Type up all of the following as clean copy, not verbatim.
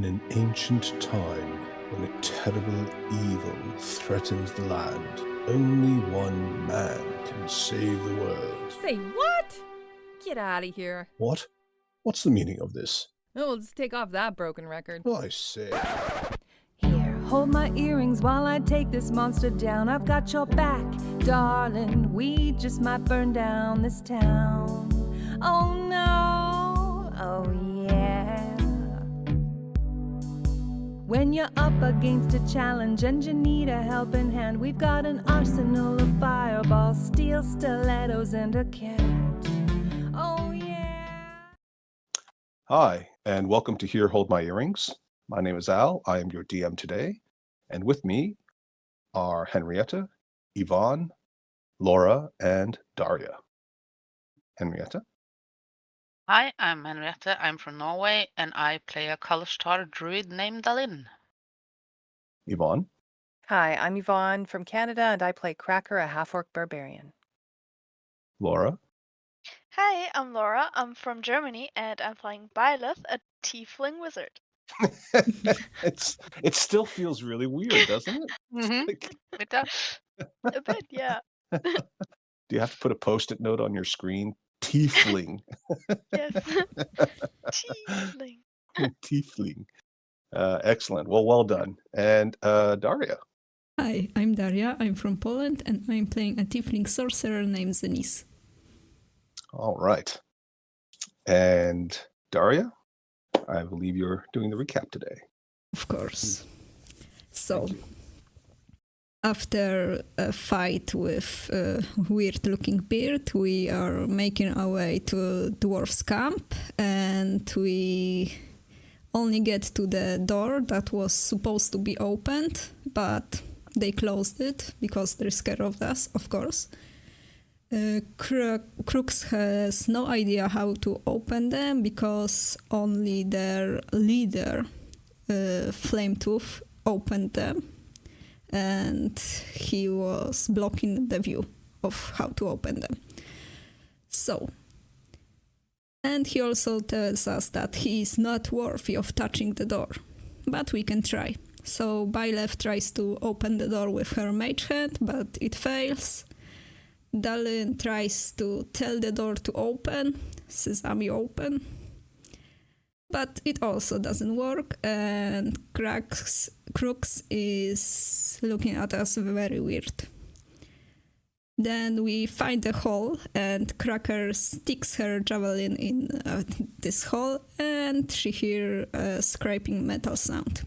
In an ancient time, when a terrible evil threatens the land, only one man can save the world. Say what? Get out of here. What? What's the meaning of this? Oh, let's take off that broken record. I say. Here, hold my earrings while I take this monster down. I've got your back, darling. We just might burn down this town. Oh no, oh yeah. When you're up against a challenge and you need a helping hand, we've got an arsenal of fireballs, steel stilettos, and a catch. Oh yeah. Hi, and welcome to Here Hold My Earrings. My name is Al. I am your DM today, and with me are Henrietta, Yvonne, Laura, and Daria. Henrietta? Hi, I'm Henriette. I'm from Norway, and I play a Kalashtar druid named Dalin. Yvonne? Hi, I'm Yvonne from Canada, and I play Cracker, a half-orc barbarian. Laura? Hi, I'm Laura. I'm from Germany, and I'm playing Byleth, a tiefling wizard. It still feels really weird, doesn't it? Mm-hmm. Like, It does. A bit, yeah. do you have to put a post-it note on your screen? Tiefling. Yes. Tiefling. Tiefling. Excellent. Well done. And Daria? Hi, I'm Daria. I'm from Poland, and I'm playing a tiefling sorcerer named Zenis. All right. And Daria, I believe you're doing the recap today. Of course. So, Thank you. after a fight with a weird-looking beard, we are making our way to Dwarf's camp, and we only get to the door that was supposed to be opened, but they closed it because they're scared of us, of course. Crooks has no idea how to open them because only their leader, Flametooth, opened them, and he was blocking the view of how to open them. So, and he also tells us that he is not worthy of touching the door, but we can try. So Byleth tries to open the door with her mage hand, but it fails. Dalin tries to tell the door to open, Sesame open, but it also doesn't work, and Crooks is looking at us very weird. Then we find a hole, and Cracker sticks her javelin in this hole, and she hears a scraping metal sound.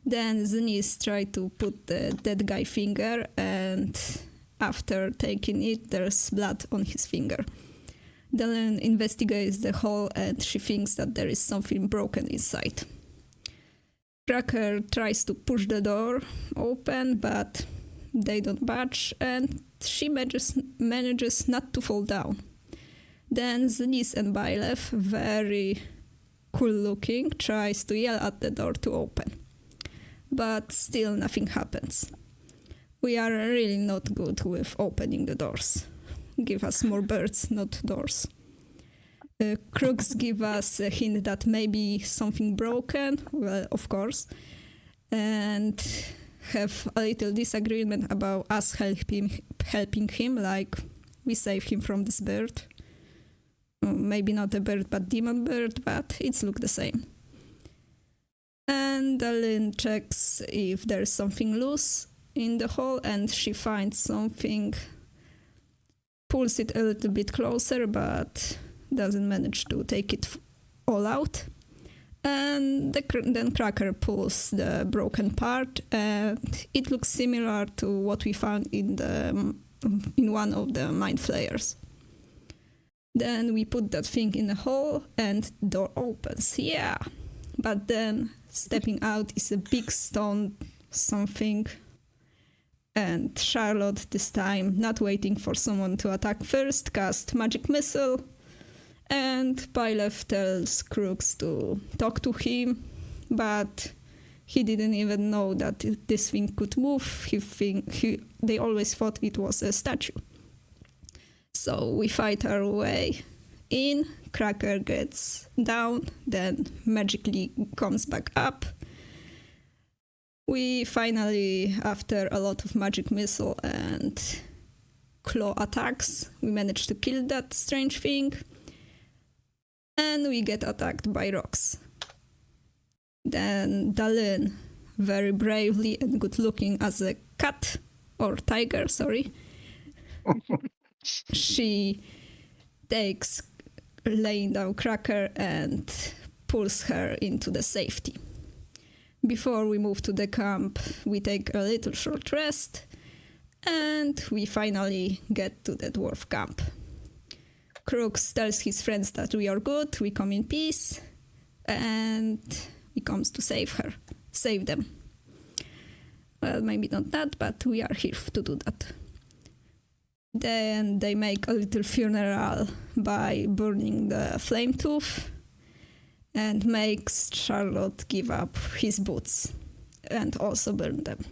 Then Zenis tries to put the dead guy finger, and after taking it, there's blood on his finger. Dalin investigates the hole, and she thinks that there is something broken inside. Cracker tries to push the door open, but they don't budge, and she manages not to fall down. Then Zenis and Byleth, very cool looking, tries to yell at the door to open. But still nothing happens. We are really not good with opening the doors. Give us more birds, not doors. Crooks give us a hint that maybe something broken, well, of course, and have a little disagreement about us helping him, like we save him from this bird. Maybe not a bird, but demon bird, but it's look the same. And Dalin checks if there's something loose in the hole, and she finds something, pulls it a little bit closer, but doesn't manage to take it all out. And then Cracker pulls the broken part, and it looks similar to what we found in one of the mind flayers. Then we put that thing in the hole, and door opens. Yeah, but then stepping out is a big stone something. And Charlotte, this time, not waiting for someone to attack first, cast Magic Missile. And Byleth tells Crooks to talk to him, but he didn't even know that this thing could move. They always thought it was a statue. So we fight our way in. Cracker gets down, then magically comes back up. We finally, after a lot of magic missile and claw attacks, we manage to kill that strange thing. And we get attacked by rocks. Then Dalin, very bravely and good looking as a cat, or tiger, sorry, she takes laying down Cracker and pulls her into the safety. Before we move to the camp, we take a little short rest, and we finally get to the dwarf camp. Crooks tells his friends that we are good, we come in peace, and he comes to save them. Well, maybe not that, but we are here to do that. Then they make a little funeral by burning the flame tooth and makes Charlotte give up his boots and also burn them.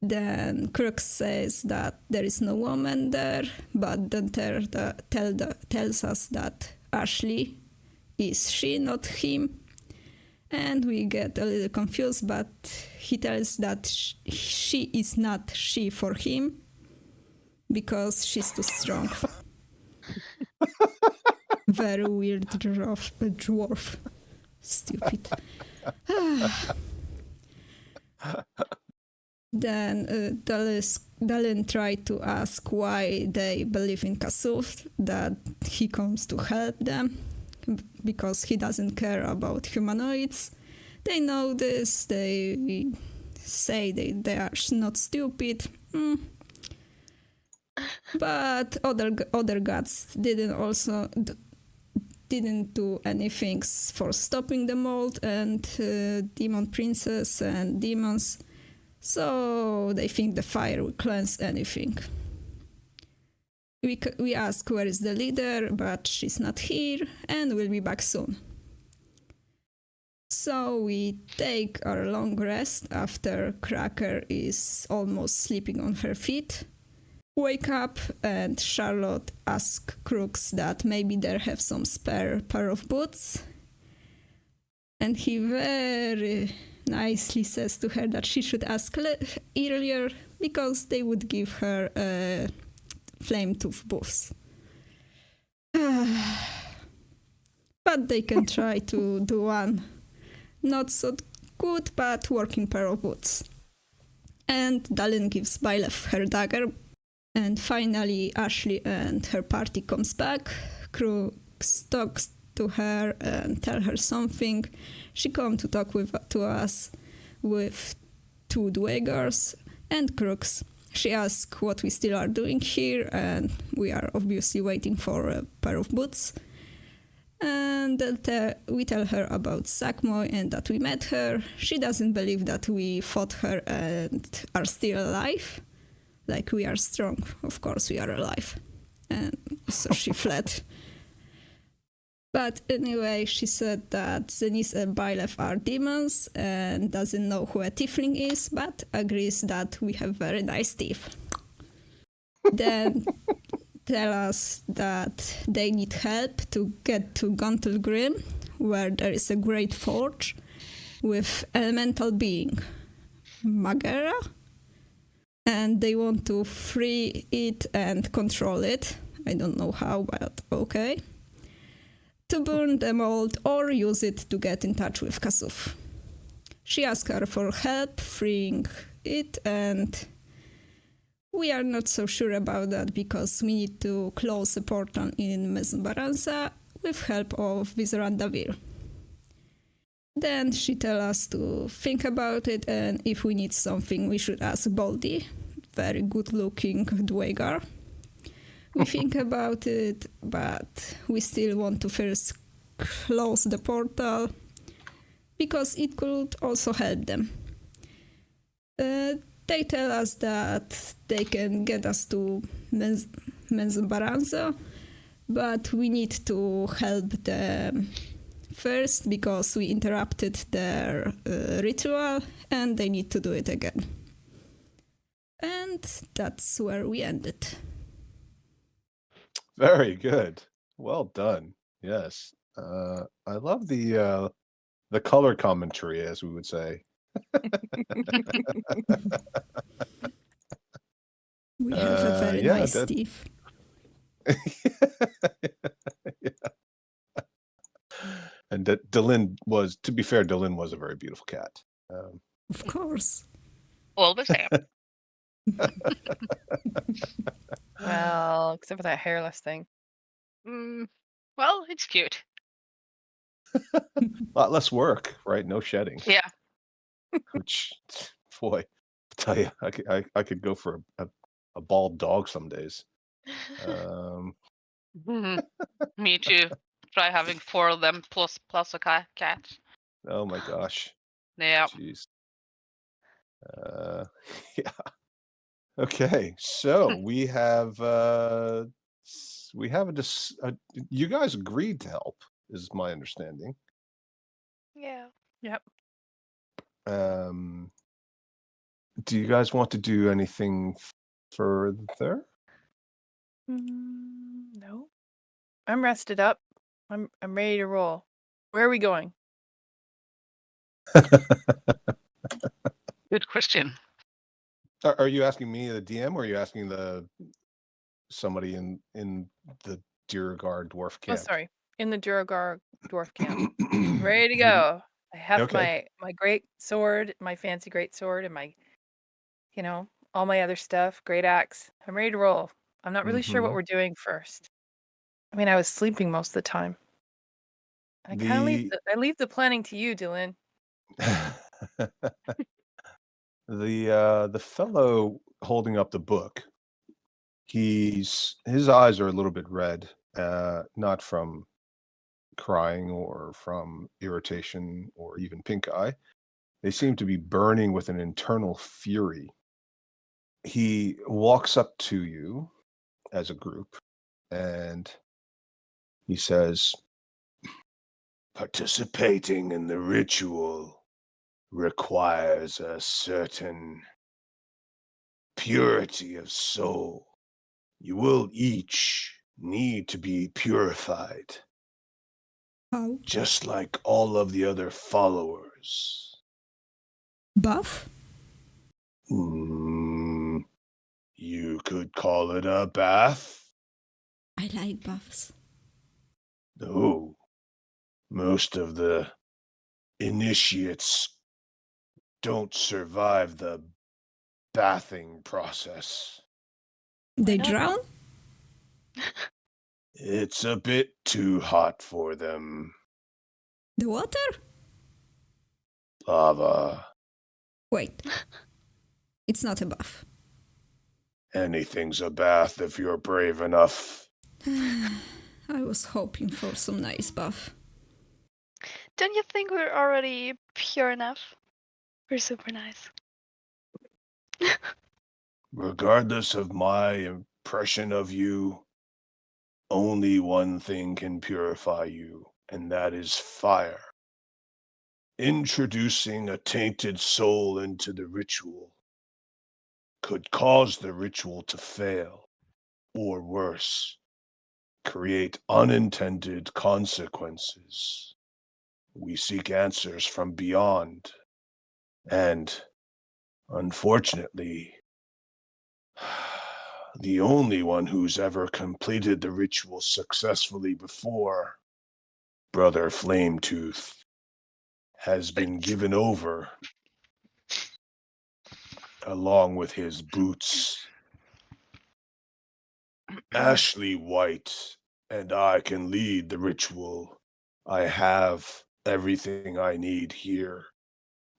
Then Crooks says that there is no woman there, but then tells us that Ashley is she, not him. And we get a little confused, but he tells that she is not she for him because she's too strong. Very weird dwarf. Stupid. Then Dalin tried to ask why they believe in Kasuf, that he comes to help them, because he doesn't care about humanoids. They know this, they say they are not stupid. But other gods didn't do anything for stopping the mold and demon princess and demons. So they think the fire will cleanse anything. We ask where is the leader, but she's not here and we'll be back soon. So we take our long rest after Cracker is almost sleeping on her feet. Wake up and Charlotte asks Crooks that maybe they have some spare pair of boots. And he very nicely says to her that she should ask earlier because they would give her flame tooth boots. But they can try to do one not so good but working pair of boots. And Dalin gives Byleth her dagger. And finally Ashley and her party comes back. Crooks talks to her and tell her something. She come to talk to us with two dwagers and Crooks. She asks what we still are doing here, and we are obviously waiting for a pair of boots. And we tell her about Sakmoy and that we met her. She doesn't believe that we fought her and are still alive. Like, we are strong. Of course we are alive. And so she fled. But anyway, she said that Zenith and Byleth are demons and doesn't know who a tiefling is, but agrees that we have very nice teeth. Then tell us that they need help to get to Gontelgrim, where there is a great forge with elemental being, Magera, and they want to free it and control it. I don't know how, but okay. To burn the mold or use it to get in touch with Kasuf. She asks her for help freeing it, and we are not so sure about that because we need to close a portal in Mezbaranza with help of Vizarandavir. Then she tells us to think about it, and if we need something we should ask Baldi, very good looking dwager. We think about it, but we still want to first close the portal because it could also help them. They tell us that they can get us to Mezbaranza, but we need to help them first because we interrupted their ritual and they need to do it again. And that's where we ended. Very good. Well done. Yes. I love the color commentary, as we would say. We have a very Yeah, nice that Steve. Yeah. And that Delin was, to be fair, Delin was a very beautiful cat. Of course. Always am. Well, except for that hairless thing. Well, it's cute. A lot less work, right? No shedding. Yeah. Which, boy, I tell you, I could go for a bald dog some days. Me too. Try having 4 of them plus a cat. Oh my gosh. Yeah. Jeez. Yeah. Okay, so we have a you guys agreed to help, is my understanding. Yeah. Yep. Do you guys want to do anything further? No. I'm rested up. I'm ready to roll. Where are we going? Good question. Are you asking me, the DM, or are you asking somebody in the Duragar dwarf Oh, camp? sorry. In the Duragar dwarf camp. Ready to go. I have Okay. my great sword, my fancy great sword, and my, all my other stuff. Great axe. I'm ready to roll. I'm not really sure what Mhm. we're doing first. I mean, I was sleeping most of the time. I kind of leave the planning to you, Dylan. The fellow holding up the book, his eyes are a little bit red, not from crying or from irritation or even pink eye. They seem to be burning with an internal fury. He walks up to you as a group and he says, "Participating in the ritual requires a certain purity of soul. You will each need to be purified, How? just like all of the other followers." Buff? You could call it a bath. I like buffs. No, most of the initiates don't survive the bathing process. They not? drown? It's a bit too hot for them. The water? Lava. Wait. It's not a buff. Anything's a bath if you're brave enough. I was hoping for some nice buff. Don't you think we're already pure enough? We're super nice. Regardless of my impression of you, only one thing can purify you, and that is fire. Introducing a tainted soul into the ritual could cause the ritual to fail, or worse, create unintended consequences. We seek answers from beyond, and unfortunately, the only one who's ever completed the ritual successfully before, Brother Flametooth, has been given over along with his boots. Ashley White and I can lead the ritual. I have everything I need here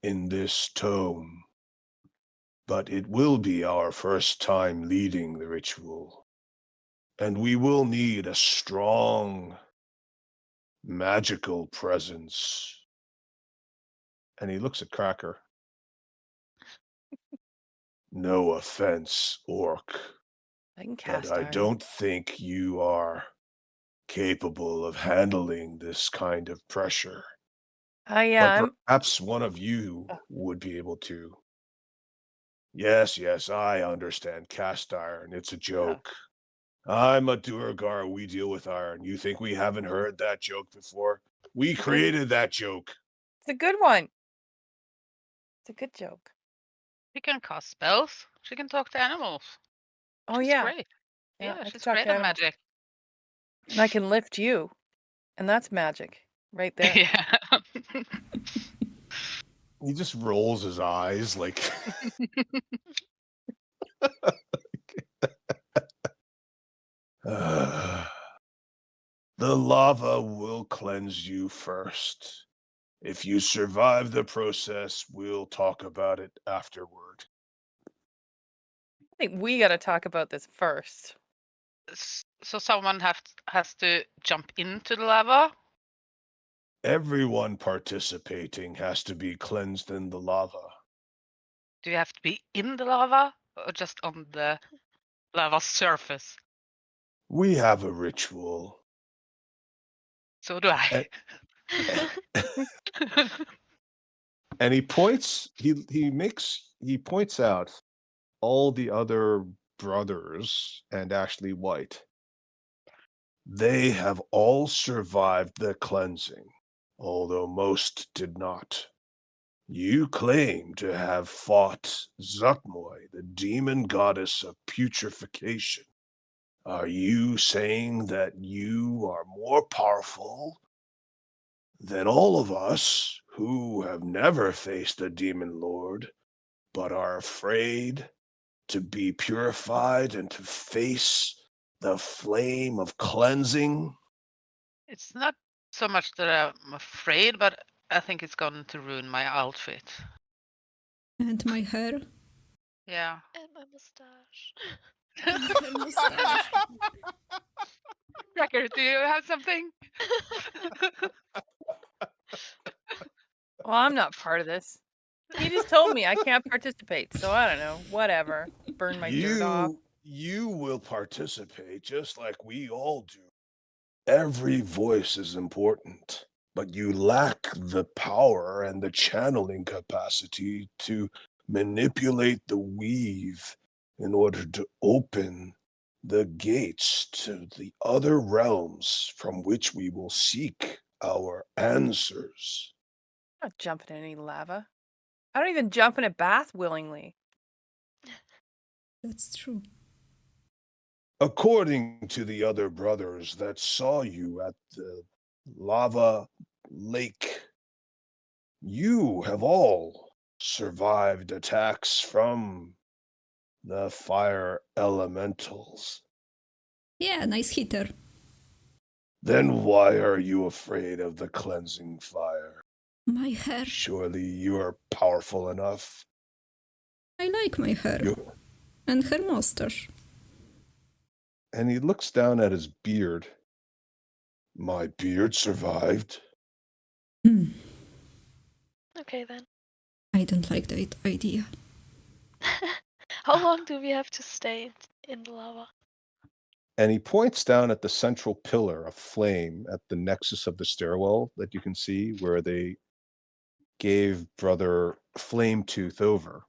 in this tome. But it will be our first time leading the ritual. And we will need a strong, magical presence. And he looks at Cracker. No offense, Orc, I can but cast I iron. don't think you are capable of handling this kind of pressure. Yeah, But perhaps one of you would be able to. Yes, I understand. Cast iron, it's a joke. I'm a Duergar. We deal with iron. You think we haven't heard that joke before? We created that joke. It's a good one. It's a good joke. She can cast spells. She can talk to animals. Oh She's yeah. great. Yeah, Yeah, I can she's talk great to at animals. magic. And I can lift you. And that's magic right there. Yeah. He just rolls his eyes like. The lava will cleanse you first. If you survive the process, we'll talk about it afterward. I think we got to talk about this first. So someone has to jump into the lava. Everyone participating has to be cleansed in the lava. Do you have to be in the lava or just on the lava surface? We have a ritual. So do I. And he points out all the other brothers and Ashley White. They have all survived the cleansing, although most did not. You claim to have fought Zuckmoy, the demon goddess of putrefaction. Are you saying that you are more powerful than all of us who have never faced a demon lord, but are afraid to be purified and to face the flame of cleansing? It's not so much that I'm afraid, but I think it's going to ruin my outfit. And my hair. Yeah. And my mustache. And her mustache. Cracker, do you have something? Well, I'm not part of this. He just told me I can't participate, so I don't know. Whatever. Burn my dirt off. You will participate just like we all do. Every voice is important, but you lack the power and the channeling capacity to manipulate the weave in order to open the gates to the other realms from which we will seek our answers. I'm not jumping in any lava. I don't even jump in a bath willingly. That's true. According to the other brothers that saw you at the lava lake, you have all survived attacks from the fire elementals. Yeah, nice hitter. Then why are you afraid of the cleansing fire? My hair. Surely you are powerful enough. I like my hair. You- And her mustache. And he looks down at his beard. My beard survived. Hmm. Okay then. I don't like that idea. How long do we have to stay in the lava? And he points down at the central pillar of flame at the nexus of the stairwell that you can see where they gave Brother Flametooth over.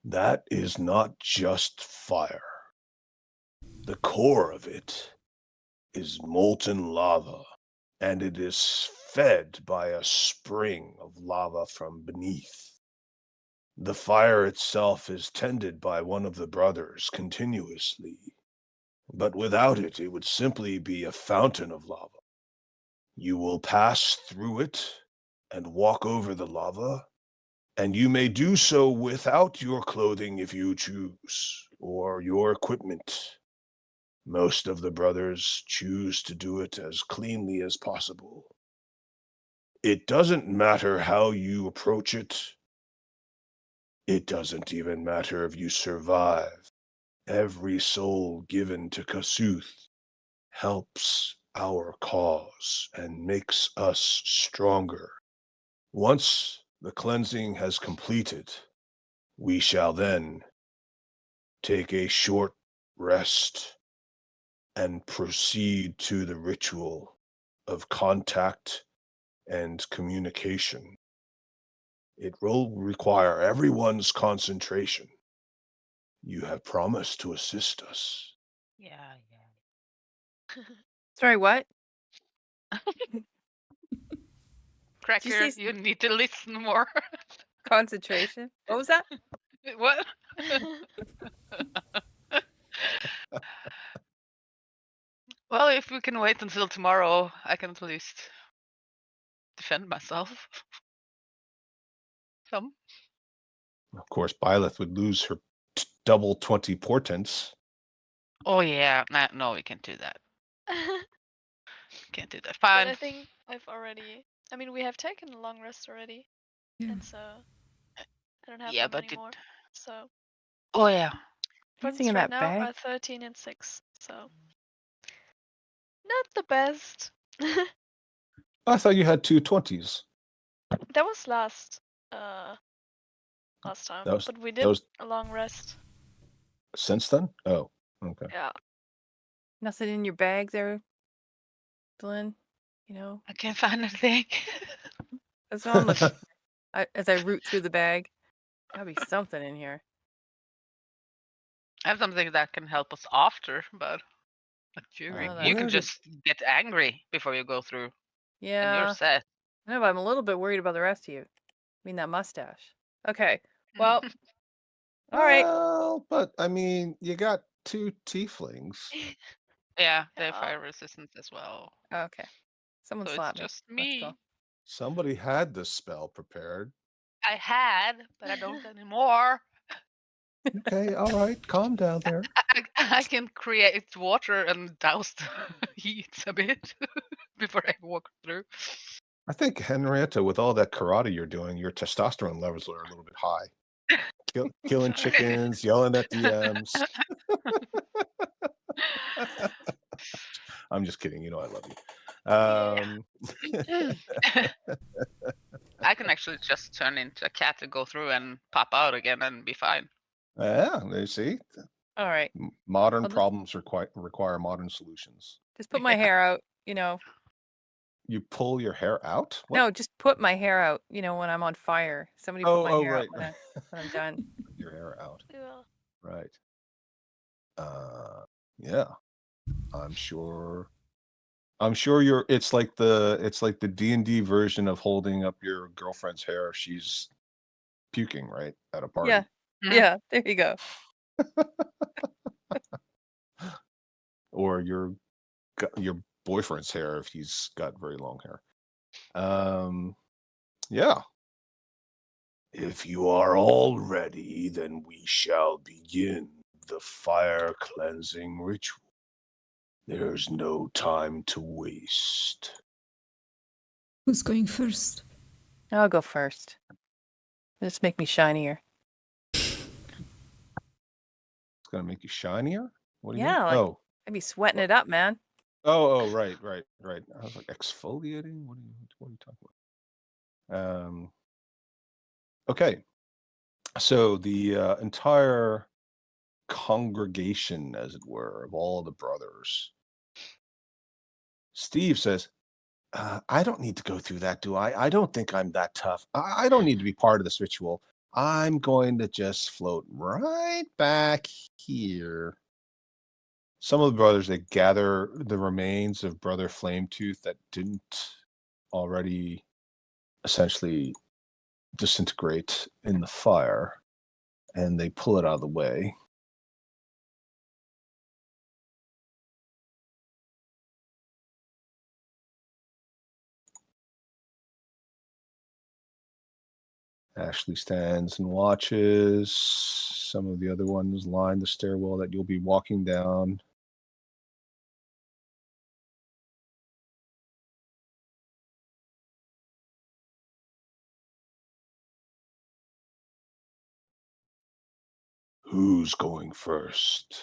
That is not just fire. The core of it is molten lava, and it is fed by a spring of lava from beneath. The fire itself is tended by one of the brothers continuously, but without it, it would simply be a fountain of lava. You will pass through it and walk over the lava, and you may do so without your clothing if you choose, or your equipment. Most of the brothers choose to do it as cleanly as possible. It doesn't matter how you approach it. It doesn't even matter if you survive. Every soul given to Kasuth helps our cause and makes us stronger. Once the cleansing has completed, we shall then take a short rest and proceed to the ritual of contact and communication. It will require everyone's concentration. You have promised to assist us. Yeah. Sorry, what? Cracker, say you need to listen more. Concentration? What was that? What? Well, if we can wait until tomorrow, I can at least defend myself. Some. Of course, Byleth would lose her double 20 portents. Oh yeah, no, we can't do that. Can't do that. But Fine. I think I've already. I mean, we have taken a long rest already, Yeah. and so I don't have Yeah, them but anymore. So Oh yeah. points Anything in right that now bag? are 13 and 6. So not the best. I thought you had two 20s. That was last time, That was- but we that did was- a long rest. Since then? Oh, okay. Yeah. Nothing in your bag there, Glenn? I can't find anything. That's what I'm looking for. As I root through the bag. Gotta be something in here. I have something that can help us after, but you Oh, can Where did- just get angry before you go through, and Yeah. you're set. I know, but I'm a little bit worried about the rest of you. I mean, that mustache. Okay. Well, all right. Well, but I mean, you got two tieflings. Yeah, they have Yeah. fire resistance as well. Okay. Someone So slap it's me. just Let's me. go. Somebody had this spell prepared. I had, but I don't anymore. Okay, all right, calm down there. I can create water and douse the heat a bit before I walk through. I think Henrietta, with all that karate you're doing, your testosterone levels are a little bit high. Killing chickens, yelling at DMs. I'm just kidding. You know I love you. I can actually just turn into a cat and go through and pop out again and be fine. Yeah, you see, All right. modern I'll just- problems require modern solutions. Just put my Yeah. hair out, You pull your hair out? What? No, just put my hair out, when I'm on fire. Somebody put my hair right. out when I'm done. Your hair out. Yeah. Right. Yeah. I'm sure it's like the D&D version of holding up your girlfriend's hair. She's puking, right? At a party. Yeah. Mhm. Yeah, there you go. Or your boyfriend's hair if he's got very long hair. Yeah. If you are all ready, then we shall begin the fire cleansing ritual. There's no time to waste. Who's going first? I'll go first. Just make me shinier. It's gonna make you shinier? What do you Yeah, mean? like- Oh. I'd be sweating it up, man. Oh, right. I was like, exfoliating? What are you talking about? Okay. So the entire congregation, as it were, of all the brothers. Steve says, I don't need to go through that, do I? I don't think I'm that tough. I don't need to be part of this ritual. I'm going to just float right back here. Some of the brothers, they gather the remains of Brother Flametooth that didn't already essentially disintegrate in the fire, and they pull it out of the way. Ashley stands and watches. Some of the other ones line the stairwell that you'll be walking down. Who's going first?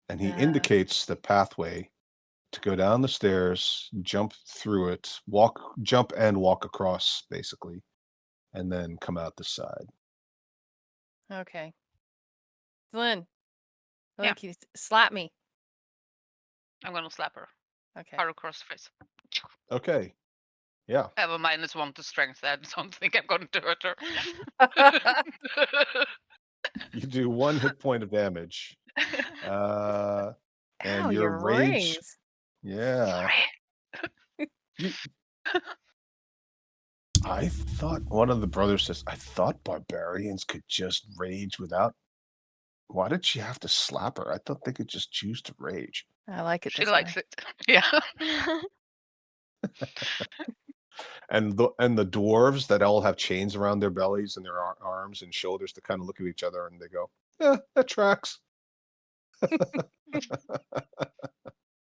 And he indicates the pathway to go down the stairs, jump through it, jump and walk across, basically, and then come out the side. Okay. Lynn. Yeah. Can you slap me? I'm gonna slap her Okay. hard across the face. Okay. Yeah. I have a -1 to strength. I don't think I'm going to hurt her. You do 1 hit point of damage. And Ow, your your rage rings. Yeah. Sorry. You- I thought one of the brothers says, I thought barbarians could just rage without. Why did she have to slap her? I thought they could just choose to rage. I like it She this likes way. it. Yeah. And the dwarves that all have chains around their bellies and their arms and shoulders to kind of look at each other and they go, "Yeah, that tracks."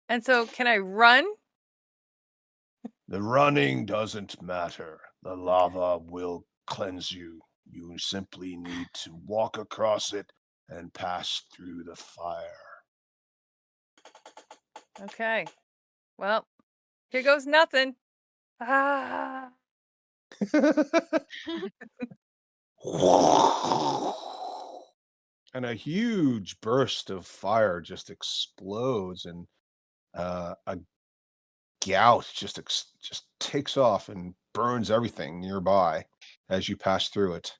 And so, can I run? The running doesn't matter. The lava will cleanse you. You simply need to walk across it and pass through the fire. Okay. Well, here goes nothing. Ah. And a huge burst of fire just explodes, and a gout just takes off and burns everything nearby as you pass through it.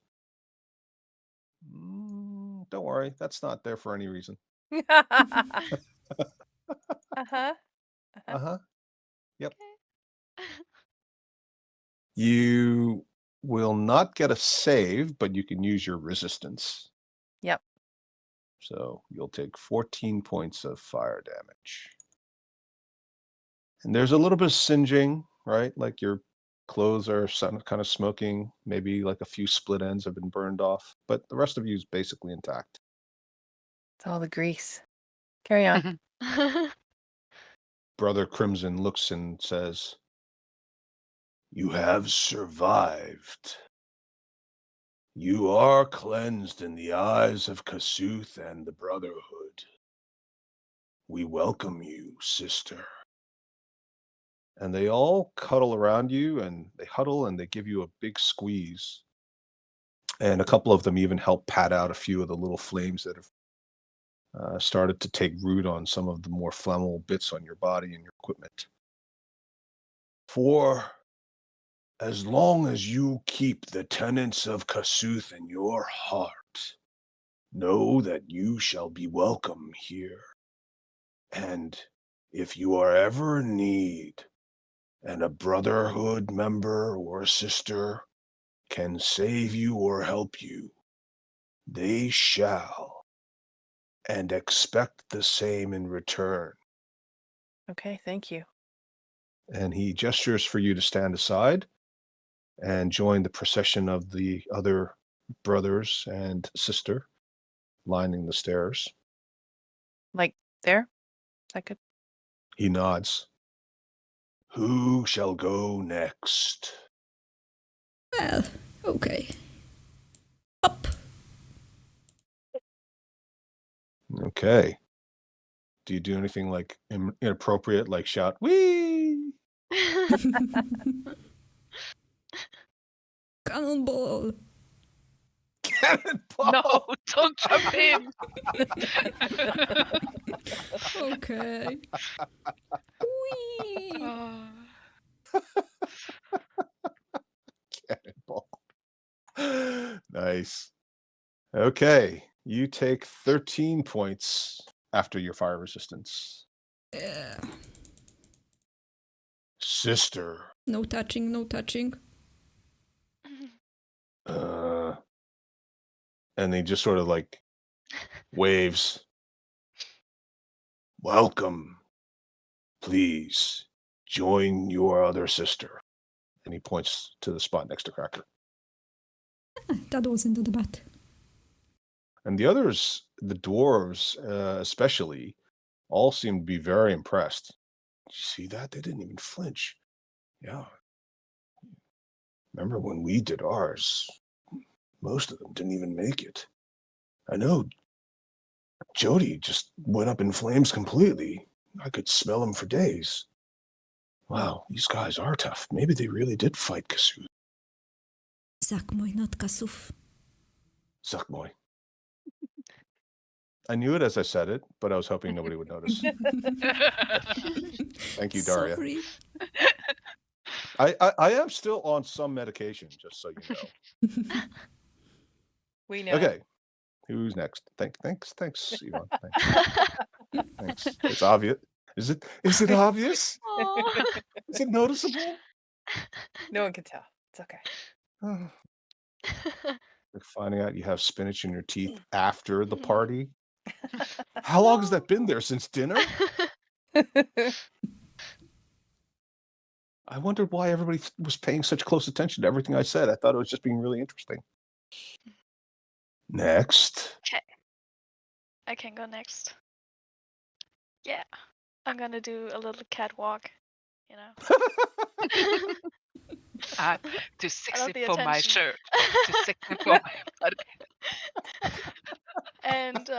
Don't worry, that's not there for any reason. Uh-huh. Uh-huh. Yep. You will not get a save, but you can use your resistance. Yep. So you'll take 14 points of fire damage. And there's a little bit of singeing, right? Like your clothes are kind of smoking. Maybe like a few split ends have been burned off, but the rest of you is basically intact. It's all the grease. Carry on. Brother Crimson looks and says, "You have survived. You are cleansed in the eyes of Kasuth and the Brotherhood. We welcome you, sister." And they all cuddle around you and they huddle and they give you a big squeeze. And a couple of them even help pat out a few of the little flames that have started to take root on some of the more flammable bits on your body and your equipment. For as long as you keep the tenets of Kasuth in your heart, know that you shall be welcome here. And if you are ever in need, and a Brotherhood member or sister can save you or help you, they shall, and expect the same in return. Okay, thank you. And he gestures for you to stand aside and join the procession of the other brothers and sister lining the stairs. Like there? Is that good? He nods. Who shall go next? Well, okay. Up. Okay. Do you do anything like inappropriate, like shout, "Wee"? Cannonball. Cannonball! No, don't jump in. Okay. Whee! Oh. Cannonball. Nice. Okay. You take 13 points after your fire resistance. Yeah. Sister. No touching, no touching. And he just sort of like waves. Welcome. Please join your other sister. And he points to the spot next to Cracker. That wasn't that bad. And the others, the dwarves especially, all seem to be very impressed. Did you see that? They didn't even flinch. Yeah. Remember when we did ours? Most of them didn't even make it. I know Jody just went up in flames completely. I could smell them for days. Wow, these guys are tough. Maybe they really did fight Kasuth. Zakmoj, not Kasuf. Zakmoj. I knew it as I said it, but I was hoping nobody would notice. Thank you, Daria. Sorry. I am still on some medication, just so you know. We know. Okay, who's next? Thanks, Yvonne. Thanks. It's obvious. Is it obvious? Aw. Is it noticeable? No one can tell. It's okay. Like finding out you have spinach in your teeth after the Mhm. party. How long has that been there? Since dinner? I wondered why everybody was paying such close attention to everything I said. I thought it was just being really interesting. Next. I can go next. Yeah. I'm gonna do a little catwalk, you know. I'm too I sexy love the for my attention. shirt. Too sexy for my body. And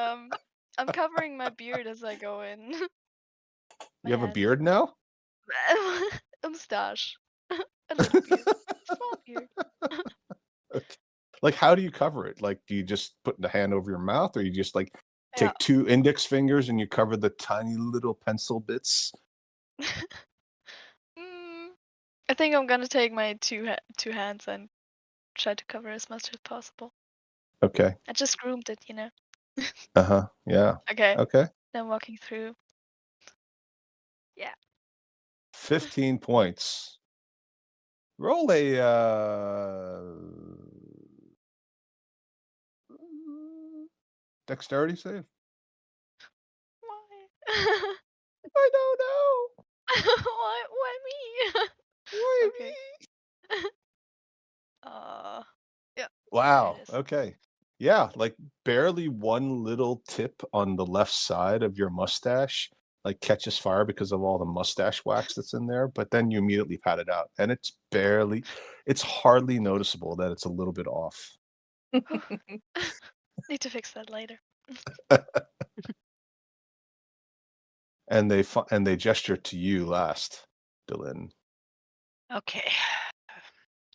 I'm covering my beard as I go in. My You have a hands. beard now? A mustache. A little beard. Small beard. Okay. Like, how do you cover it? Like, do you just put the hand over your mouth, or you just like Yeah. take 2 index fingers and you cover the tiny little pencil bits? I think I'm gonna take my two hands and try to cover as much as possible. Okay. I just groomed it, you know. Uh-huh. Yeah. Okay. Okay. Then walking through. 15 points. Roll a dexterity save. Why? I don't know. Why me? Why Okay. me? Yeah. Wow. is. Okay. Yeah, like barely one little tip on the left side of your mustache like catches fire because of all the mustache wax that's in there, but then you immediately pat it out and it's hardly noticeable that it's a little bit off. Need to fix that later. And they gesture to you last, Dylan. Okay.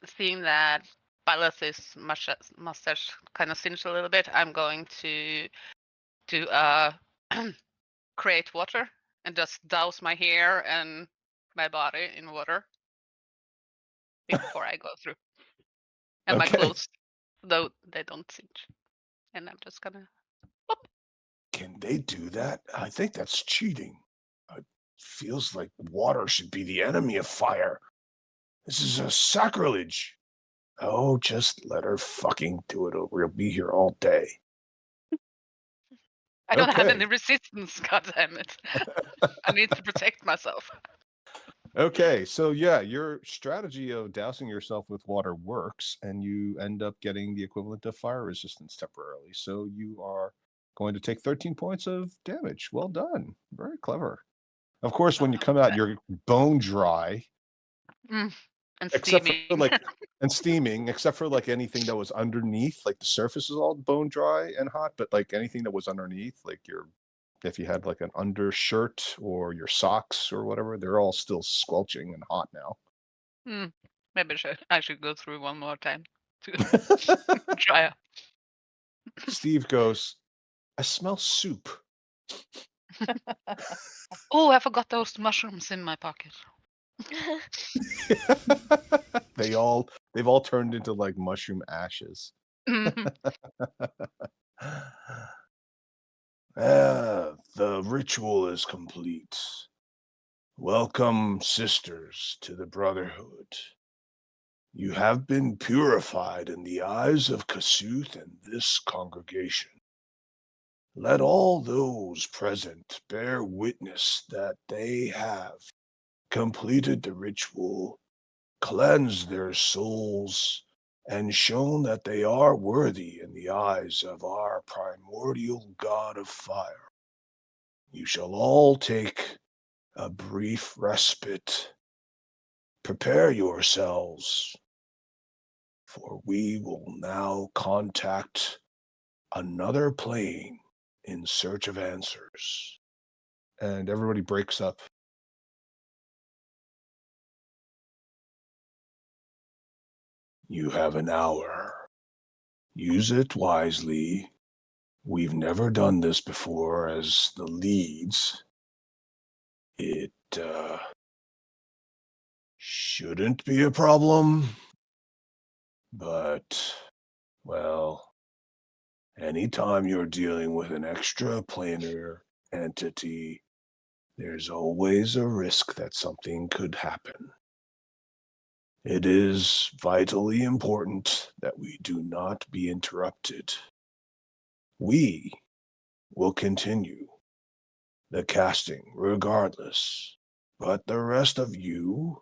Seeing that Byleth's mustache kind of singed a little bit, I'm going to do create water and just douse my hair and my body in water before I go through. And my Okay. clothes, though they don't singe. And I'm just gonna. Can they do that? I think that's cheating. It feels like water should be the enemy of fire. This is a sacrilege. Oh, just let her fucking do it, or we'll be here all day. I don't have Okay. any resistance, goddammit. I need to protect myself. Okay, so yeah, your strategy of dousing yourself with water works, and you end up getting the equivalent of fire resistance temporarily. So you are going to take 13 points of damage. Well done. Very clever. Of course, when you come out, you're bone dry, And except for steaming. like and steaming, except for like anything that was underneath, like the surface is all bone dry and hot, but like anything that was underneath, like if you had like an undershirt or your socks or whatever, they're all still squelching and hot now. Maybe I should go through one more time to try out. Steve goes, I smell soup. Oh, I forgot those mushrooms in my pocket. They've all turned into like mushroom ashes. The ritual is complete. Welcome, sisters, to the Brotherhood. You have been purified in the eyes of Kasuth and this congregation. Let all those present bear witness that they have completed the ritual, cleansed their souls, and shown that they are worthy in the eyes of our primordial god of fire. You shall all take a brief respite. Prepare yourselves, for we will now contact another plane in search of answers. And everybody breaks up. You have an hour. Use it wisely. We've never done this before as the leads. It shouldn't be a problem, but, well, anytime you're dealing with an extraplanar entity, there's always a risk that something could happen. It is vitally important that we do not be interrupted. We will continue the casting regardless, but the rest of you,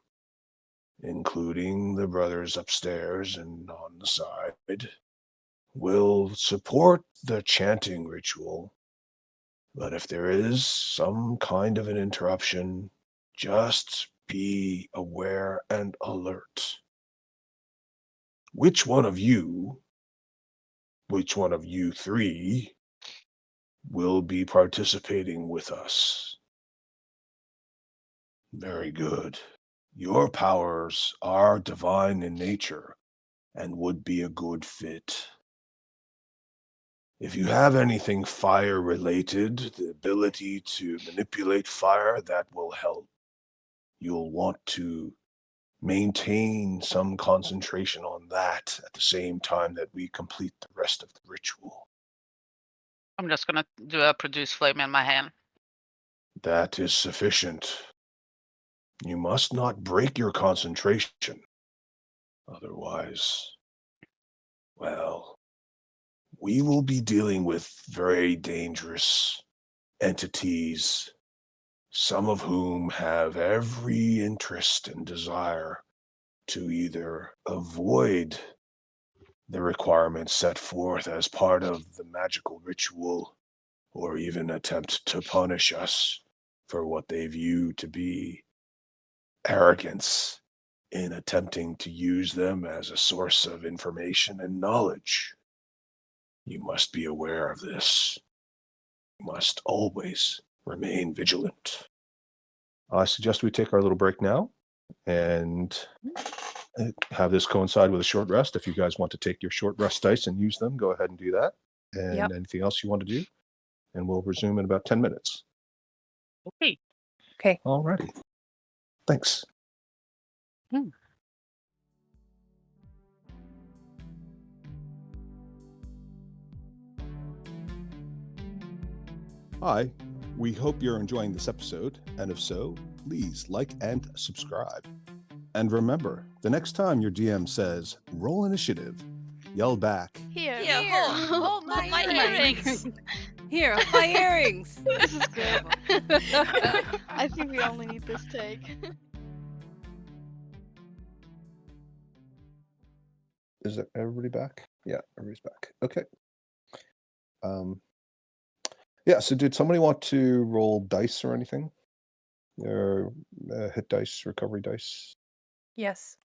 including the brothers upstairs and on the side, will support the chanting ritual. But if there is some kind of an interruption, just be aware and alert. Which one of you three, will be participating with us? Very good. Your powers are divine in nature and would be a good fit. If you have anything fire related, the ability to manipulate fire, that will help. You'll want to maintain some concentration on that at the same time that we complete the rest of the ritual. I'm just gonna do a produce flame in my hand. That is sufficient. You must not break your concentration. Otherwise, well, we will be dealing with very dangerous entities, some of whom have every interest and desire to either avoid the requirements set forth as part of the magical ritual, or even attempt to punish us for what they view to be arrogance in attempting to use them as a source of information and knowledge. You must be aware of this. You must always remain vigilant. I suggest we take our little break now and have this coincide with a short rest. If you guys want to take your short rest dice and use them, go ahead and do that. And Yep. anything else you want to do, and we'll resume in about 10 minutes. Okay. Okay. Alrighty. Thanks. Hi, we hope you're enjoying this episode, and if so, please like and subscribe. And remember, the next time your DM says, roll initiative, yell back, Here, hold my earrings. Here, hold my earrings. This is good. I think we only need this take. Is it everybody back? Yeah, everybody's back. Okay. Yeah, so did somebody want to roll dice or anything? Or hit dice, recovery dice? Yes.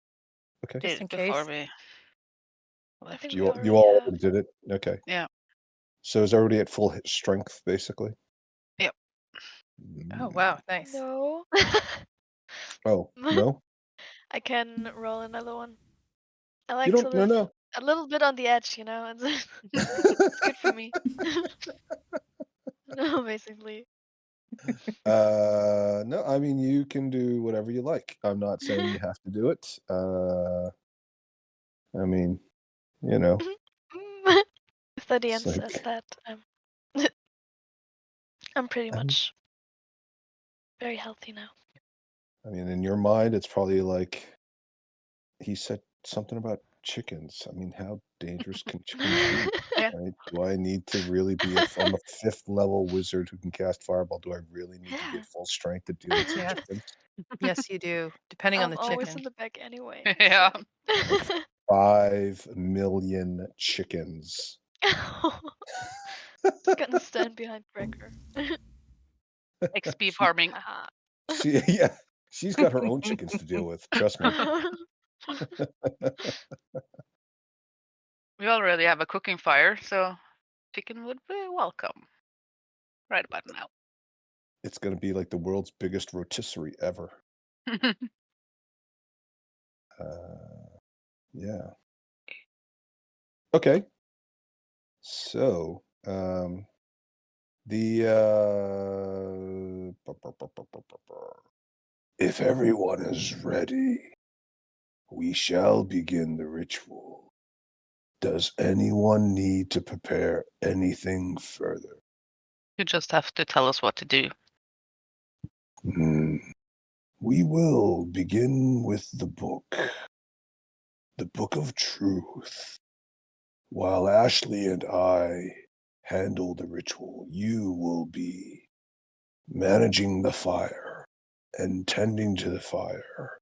Okay. Just in Did it before case. I left. think You we all already have. already did it? Okay. Yeah. So is everybody at full hit strength, basically? Yep. Oh wow, nice. No. Oh, no? I can roll another one. I You like to don't, no, live no. a little bit on the edge, you know. It's good for me. No, basically. No, I mean, you can do whatever you like. I'm not saying you have to do it. I mean, you know, If the DM it's like, says that, I'm pretty much very healthy now. I mean, in your mind, it's probably like he said something about chickens. I mean, how dangerous can chickens be? Yeah. Right? Do I need to really be I'm a 5th level wizard who can cast fireball. Do I really need to be Yeah. at full strength to deal with some Yes. chickens? Yes, you do. Depending on I'm the always chicken. in the back anyway. Yeah. so- 5 million chickens. Gonna stand behind Brecker. XP farming. Haha. Yeah, she's got her own chickens to deal with. Trust me. We already have a cooking fire, so chicken would be welcome. Right about now. It's going to be like the world's biggest rotisserie ever. Yeah. Okay. So, if everyone is ready, we shall begin the ritual. Does anyone need to prepare anything further? You just have to tell us what to do. We will begin with the book of truth. While Ashley and I handle the ritual, you will be managing the fire and tending to the fire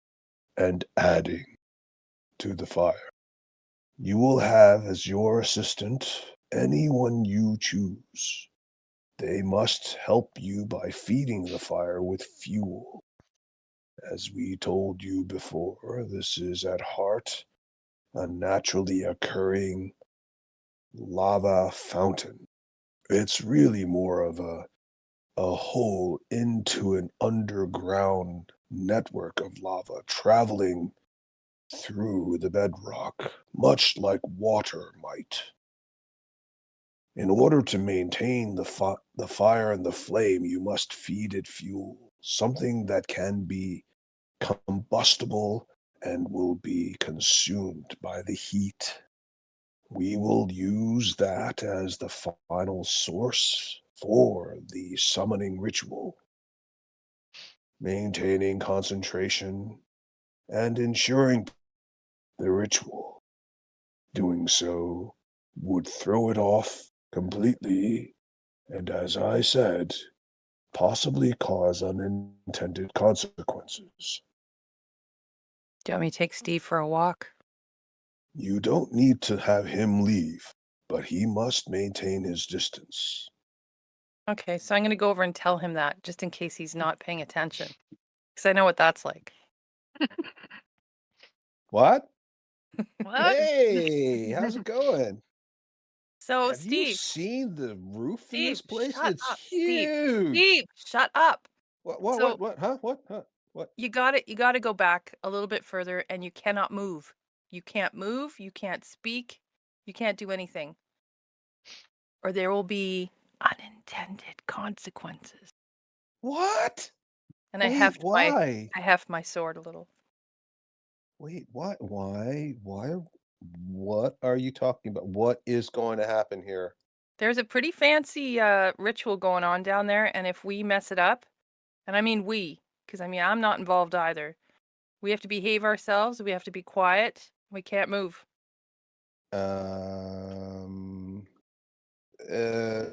and adding to the fire. You will have as your assistant anyone you choose. They must help you by feeding the fire with fuel. As we told you before, this is at heart a naturally occurring lava fountain. It's really more of a hole into an underground network of lava traveling through the bedrock, much like water might. In order to maintain the fire and the flame, you must feed it fuel, something that can be combustible and will be consumed by the heat. We will use that as the final source for the summoning ritual, maintaining concentration and ensuring the ritual. Doing so would throw it off completely, and as I said, possibly cause unintended consequences. Do you want me to take Steve for a walk? You don't need to have him leave, but he must maintain his distance. Okay, so I'm going to go over and tell him that just in case he's not paying attention. Because I know what that's like. What? What? Hey, how's it going? So, Have you Steve, seen the roof in Steve, this place? shut It's up, Steve. huge. Steve, shut up. So What? Huh? What? Huh? What? you got it. You got to go back a little bit further, and you cannot move. You can't move. You can't speak. You can't do anything, or there will be unintended consequences. What? And Wait, why? I heft my sword a little. Wait, what? Why? Why? What are you talking about? What is going to happen here? There's a pretty fancy ritual going on down there, and if we mess it up, and I mean we, because I mean I'm not involved either. We have to behave ourselves. We have to be quiet. We can't move. Um,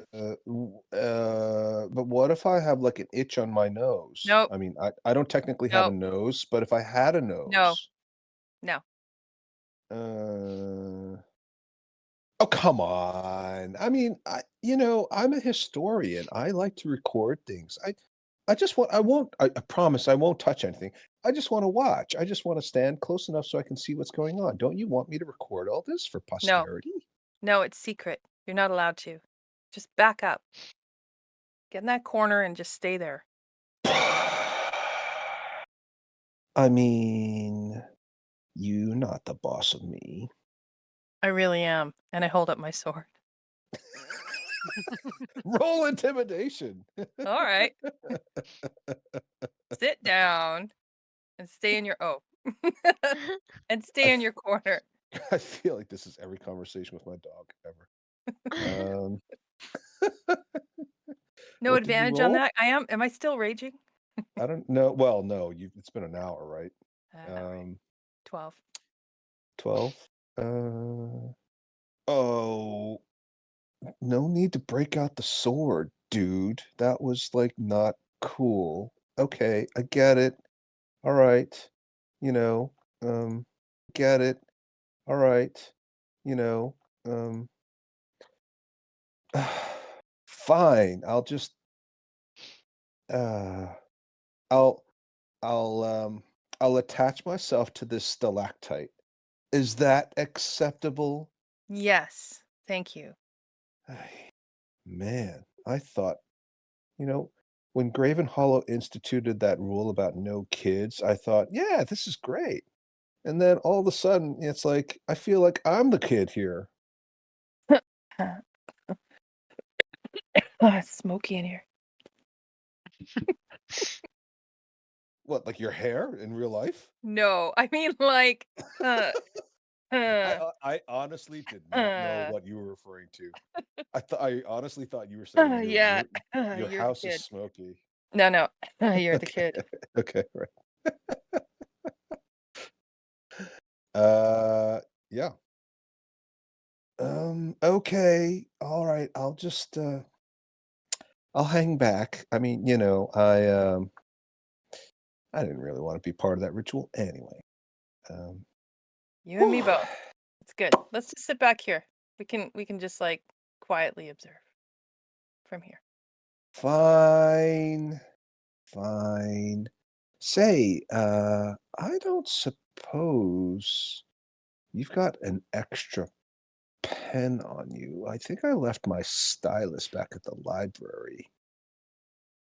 but what if I have like an itch on my nose? Nope. I mean, I don't technically have a Nope. nose, but if I had a No. nose, No. oh, come on. I mean, I'm a historian. I like to record things. I promise I won't touch anything. I just want to watch. I just want to stand close enough so I can see what's going on. Don't you want me to record all this for No. posterity? No, it's secret. You're not allowed to. Just back up. Get in that corner and just stay there. I mean, you're not the boss of me. I really am. And I hold up my sword. Roll intimidation. All right. Sit down and stay in your and stay in your corner. I feel like this is every conversation with my dog ever. No What did you advantage on roll? that. Am I still raging? I don't know. Well, no, it's been an hour, right? Right. 12. 12. Oh, no need to break out the sword, dude. That was like not cool. Okay, I get it. All right. You know, get it. All right. You know, um, fine. Uh, I'll, I'll attach myself to this stalactite. Is that acceptable? Yes. Thank you. Ay, man, I thought, when Graven Hollow instituted that rule about no kids, I thought, yeah, this is great. And then all of a sudden, it's like, I feel like I'm the kid here. It's smoky in here. What, like your hair in real life? No, I mean like I honestly did not know what you were referring to. I honestly thought you were saying yeah. your You're the house is kid. smoky. No, you're the kid. Okay, right. Yeah. Okay. All right. I'll hang back. I mean, I didn't really want to be part of that ritual anyway. Um, You and me both. It's good. Let's just sit back here. We can just like quietly observe from here. Fine. Fine. Say, I don't suppose you've got an extra pen on you. I think I left my stylus back at the library.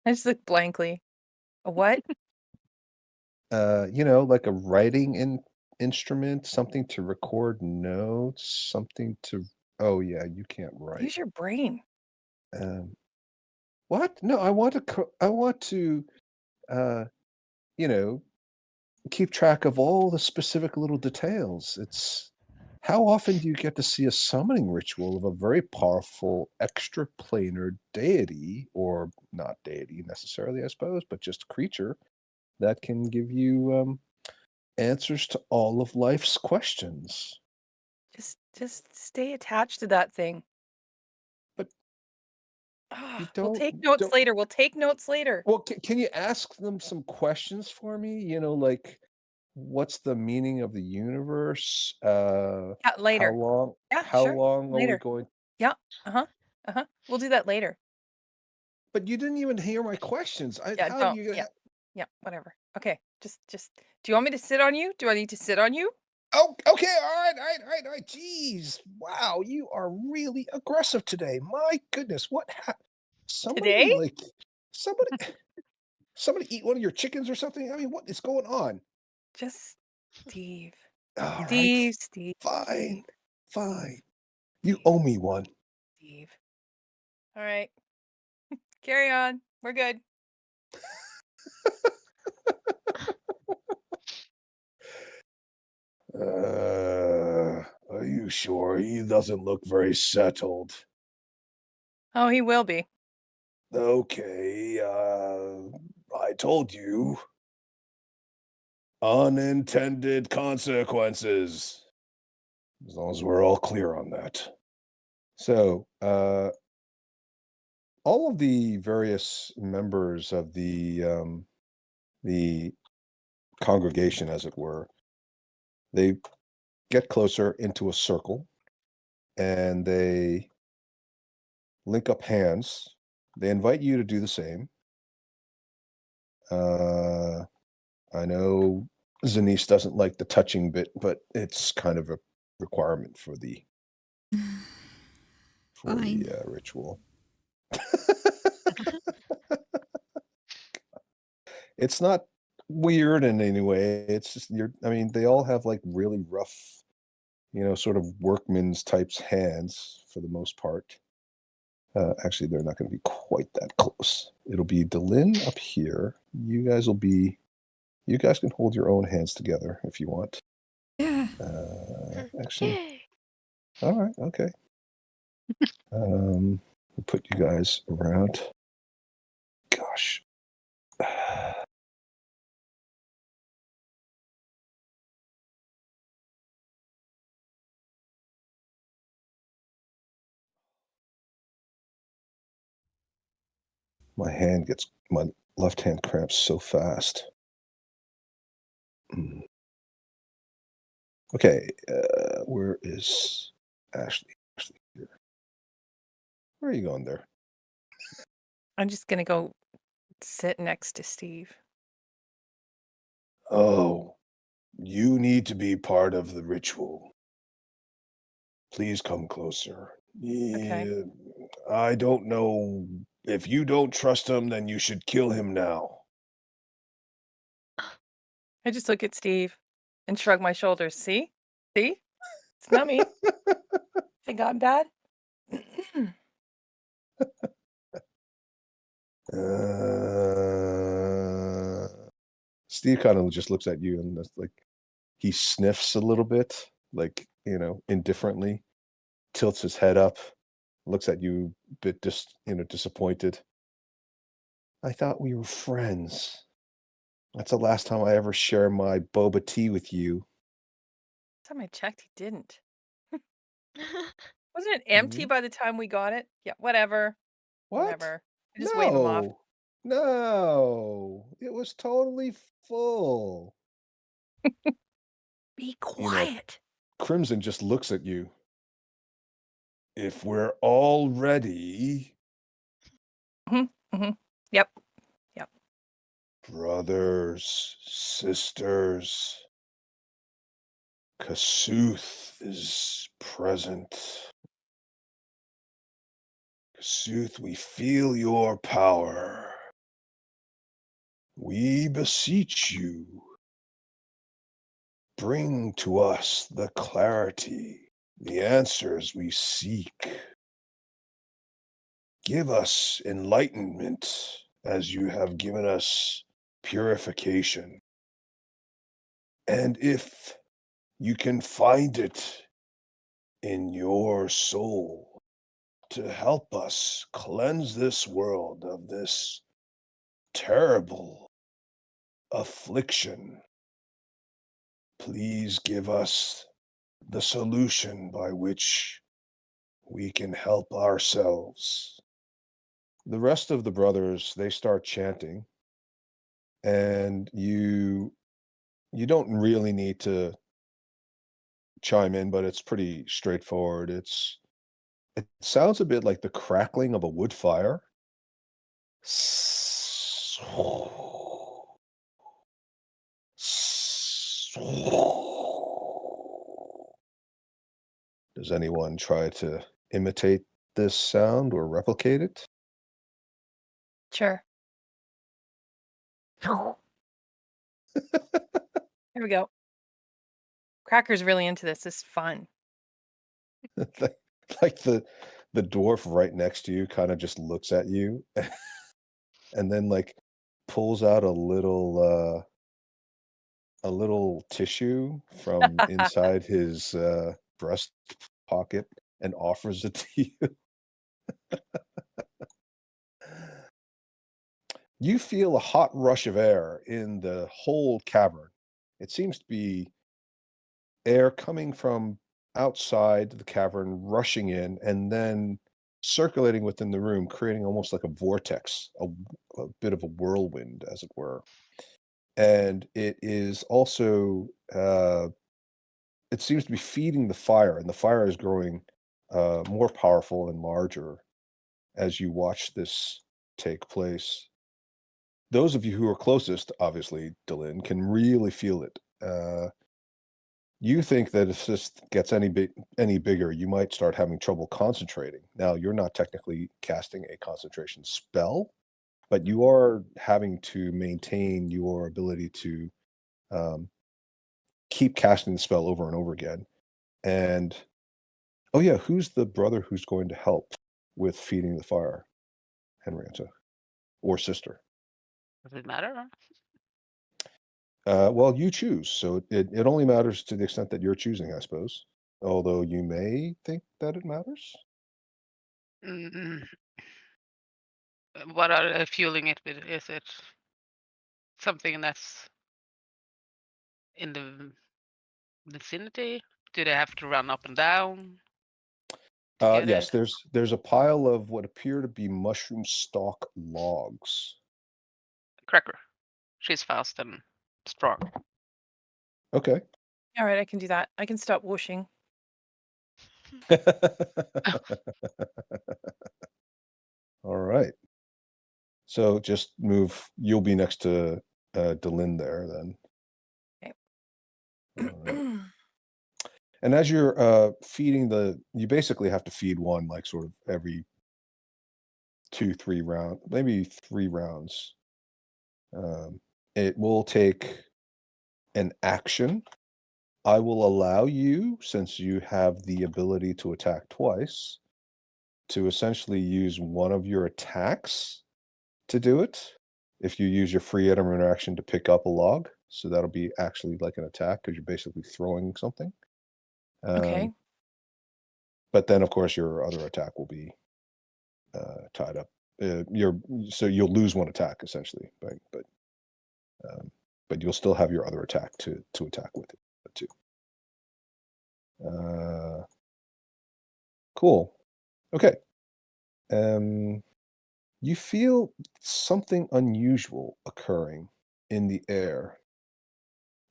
I just look blankly. A what? Like a writing instrument, something to record notes, something to. Oh yeah, you can't write. Use your brain. Um, what? No, I want to. I want to. Uh, you know, keep track of all the specific little details. It's how often do you get to see a summoning ritual of a very powerful extraplanar deity, or not deity necessarily, I suppose, but just creature that can give you answers to all of life's questions. Just stay attached to that thing. But you We'll don't take notes don't. later. We'll take notes later. Well, can you ask them some questions for me? Like what's the meaning of the universe? Yeah, How later. long? Yeah, How sure. long are we Later. going? Yeah. Uh-huh. Uh-huh. We'll do that later. But you didn't even hear my questions. Yeah, How do don't. you? Yeah. Yeah, whatever. Okay. Just do you want me to sit on you? Do I need to sit on you? Oh, okay. All right. Jeez, wow, you are really aggressive today. My goodness, what happened? Today? Somebody like somebody somebody eat one of your chickens or something. I mean, what is going on? Just Steve. All right, Steve. fine, fine. You owe me one. Steve. All right. Carry on. We're good. Are you sure? He doesn't look very settled. Oh, he will be. Okay, I told you. Unintended consequences. As long as we're all clear on that. So, all of the various members of the congregation, as it were, they get closer into a circle, and they link up hands. They invite you to do the same. I know Zanice doesn't like the touching bit, but it's kind of a requirement for the Fine. ritual. It's not weird in any way. It's just I mean, they all have like really rough, sort of workman's types hands for the most part. Actually, they're not going to be quite that close. It'll be Delin up here. You guys can hold your own hands together if you want. Yeah. Actually, Yay. all right, okay. We'll put you guys around. Gosh. My left hand cramps so fast. Okay, where is Ashley? Ashley here. Where are you going there? I'm just gonna go sit next to Steve. Oh, you need to be part of the ritual. Please come closer. Okay. Yeah, I don't know. If you don't trust him, then you should kill him now. I just look at Steve and shrug my shoulders. See? It's not me. Think I'm bad? Steve kind of just looks at you and like he sniffs a little bit, like indifferently, tilts his head up, looks at you a bit disappointed. I thought we were friends. That's the last time I ever shared my boba tea with you. Last time I checked, he didn't. Wasn't it empty Mhm. by the time we got it? Yeah, whatever. What? Whatever. I just wave him off. No, it was totally full. Be You know, quiet. Crimson just looks at you. If we're all ready, Yep. brothers, sisters, Kasuth is present. Kasuth, we feel your power. We beseech you, bring to us the clarity, the answers we seek. Give us enlightenment as you have given us purification. And if you can find it in your soul to help us cleanse this world of this terrible affliction, please give us the solution by which we can help ourselves. The rest of the brothers, they start chanting, and you don't really need to chime in, but it's pretty straightforward. It sounds a bit like the crackling of a wood fire. Does anyone try to imitate this sound or replicate it? Sure. Here we go. Cracker's really into this. This is fun. Like the dwarf right next to you kind of just looks at you and then like pulls out a little tissue from inside his breast pocket and offers it to you. You feel a hot rush of air in the whole cavern. It seems to be air coming from outside the cavern, rushing in, and then circulating within the room, creating almost like a vortex, a bit of a whirlwind, as it were. And it is also, it seems to be feeding the fire, and the fire is growing more powerful and larger as you watch this take place. Those of you who are closest, obviously, Delin, can really feel it. You think that if this gets any bigger, you might start having trouble concentrating. Now, you're not technically casting a concentration spell, but you are having to maintain your ability to um, keep casting the spell over and over again. And oh yeah, who's the brother who's going to help with feeding the fire? Henrietta or sister? Does it matter? Well, you choose. So it only matters to the extent that you're choosing, I suppose. Although you may think that it matters. Mm, What are they fueling it with? Is it something that's in the vicinity? Do they have to run up and down to get Yes, it? there's a pile of what appear to be mushroom stalk logs. Cracker. She's fast and strong. Okay. All right, I can do that. I can stop whooshing. All right. So just move. You'll be next to Delin there then. Okay. All right. And as you're feeding you basically have to feed one like sort of every 2-3 round, maybe 3 rounds. It will take an action. I will allow you, since you have the ability to attack twice, to essentially use one of your attacks to do it. If you use your free item interaction to pick up a log, so that'll be actually like an attack because you're basically throwing something. Okay. But then, of course, your other attack will be tied up so you'll lose one attack essentially, right? But you'll still have your other attack to attack with it too. Cool. Okay. You feel something unusual occurring in the air.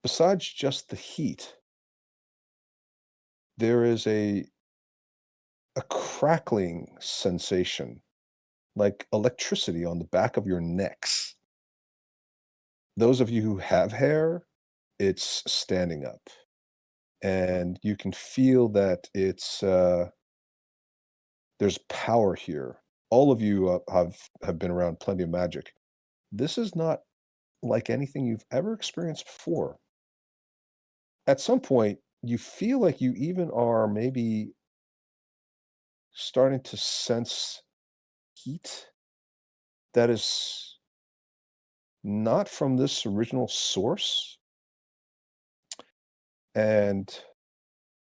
Besides just the heat, there is a crackling sensation, like electricity on the back of your necks. Those of you who have hair, it's standing up, and you can feel that there's power here. All of you have been around plenty of magic. This is not like anything you've ever experienced before. At some point, you feel like you even are maybe starting to sense heat that is not from this original source. And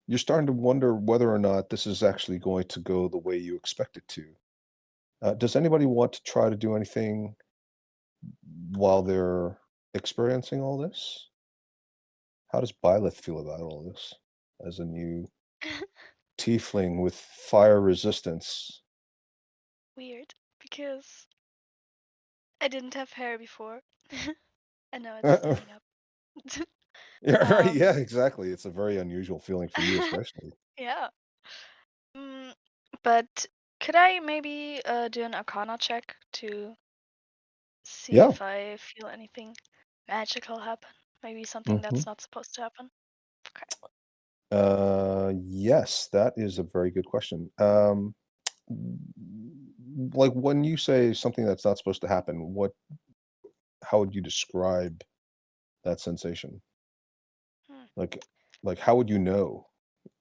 you're starting to wonder whether or not this is actually going to go the way you expect it to. Does anybody want to try to do anything while they're experiencing all this? How does Byleth feel about all this as a new tiefling with fire resistance? Weird, because I didn't have hair before, and now it's standing up. Yeah, right. Yeah, Um, exactly. It's a very unusual feeling for you, especially. yeah. But could I maybe do an Arcana check to see Yeah. if I feel anything magical happen? Maybe something hmm that's not supposed to happen. Okay. Yes, that is a very good question. Like when you say something that's not supposed to happen, how would you describe that sensation? Hmm. Like, how would you know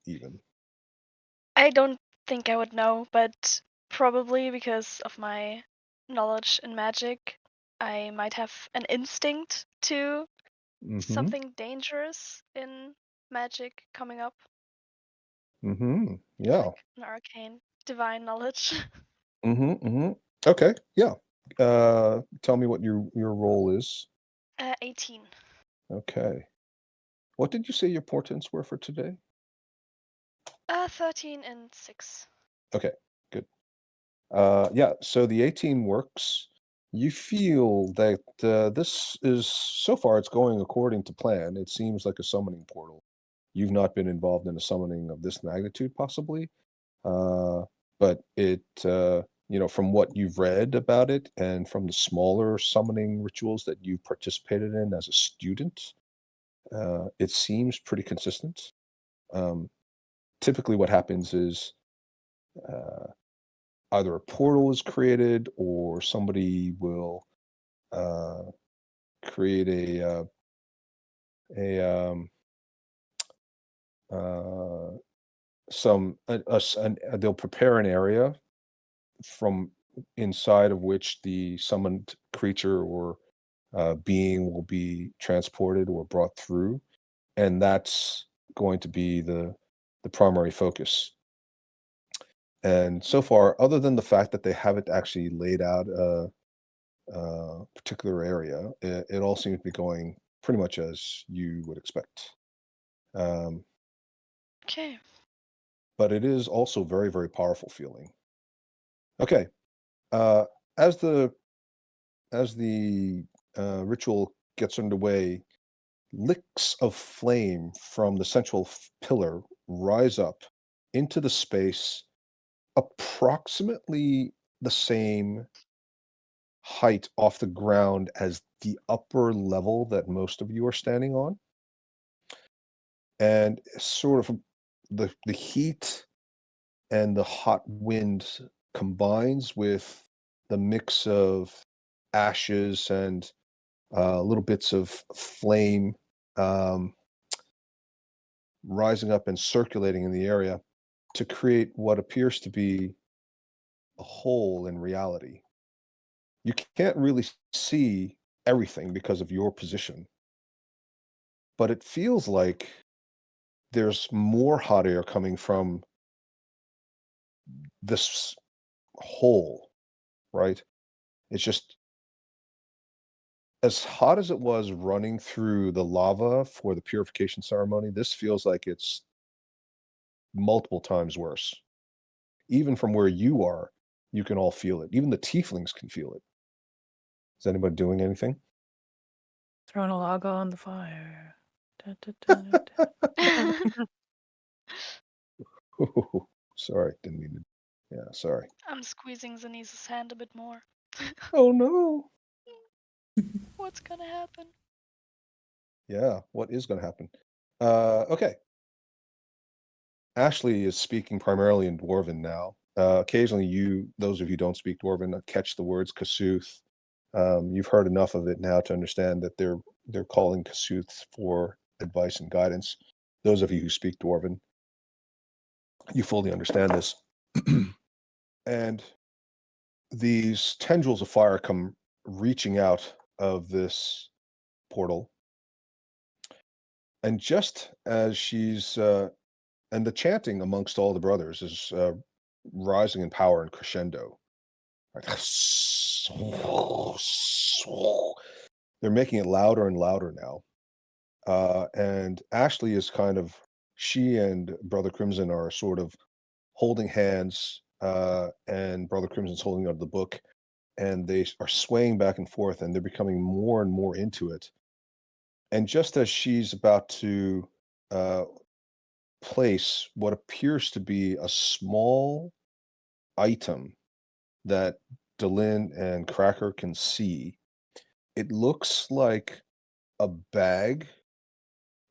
even? I don't think I would know, but probably because of my knowledge in magic, I might have an instinct to hmm something dangerous in magic coming up, Yeah. like an arcane divine knowledge. Okay. Yeah. Tell me what your role is. 18. Okay. What did you say your portents were for today? 13 and 6. Okay, good. Yeah, so the 18 works. You feel that this is so far it's going according to plan. It seems like a summoning portal. You've not been involved in a summoning of this magnitude, possibly, uh, but from what you've read about it and from the smaller summoning rituals that you participated in as a student, it seems pretty consistent. Um, Typically, what happens is uh, either a portal is created or somebody will uh, create a uh, some a s- an, they'll prepare an area from inside of which the summoned creature or being will be transported or brought through, and that's going to be the primary focus. And so far, other than the fact that they haven't actually laid out a particular area, it all seems to be going pretty much as you would expect. Um, Okay. but it is also very, very powerful feeling. Okay, uh, as the ritual gets underway, licks of flame from the central pillar rise up into the space, approximately the same height off the ground as the upper level that most of you are standing on. And sort of the heat and the hot wind combines with the mix of ashes and little bits of flame um, rising up and circulating in the area to create what appears to be a hole in reality. You can't really see everything because of your position, but it feels like there's more hot air coming from this hole right? It's just as hot as it was running through the lava for the purification ceremony, this feels like it's multiple times worse. Even from where you are, you can all feel it. Even the tieflings can feel it. Is anybody doing anything? Throwing a log on the fire. Da, da, da, da. Sorry, didn't mean to. Yeah, sorry. I'm squeezing Zanise's hand a bit more. Oh no. What's gonna happen? Yeah, what is going to happen? Okay. Ashley is speaking primarily in Dwarven now. Occasionally, those of you who don't speak Dwarven, catch the words Kasuth. You've heard enough of it now to understand that they're calling Kasuth for advice and guidance. Those of you who speak Dwarven, you fully understand this. And these tendrils of fire come reaching out of this portal. And just as she's and the chanting amongst all the brothers is rising in power and crescendo. Like, they're making it louder and louder now. And Ashley is she and Brother Crimson are sort of holding hands, and Brother Crimson's holding out the book, and they are swaying back and forth, and they're becoming more and more into it. And just as she's about to place what appears to be a small item that Delin and Cracker can see, it looks like a bag.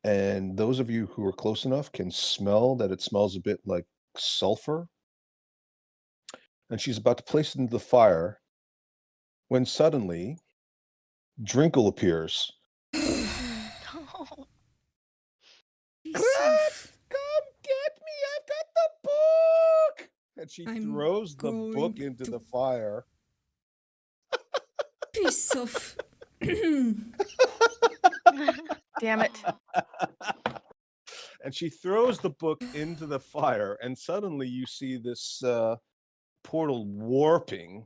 And those of you who are close enough can smell that it smells a bit like sulfur. And she's about to place it into the fire when suddenly Drinkle appears. No. Crap! Come get me! I've got the book! And she I'm throws the book going into to- the fire. Piece of. Damn it. And she throws the book into the fire, and suddenly you see this portal warping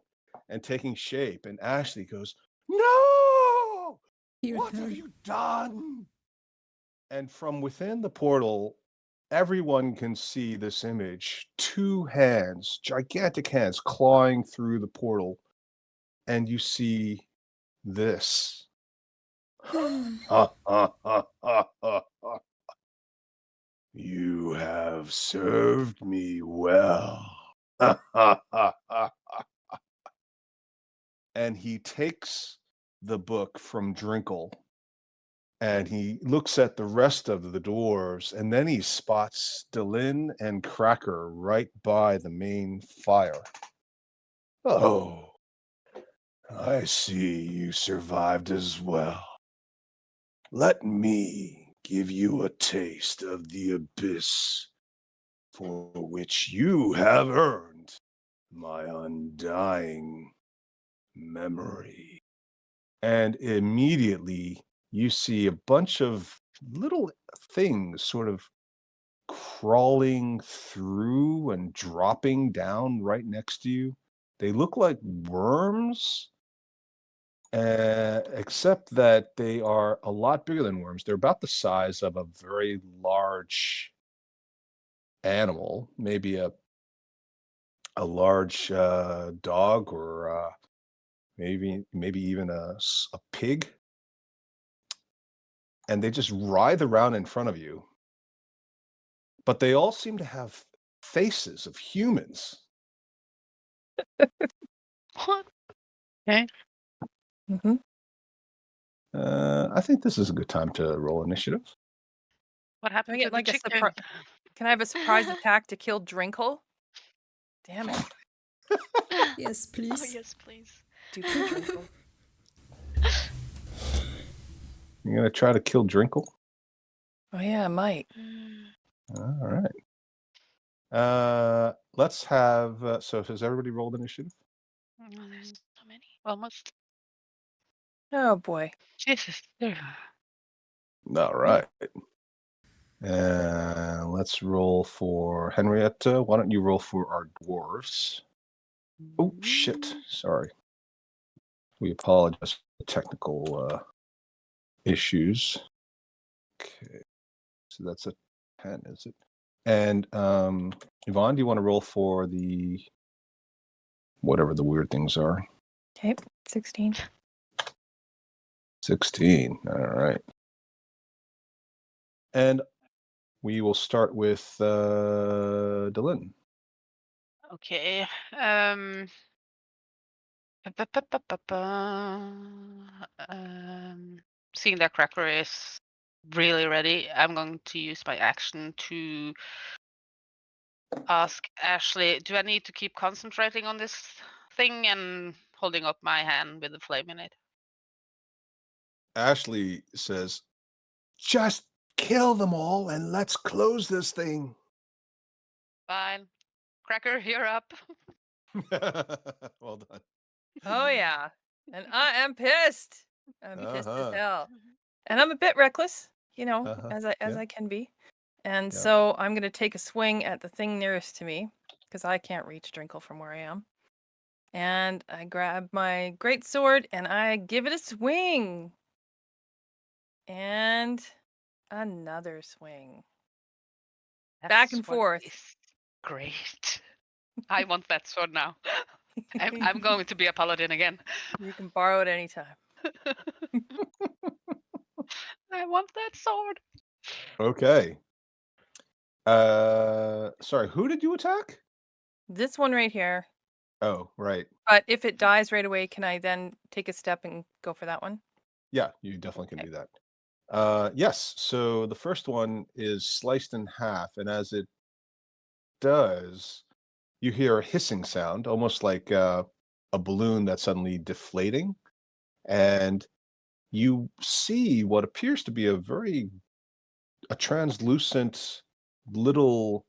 and taking shape. And Ashley goes, "No! Hear What her. have you done?" And from within the portal, everyone can see this image. 2 hands, gigantic hands, clawing through the portal. And you see this. You have served me well. And he takes the book from Drinkle, and he looks at the rest of the dwarves, and then he spots Delin and Cracker right by the main fire. Oh, I see you survived as well. Let me give you a taste of the abyss for which you have earned my undying memory. And immediately you see a bunch of little things sort of crawling through and dropping down right next to you. They look like worms, except that they are a lot bigger than worms. They're about the size of a very large animal, maybe a large dog, or maybe even a pig. And they just writhe around in front of you. But they all seem to have faces of humans. What? Mm-hmm. I think this is a good time to roll initiative. What Can I happened to get the like a chicken? surprise? Can I have a surprise attack to kill Drinkle? Damn it. Yes, Oh please. yes, please. Stupid Drinkle. You're gonna try to kill Drinkle? Oh yeah, I might. All right. Let's have. So has everybody rolled initiative? Oh, there's so many. Almost. Oh boy. Jesus. All right. Let's roll for Henrietta. Why don't you roll for our dwarves? Oh, shit. Sorry. We apologize for the technical issues. Okay. So that's a 10, is it? And Yvonne, do you want to roll for the whatever the weird things are? Okay, 16. 16. All right. And we will start with Dylan. Okay. Seeing that Cracker is really ready, I'm going to use my action to ask Ashley, do I need to keep concentrating on this thing and holding up my hand with the flame in it? Ashley says, "Just kill them all and let's close this thing." Fine. Cracker, you're up. Well done. Oh yeah. And I am pissed. I'm pissed as Uh-huh. hell. And I'm a bit reckless, Uh-huh. as Yeah. I can be. And Yeah. so I'm gonna take a swing at the thing nearest to me, because I can't reach Drinkle from where I am. And I grab my great sword and I give it a swing. And another swing. Back and Sword forth. is great. I want that sword now. I'm going to be a paladin again. You can borrow it anytime. I want that sword. Okay. Sorry, who did you attack? This one right here. Oh, right. But if it dies right away, can I then take a step and go for that one? Yeah, you definitely can Okay. do that. Yes, so the first one is sliced in half, and as it does, you hear a hissing sound, almost like a balloon that's suddenly deflating, and you see what appears to be a translucent little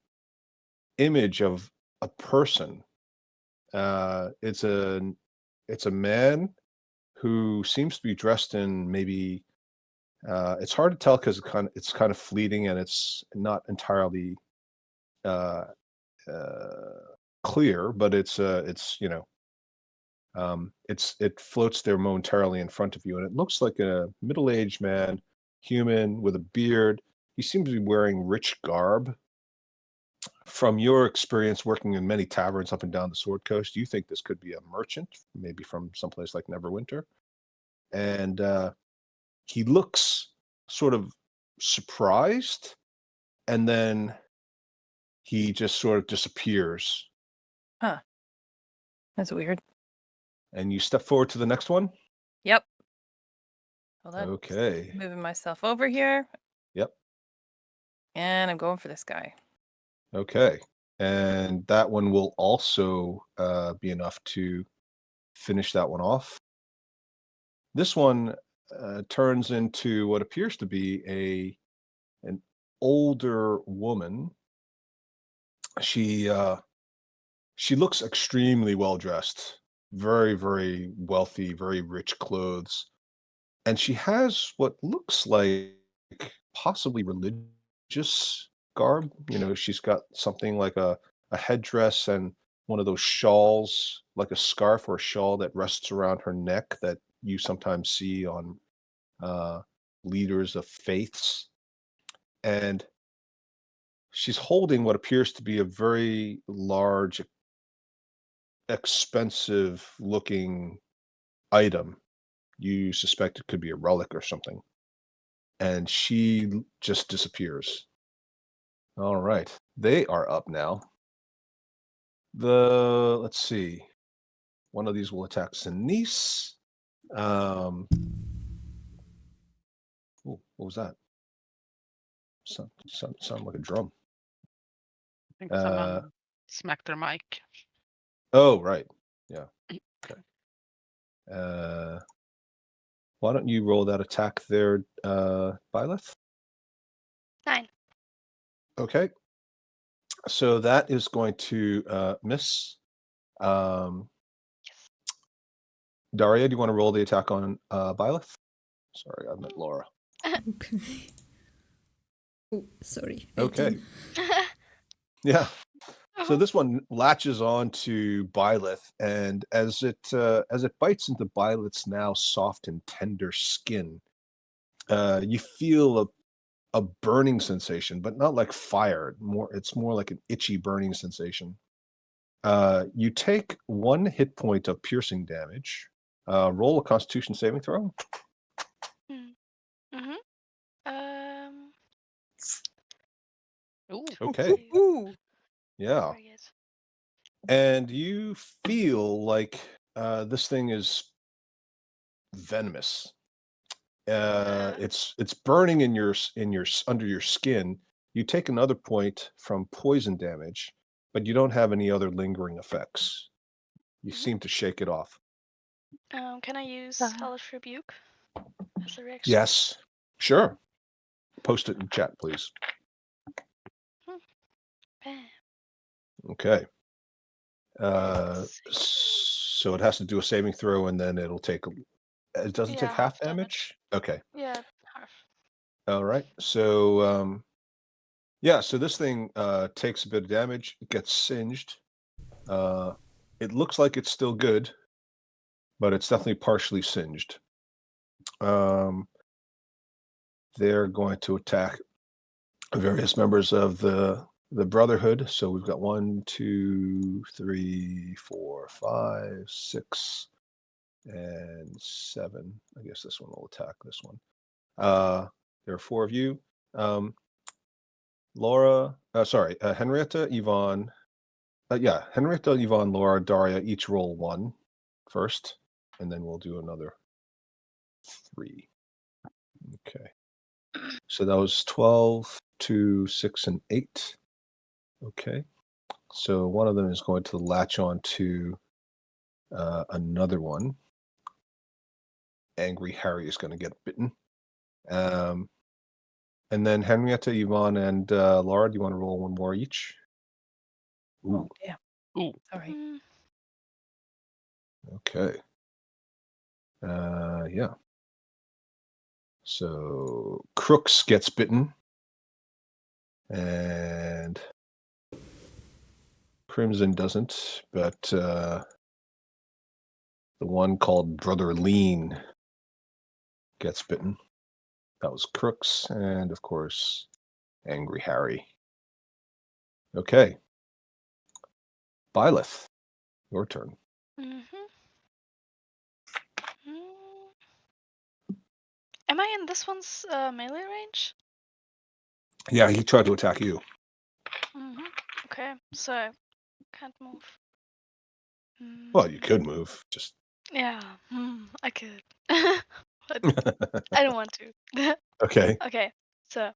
image of a person. It's a man who seems to be dressed in maybe it's hard to tell because it's kind of fleeting and it's not entirely uh, clear, but it floats there momentarily in front of you, and it looks like a middle-aged man, human with a beard. He seems to be wearing rich garb. From your experience working in many taverns up and down the Sword Coast, do you think this could be a merchant, maybe from someplace like Neverwinter? And he looks sort of surprised, and then he just sort of disappears. Huh. That's weird. And you step forward to the next one? Yep. Hold on. Okay. Moving myself over here. Yep. And I'm going for this guy. Okay. And that one will also be enough to finish that one off. This one turns into what appears to be an older woman. She looks extremely well dressed, very, very wealthy, very rich clothes, and she has what looks like possibly religious garb. She's got something like a headdress and one of those shawls, like a scarf or a shawl that rests around her neck that you sometimes see on leaders of faiths. And she's holding what appears to be a very large, expensive looking item. You suspect it could be a relic or something. And she just disappears. All right. They are up now. Let's see. One of these will attack Sinise. Ooh, what was that? Sound like a drum. I think someone smacked their mic. Oh, right. Yeah. Okay. Why don't you roll that attack there, Byleth? 9. Okay. So that is going to miss. Daria, do you want to roll the attack on Byleth? Sorry, I meant Laura. Okay. Oh, sorry. 18. Okay. Yeah. So this one latches on to Byleth, and as it bites into Byleth's now soft and tender skin, you feel a burning sensation, but not like fire. It's more like an itchy burning sensation. You take 1 hit point of piercing damage. Roll a Constitution saving throw. Mm-hmm. Ooh. Okay. Ooh. Yeah. Very good. And you feel like this thing is venomous. It's burning in your under your skin. You take another point from poison damage, but you don't have any other lingering effects. You seem to shake it off. Can I use Hellish Rebuke as a reaction? Yes, sure. Post it in chat, please. Bam. Okay. Let's see. So it has to do a saving throw, and then it'll take. It doesn't Yeah, take half half damage. damage. Okay. Yeah, half. All right. So yeah. So this thing takes a bit of damage. It gets singed. It looks like it's still good, but it's definitely partially singed. They're going to attack various members of the Brotherhood. So we've got 1, 2, 3, 4, 5, 6, and 7. I guess this one will attack this one. There are 4 of you. Henrietta, Yvonne. Henrietta, Yvonne, Laura, Daria, each roll 1 first, and then we'll do another 3. Okay. So that was 12, 2, 6, and 8. Okay. So one of them is going to latch on to another one. Angry Harry is going to get bitten. And then Henrietta, Yvonne, and Laura, do you want to roll 1 more each? Oh, damn. Ooh. Sorry. Okay. Yeah. So Crooks gets bitten. And Crimson doesn't, but the one called Brother Lean gets bitten. That was Crooks, and of course, Angry Harry. Okay. Byleth, your turn. Am I in this one's melee range? Yeah, he tried to attack you. Okay, so I can't move. Well, you could move. Just Yeah, I could, but I don't want to. okay. Okay, so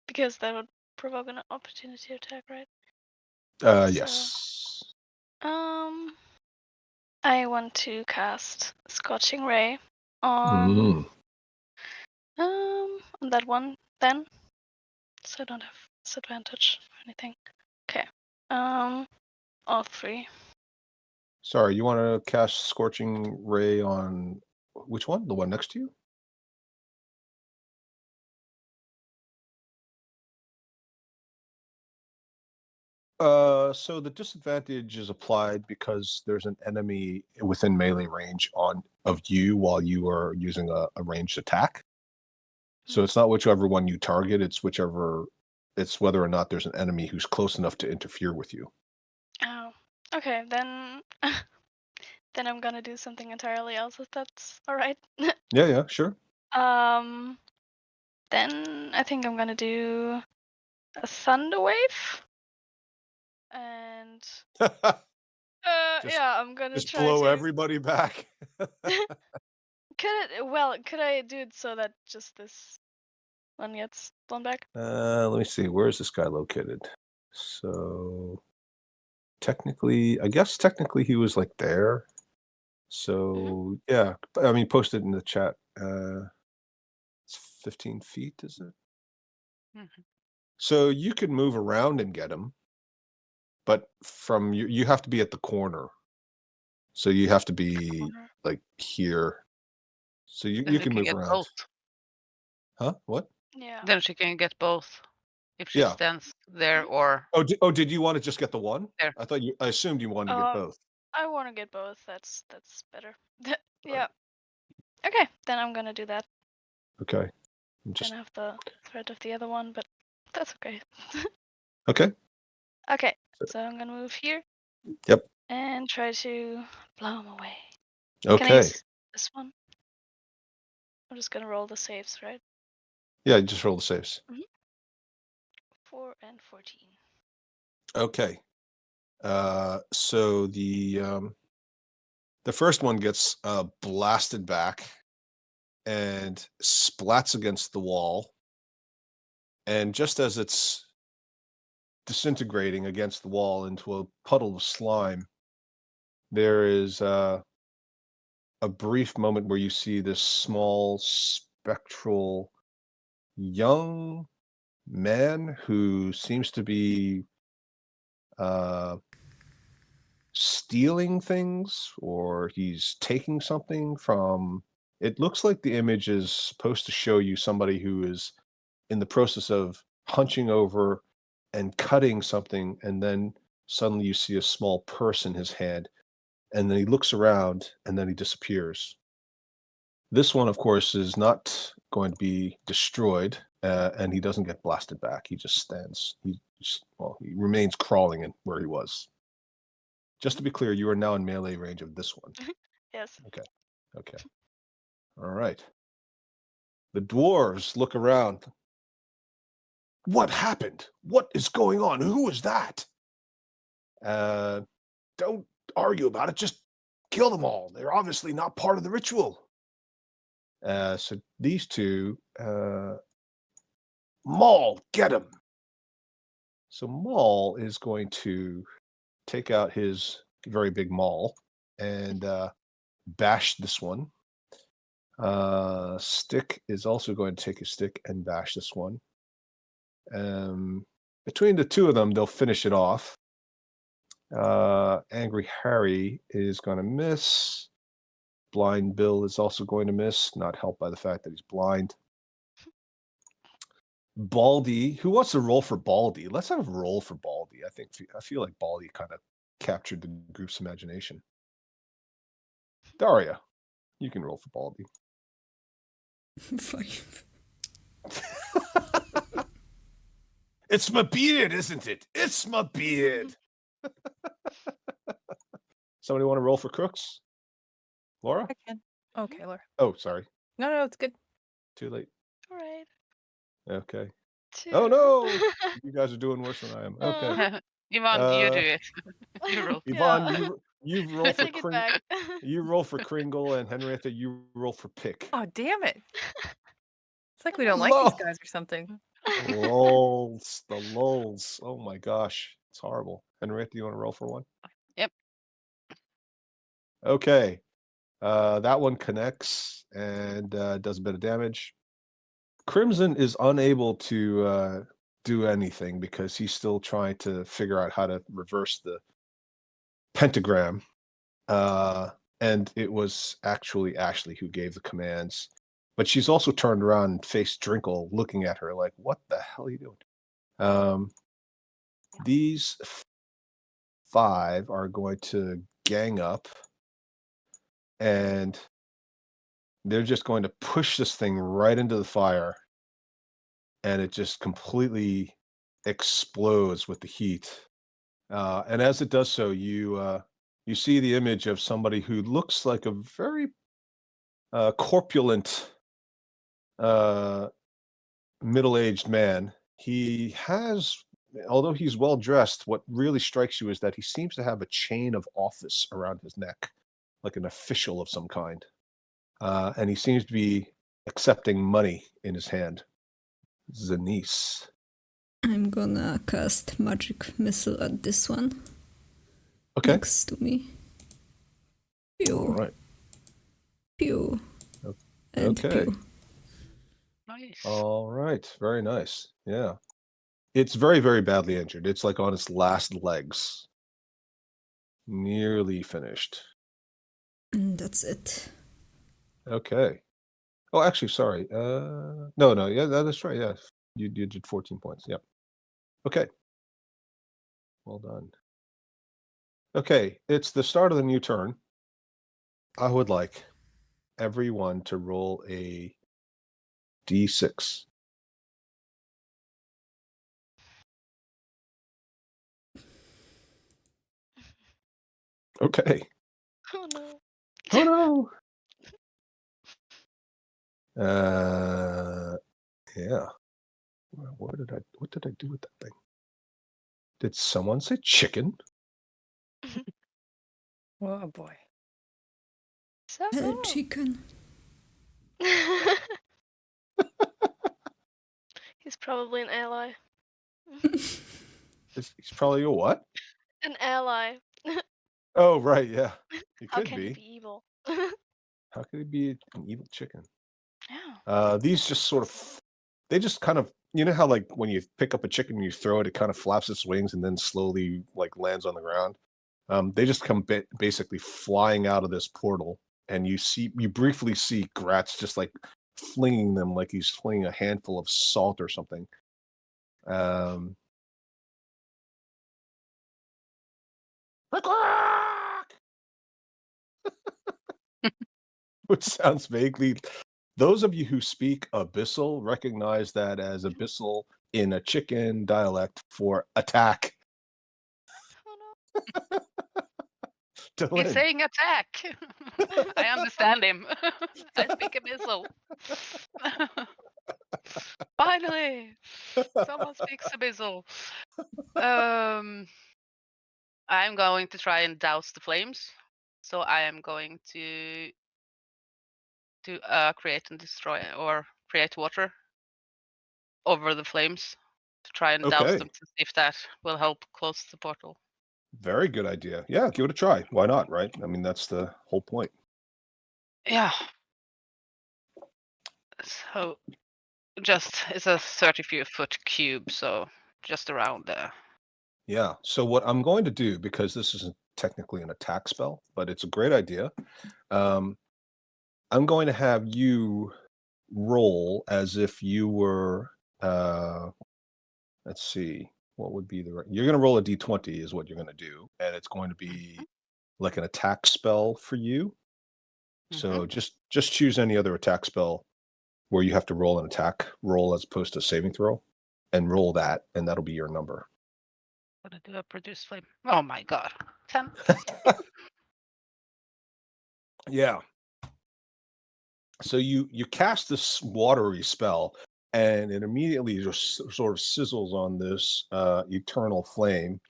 because that would provoke an opportunity attack, right? Yes. I want to cast Scorching Ray on that one then, so I don't have disadvantage or anything. Okay, all 3. Sorry, you want to cast Scorching Ray on which one? The one next to you? So the disadvantage is applied because there's an enemy within melee range of you while you are using a ranged attack. So it's not whichever one you target, it's whether or not there's an enemy who's close enough to interfere with you. Oh, okay, then then I'm gonna do something entirely else if that's all right. Yeah, sure. Then I think I'm gonna do a Thunder Wave. And yeah, I'm gonna Just try blow to everybody back. could I do it so that just this one gets blown back? Let me see. Where is this guy located? So I guess technically he was like there. So yeah, I mean, post it in the chat. It's 15 feet, is it? So you could move around and get him, but from you have to be at the corner. So you have to be like here. So you can move get around. both. Huh? What? Yeah. Then she can get both if she Yeah. stands there or Did you want to just get the one? there. I assumed you wanted to get Um, both. I want to get both. That's better. Yeah. Okay, then I'm gonna do that. Okay. Just Don't have the threat of the other one, but that's okay. okay. Okay, so I'm gonna move here. Yep. And try to blow him away. Can I Okay. use this one? I'm just gonna roll the saves, right? Yeah, you just roll the saves. 4 and 14. Okay. So the first one gets blasted back and splats against the wall. And just as it's disintegrating against the wall into a puddle of slime, there is a brief moment where you see this small, spectral, young man who seems to be stealing things, or he's taking something from. It looks like the image is supposed to show you somebody who is in the process of hunching over and cutting something, and then suddenly you see a small purse in his hand, and then he looks around and then he disappears. This one, of course, is not going to be destroyed, and he doesn't get blasted back. He just stands. He remains crawling in where he was. Just to be clear, you are now in melee range of this one. Yes. Okay. All right. The dwarves look around. What happened? What is going on? Who is that? Don't argue about it. Just kill them all. They're obviously not part of the ritual. So these two, Maul, get him. So Maul is going to take out his very big maul and bash this one. Stick is also going to take a stick and bash this one. Between the two of them, they'll finish it off. Angry Harry is going to miss. Blind Bill is also going to miss, not helped by the fact that he's blind. Baldy, who wants to roll for Baldy? Let's have a roll for Baldy. I feel like Baldy kind of captured the group's imagination. Daria, you can roll for Baldy. 5. It's my beard, isn't it? It's my beard. Somebody want to roll for Crooks? Laura? I can. Okay, Laura. Oh, sorry. No, it's good. Too late. All right. Okay. 2. Oh no! You guys are doing worse than I am. Okay. Yvonne, you do it. You roll. Yvonne, you roll I for take it back. you roll for Kringle, and Henrietta, you roll for Pick. Oh, damn it. It's like we don't like these guys or something. Lulz, the lulz. Oh my gosh, it's horrible. Henrietta, you want to roll for one? Yep. Okay. That one connects and does a bit of damage. Crimson is unable to do anything because he's still trying to figure out how to reverse the pentagram. And it was actually Ashley who gave the commands. But she's also turned around and faced Drinkle looking at her like, what the hell are you doing? These 5 are going to gang up, and they're just going to push this thing right into the fire, and it just completely explodes with the heat. And as it does so, you see the image of somebody who looks like a very corpulent middle-aged man. He has, although he's well dressed, what really strikes you is that he seems to have a chain of office around his neck, like an official of some kind. And he seems to be accepting money in his hand. Zanice. I'm gonna cast magic missile at this one. Okay. Next to me. Pew. All right. Pew. And Okay. pew. Nice. All right. Very nice. Yeah. It's very, very badly injured. It's like on its last legs. Nearly finished. And that's it. Okay. Oh, actually, sorry. No. Yeah, that's right. Yeah. You did 14 points. Yep. Okay. Well done. Okay, it's the start of the new turn. I would like everyone to roll a d6. Okay. Oh no. Oh no. Yeah. What did I do with that thing? Did someone say chicken? Oh boy. So Chicken. he's probably an ally. He's probably a what? An ally. Oh, right, yeah. He How could can be. he be evil? How could he be an evil chicken? Yeah. These just sort of, they just kind of, you know how like when you pick up a chicken and you throw it, it kind of flaps its wings and then slowly like lands on the ground. They just come basically flying out of this portal, and you briefly see Gratz just like flinging them like he's flinging a handful of salt or something. Which sounds vaguely. Those of you who speak Abyssal recognize that as Abyssal in a chicken dialect for attack. Oh no. He's Dylan. saying attack. I understand him. I speak Abyssal. Finally, someone speaks Abyssal. I'm going to try and douse the flames. So I am going to create and destroy or create water over the flames to try and douse Okay. them to see if that will help close the portal. Very good idea. Yeah, give it a try. Why not, right? I mean, that's the whole point. Yeah. So just it's a 30-foot cube, so just around there. Yeah. So what I'm going to do, because this isn't technically an attack spell, but it's a great idea. I'm going to have you roll as if you were let's see, what would be you're going to roll a d20 is what you're going to do, and it's going to be like an attack spell for you. So just choose any other attack spell where you have to roll an attack roll as opposed to saving throw, and roll that, and that'll be your number. I'm gonna do a produce flame. Oh my god. 10. Yeah. So you cast this watery spell, and it immediately just sort of sizzles on this eternal flame,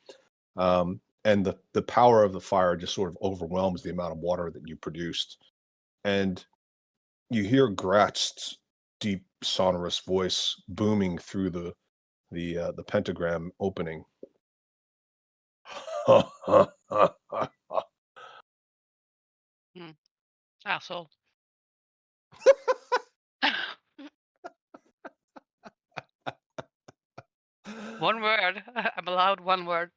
and the power of the fire just sort of overwhelms the amount of water that you produced, and you hear Gratz's deep sonorous voice booming through the pentagram opening. Asshole. One word. I'm allowed one word.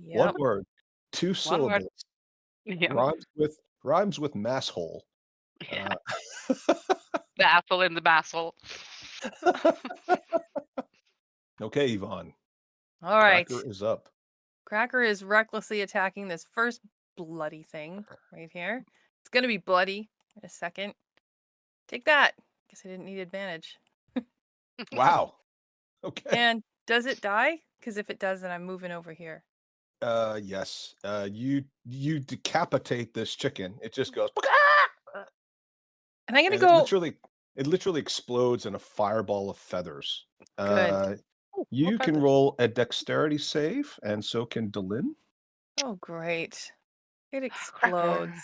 One word, two One syllables. word. Yeah. Rhymes with masshole. Yeah. The apple in the bassel. Okay, Yvonne. All right. Cracker is up. Cracker is recklessly attacking this first bloody thing right here. It's going to be bloody in a second. Take that. Guess I didn't need advantage. Wow. Okay. And does it die? Because if it does, then I'm moving over here. Yes. You decapitate this chicken. It just goes. And I'm going to And go. it literally explodes in a fireball of feathers. Good. You can roll a dexterity save, and so can Delin. Oh, great. It explodes.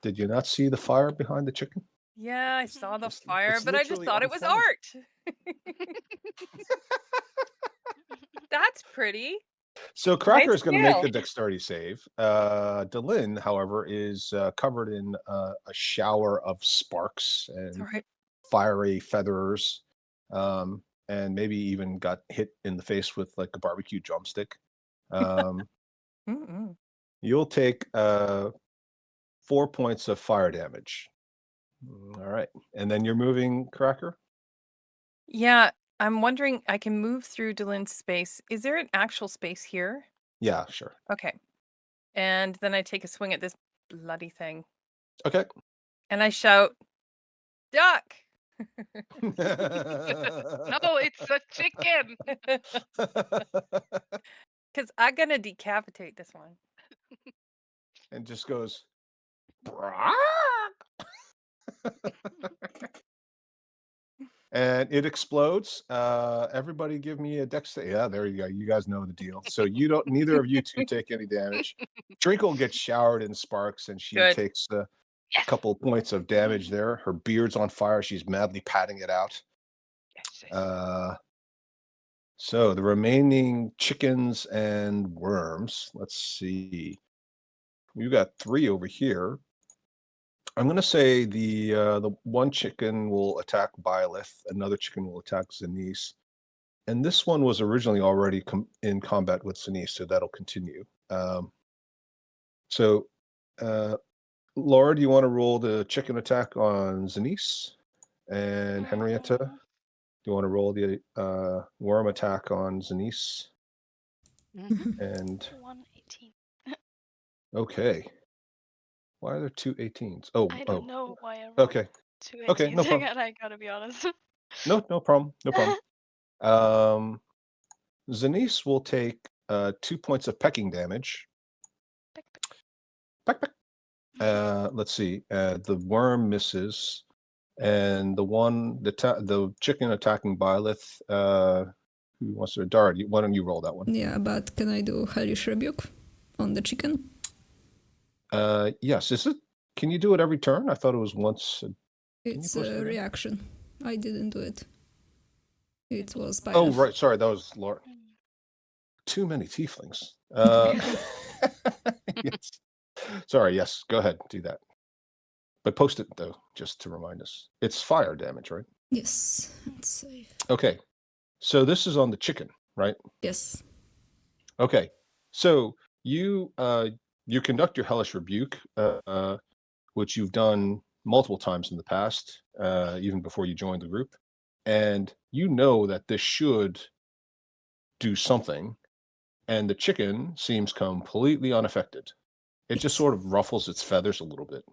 Did you not see the fire behind the chicken? Yeah, I saw the It's fire, but I just literally thought on it was fire. art. That's pretty. So Cracker Nice is going to make scale. the dexterity save. Delin, however, is covered in a shower of sparks and All right. fiery feathers, and maybe even got hit in the face with like a barbecue drumstick. You'll take 4 points of fire damage. All right. And then you're moving Cracker? Yeah, I'm wondering, I can move through Delenn's space. Is there an actual space here? Yeah, sure. Okay. And then I take a swing at this bloody thing. Okay. And I shout, duck! No, it's a chicken. Because I'm going to decapitate this one. And just goes. And it explodes. Everybody give me a dex. Yeah, there you go. You guys know the deal. So neither of you two take any damage. Drinkle gets showered in sparks and she Good. takes a Yes. couple points of damage there. Her beard's on fire. She's madly patting it out. Yes. So the remaining chickens and worms, let's see. We've got 3 over here. I'm going to say the one chicken will attack Byleth, another chicken will attack Zanice, and this one was originally already in combat with Zanice, so that'll continue. So, Laura, do you want to roll the chicken attack on Zanice? And Henrietta, do you want to roll the worm attack on Zanice? Mhm. And 118. okay. Why are there 2 18s? Oh, I don't know why I rolled okay. 2 Okay, 18s no problem. again, I gotta be honest. No problem. No problem. Zanice will take 2 points of pecking damage. Peck. Let's see. The worm misses, and the chicken attacking Byleth. Who wants to? Dara, why don't you roll that one? Yeah, but can I do Hellish Rebuke on the chicken? Yes. Can you do it every turn? I thought it was once. It's a reaction. I didn't do it. It was by Oh, right. Sorry, that was Laura. Too many tieflings. Yes. Sorry, yes. Go ahead, do that. But post it though, just to remind us. It's fire damage, right? Yes. Let's see. Okay. So this is on the chicken, right? Yes. Okay. So you conduct your hellish rebuke, which you've done multiple times in the past, even before you joined the group, and you know that this should do something, and the chicken seems completely unaffected. It just sort of ruffles its feathers a little bit.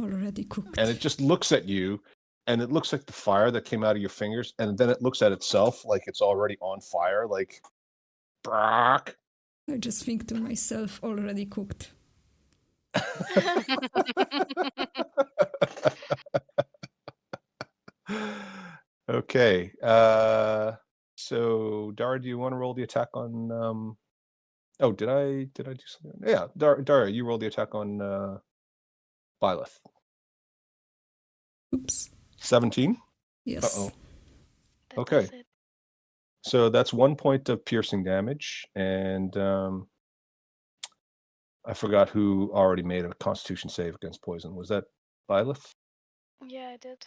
Already cooked. And it just looks at you, and it looks like the fire that came out of your fingers, and then it looks at itself like it's already on fire, like, Brock. I just think to myself, already cooked. Okay. So Dara, do you want to roll the attack on oh, did I do something? Yeah, Dara, you roll the attack on Byleth. Oops. 17? Yes. Uh-oh. Okay. So that's 1 point of piercing damage, and I forgot who already made a Constitution save against poison. Was that Byleth? Yeah, I did.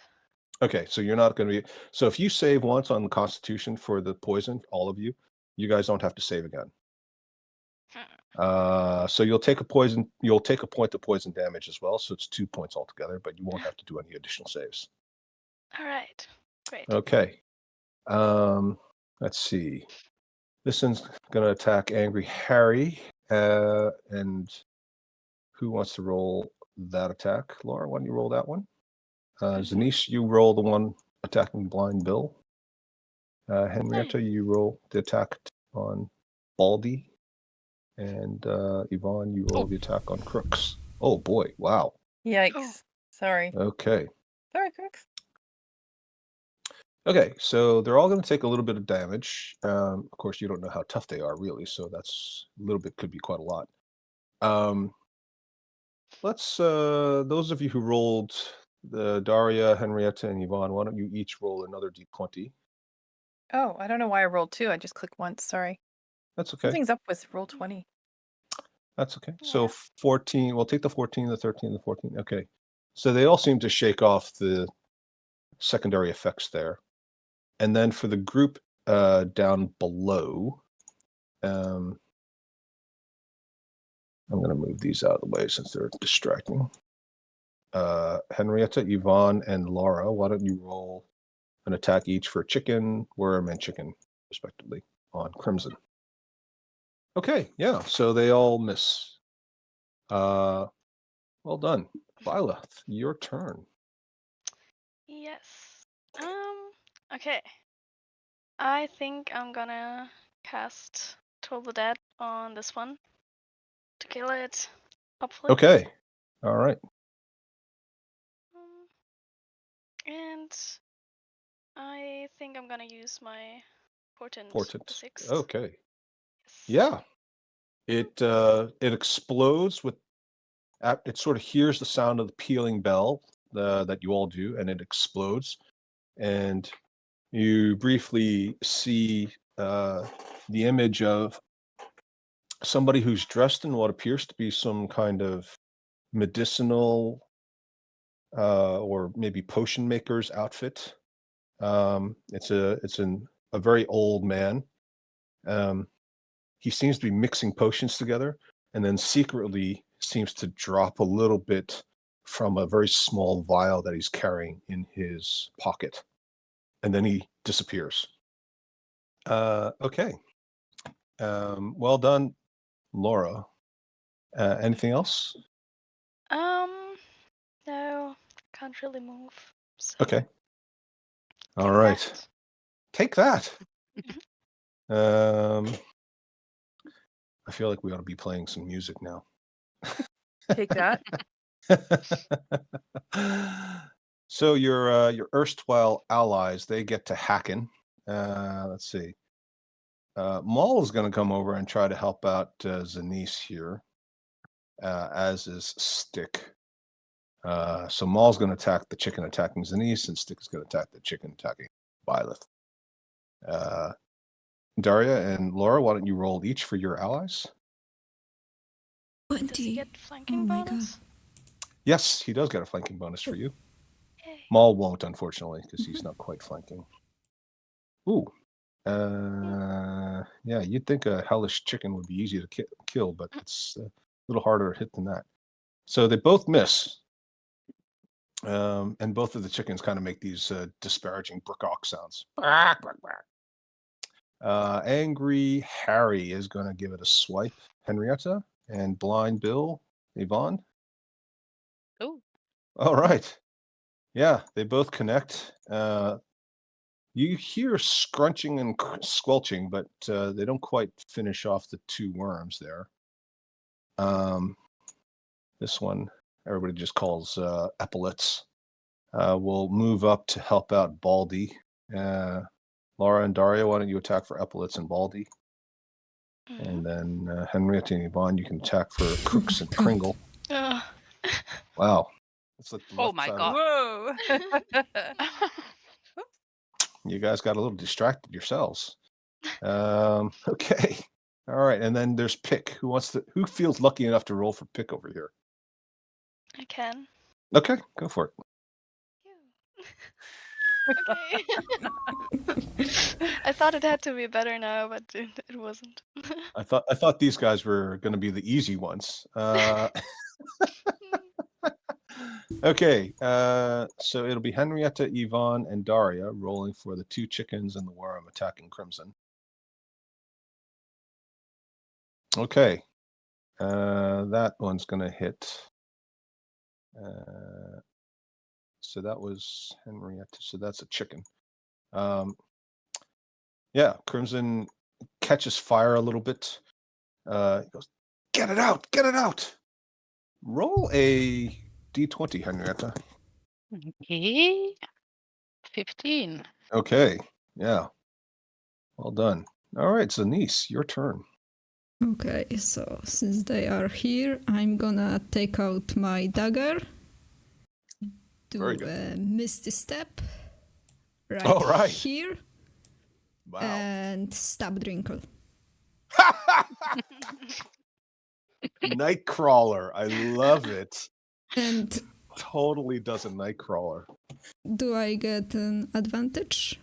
Okay, so you're not going to be. So if you save once on the Constitution for the poison, all of you guys don't have to save again. So you'll take a point of poison damage as well. So it's 2 points altogether, but you won't have to do any additional saves. All right, great. Okay. Let's see. This one's going to attack Angry Harry. And who wants to roll that attack? Laura, why don't you roll that one? Zanice, you roll the one attacking Blind Bill. Henrietta, you roll the attack on Baldy. And Yvonne, you roll the attack on Crooks. Oh boy, wow. Yikes. Sorry. Okay. Sorry, Crooks. Okay, so they're all going to take a little bit of damage. Of course, you don't know how tough they are, really, so that's a little bit, could be quite a lot. Let's, those of you who rolled the Daria, Henrietta, and Yvonne, why don't you each roll another d20? Oh, I don't know why I rolled 2. I just clicked once. Sorry. That's okay. Something's up with roll 20. That's okay. So 14, we'll take the 14, the 13, the 14. Okay. So they all seem to shake off the secondary effects there. And then for the group down below, I'm going to move these out of the way since they're distracting. Henrietta, Yvonne, and Laura, why don't you roll an attack each for chicken, worm, and chicken, respectively, on Crimson. Okay, yeah, so they all miss. Well done. Byleth, your turn. Yes. Okay. I think I'm gonna cast Toll the Dead on this one to kill it, hopefully. Okay, all right. And I think I'm gonna use my Portent. Portent. 6. Okay. Yes. Yeah. It explodes with. It sort of hears the sound of the pealing bell that you all do, and it explodes. And you briefly see the image of somebody who's dressed in what appears to be some kind of medicinal or maybe potion maker's outfit. It's a very old man. He seems to be mixing potions together, and then secretly seems to drop a little bit from a very small vial that he's carrying in his pocket, and then he disappears. Okay. Well done, Laura. Anything else? No, can't really move. So Okay. All take right. that. Take that. I feel like we ought to be playing some music now. Take that. So your erstwhile allies, they get to hacking. Let's see. Maul is going to come over and try to help out Zanice here, as is Stick. So Maul's going to attack the chicken attacking Zanice, and Stick is going to attack the chicken attacking Byleth. Daria and Laura, why don't you roll each for your allies? Does he 20. get flanking Oh my bonus? Yes, he does get a flanking bonus for you. Yay. Maul won't, unfortunately, because he's not quite flanking. Ooh. Yeah, you'd think a hellish chicken would be easy to kill, but it's a little harder to hit than that. So they both miss. And both of the chickens kind of make these disparaging brook sounds. Angry Harry is going to give it a swipe, Henrietta, and Blind Bill, Yvonne. Oh. All right. Yeah, they both connect. You hear scrunching and squelching, but they don't quite finish off the two worms there. This one, everybody just calls epaulets. We'll move up to help out Baldy. Laura and Daria, why don't you attack for epaulets and Baldy? And then Henrietta and Yvonne, you can attack for Crooks and Kringle. Wow. That's like the Oh left my side of God. Whoa. You guys got a little distracted yourselves. Okay. All right. And then there's Pick. Who feels lucky enough to roll for Pick over here? I can. Okay, go for it. Okay. I thought it had to be better now, but it wasn't. I thought these guys were going to be the easy ones. Okay, so it'll be Henrietta, Yvonne, and Daria rolling for the two chickens and the worm attacking Crimson. Okay, that one's going to hit. So that was Henrietta. So that's a chicken. Yeah, Crimson catches fire a little bit. He goes, "Get it out! Get it out!" Roll a D20, Henrietta. Okay. 15. Okay, yeah. Well done. All right, Zanice, your turn. Okay, so since they are here, I'm gonna take out my dagger, do Very good. a misty step right, All right. here, Wow. and stab Drinkle. Nightcrawler. I love it. And Totally does a Nightcrawler. do I get an advantage?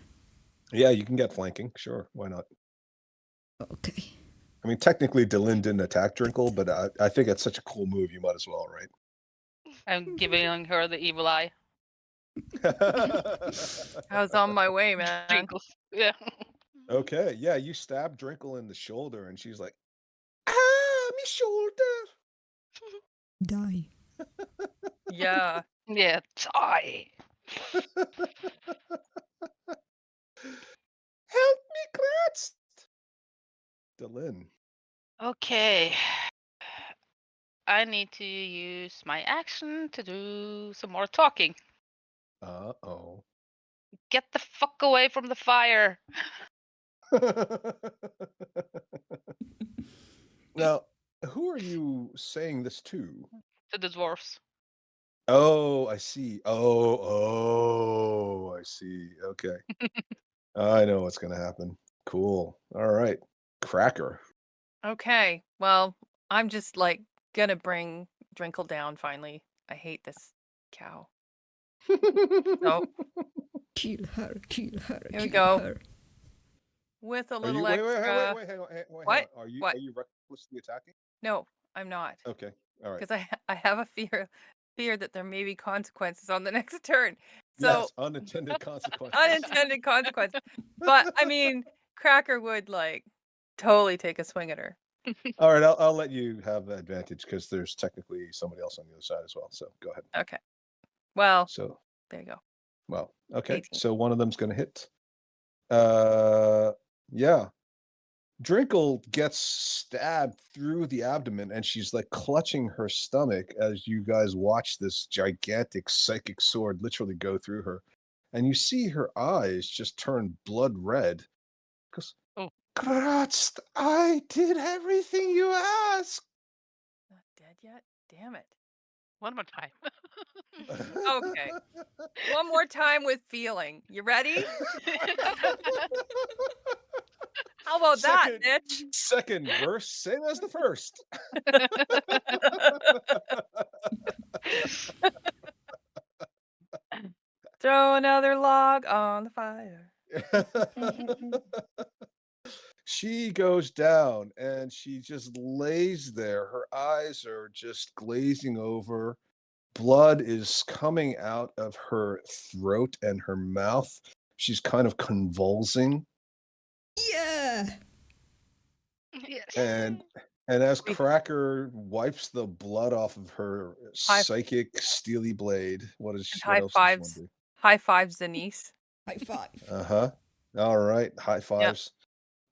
Yeah, you can get flanking. Sure, why not? Okay. I mean, technically, Delin didn't attack Drinkle, but I think it's such a cool move, you might as well, right? I'm giving her the evil eye. I was on my way, man. Drinkles. Yeah. Okay, yeah, you stab Drinkle in the shoulder, and she's like, "Ah, me shoulder." Die. Yeah. Yeah, die. Help me, Kratz! Delin. Okay. I need to use my action to do some more talking. Uh-oh. Get the fuck away from the fire. Now, who are you saying this to? To the dwarfs. Oh, I see. Oh, I see. Okay. I know what's gonna happen. Cool. All right. Cracker. Okay. Well, I'm just like gonna bring Drinkle down finally. I hate this cow. So Kill her, kill her, Here we kill go. her. with a Are little you wait, extra. hang on, hang on. What? Are you What? recklessly attacking? No, I'm not. Okay. All right. Because I have a fear that there may be consequences on the next turn. So Yes, unintended consequences. unintended consequence. But I mean, Cracker would like totally take a swing at her. All right, I'll let you have the advantage because there's technically somebody else on the other side as well. So go ahead. Okay. Well, So there you go. well, okay. 18. So one of them's gonna hit. Yeah. Drinkle gets stabbed through the abdomen and she's like clutching her stomach as you guys watch this gigantic psychic sword literally go through her. And you see her eyes just turn blood red. Because, Oh. Kratz, I did everything you asked. Not dead yet? Damn it. One more time. Okay. One more time with feeling. You ready? How about that, bitch? Second verse, same as the first. Throw another log on the fire. She goes down and she just lays there. Her eyes are just glazing over. Blood is coming out of her throat and her mouth. She's kind of convulsing. Yeah. Yes. And as Cracker wipes the blood off of her psychic steely blade, what else does she want to do? High fives, Denise. High five. Uh-huh. All right. High fives.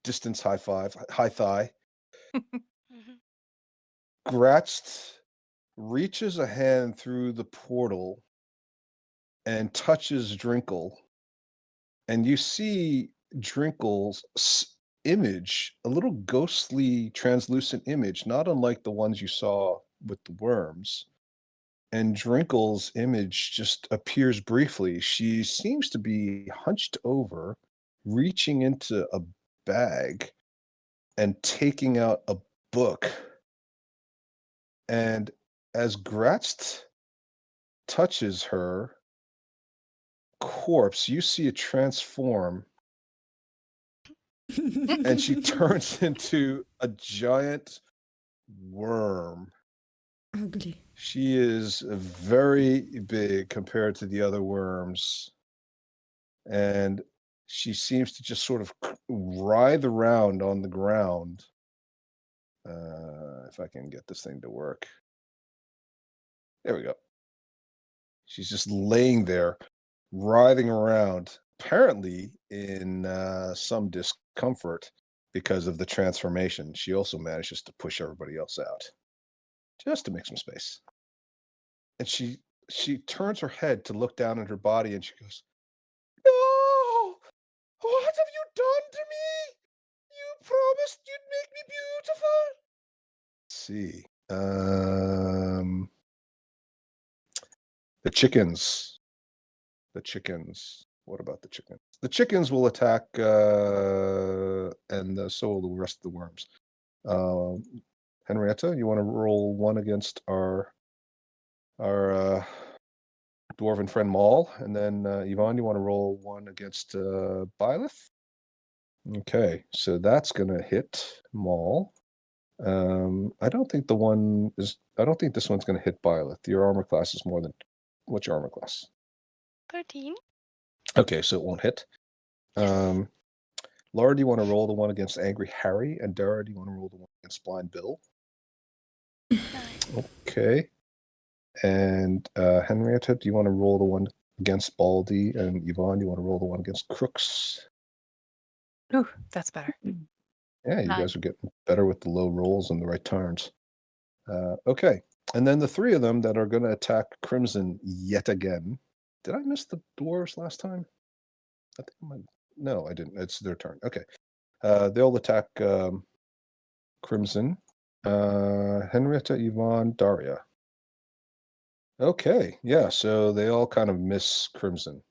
Distance high five. High thigh. Gratz reaches a hand through the portal and touches Drinkle. And you see Drinkle's image, a little ghostly, translucent image, not unlike the ones you saw with the worms. And Drinkle's image just appears briefly. She seems to be hunched over, reaching into a bag and taking out a book. And as Gratz touches her corpse, you see it transform and she turns into a giant worm. Ugly. She is very big compared to the other worms. And she seems to just sort of writhe around on the ground. If I can get this thing to work. There we go. She's just laying there, writhing around, apparently in some discomfort because of the transformation. She also manages to push everybody else out just to make some space. And she turns her head to look down at her body and she goes, "No! What have you done to me? You promised you'd make me beautiful." Let's see. The chickens. What about the chickens? The chickens will attack, and so will the rest of the worms. Henrietta, you want to roll one against our dwarven friend Maul, and then Yvonne, you want to roll one against Byleth? Okay, so that's gonna hit Maul. I don't think this one's going to hit Byleth. Your armor class is more than. What's your armor class? 13. Okay, so it won't hit. Laura, do you want to roll the one against Angry Harry? And Dara, do you want to roll the one against Blind Bill? 9. Okay. And Henrietta, do you want to roll the one against Baldy? And Yvonne, do you want to roll the one against Crooks? Ooh, that's better. Yeah, you 9. guys are getting better with the low rolls and the right turns. Okay. And then the three of them that are going to attack Crimson yet again. Did I miss the dwarves last time? I think no, I didn't. It's their turn. Okay. They'll attack Crimson. Henrietta, Yvonne, Daria. Okay. Yeah, so they all kind of miss Crimson.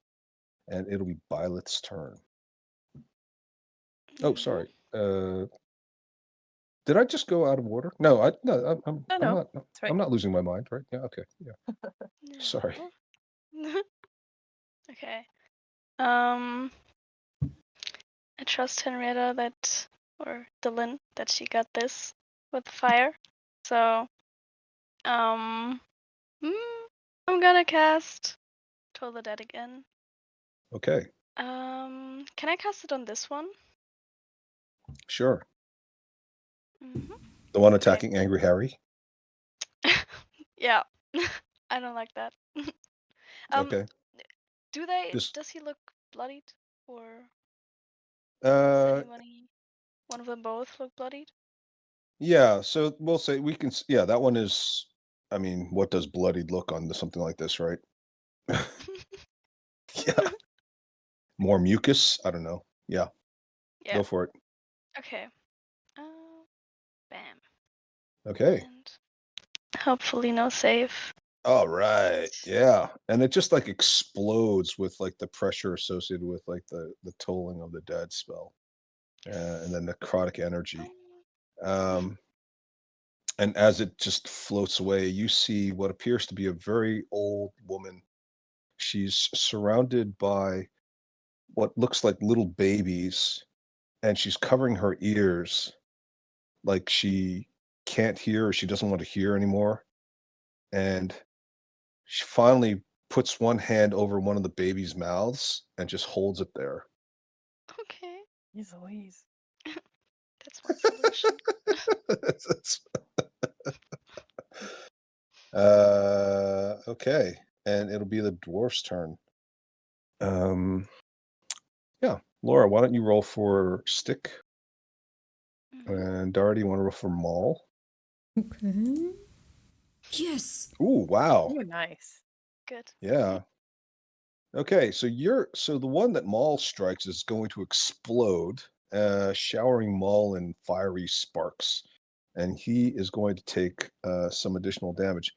And it'll be Byleth's turn. Oh, sorry. Did I just go out of order? No, I'm No, not. that's right. I'm not losing my mind, right? Yeah. Okay. Yeah. Sorry. Okay. I trust Henrietta or Dylan, that she got this with fire. So, I'm gonna cast Toll the Dead again. Okay. Can I cast it on this one? Sure. Mm-hmm. The one attacking Angry Harry. Yeah, I don't like that. Okay. Does he look bloodied, or One Yeah, so we'll say yeah, that one is, I mean, what does bloodied look on something like this, right? Yeah. More mucus? I don't know. Yeah. Yeah. Go for it. Okay. Bam. Okay. And hopefully no save. All right. Yeah. And it just like explodes with like the pressure associated with like the tolling of the dead spell. And then necrotic energy. And as it just floats away, you see what appears to be a very old woman. She's surrounded by what looks like little babies, and she's covering her ears like she can't hear or she doesn't want to hear anymore. And she finally puts one hand over one of the babies' mouths and just holds it there. Okay. He's Louise. That's my solution. Okay, and it'll be the dwarf's turn. Yeah, Laura, why don't you roll for Stick? And Dara, do you want to roll for Maul? Okay. Yes. Ooh, wow. Ooh, nice. Good. Yeah. Okay, so the one that Maul strikes is going to explode, showering Maul in fiery sparks, and he is going to take some additional damage.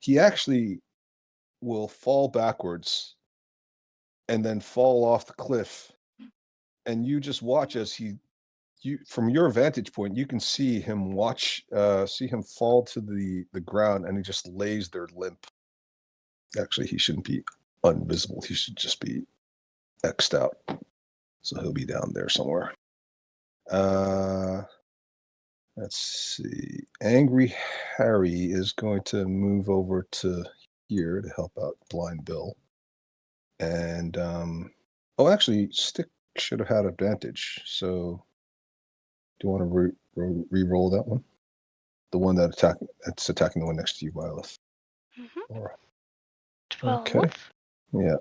He actually will fall backwards and then fall off the cliff, and you just watch as from your vantage point, you can see him fall to the ground, and he just lays there limp. Actually, he shouldn't be invisible. He should just be X'd out. So he'll be down there somewhere. Let's see. Angry Harry is going to move over to here to help out Blind Bill. And actually, Stick should have had advantage. So do you want to re-roll that one? The one that's attacking the one next to you, Byleth. Mm-hmm. Or, 12. okay. Yeah.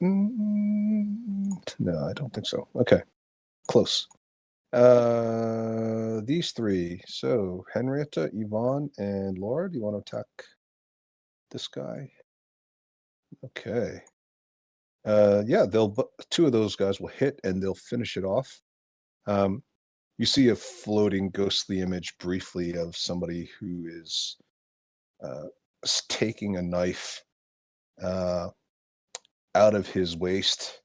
No, I don't think so. Okay. Close. These three. So Henrietta, Yvonne, and Laura, do you want to attack this guy? Okay. Yeah, two of those guys will hit and they'll finish it off. You see a floating ghostly image briefly of somebody who is taking a knife out of his waist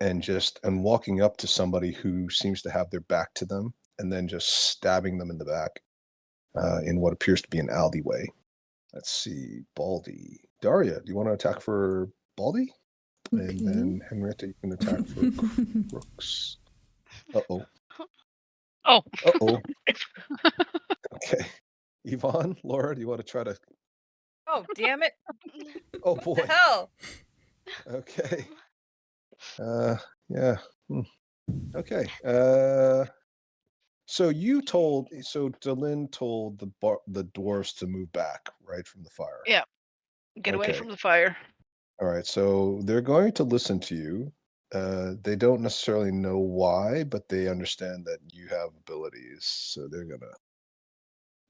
and walking up to somebody who seems to have their back to them, and then just stabbing them in the back in what appears to be an alleyway. Let's see, Baldy. Daria, do you want to attack for Baldy? Okay. And then Henrietta, you can attack for Crooks. Uh-oh. Oh. Uh-oh. Okay. Yvonne, Laura, do you want to try to? Oh, damn it. Oh What boy. the hell? Okay. Yeah. Okay. So Delin told the dwarves to move back, right, from the fire. Yeah. Get away Okay. from the fire. All right. So they're going to listen to you. They don't necessarily know why, but they understand that you have abilities, so they're gonna.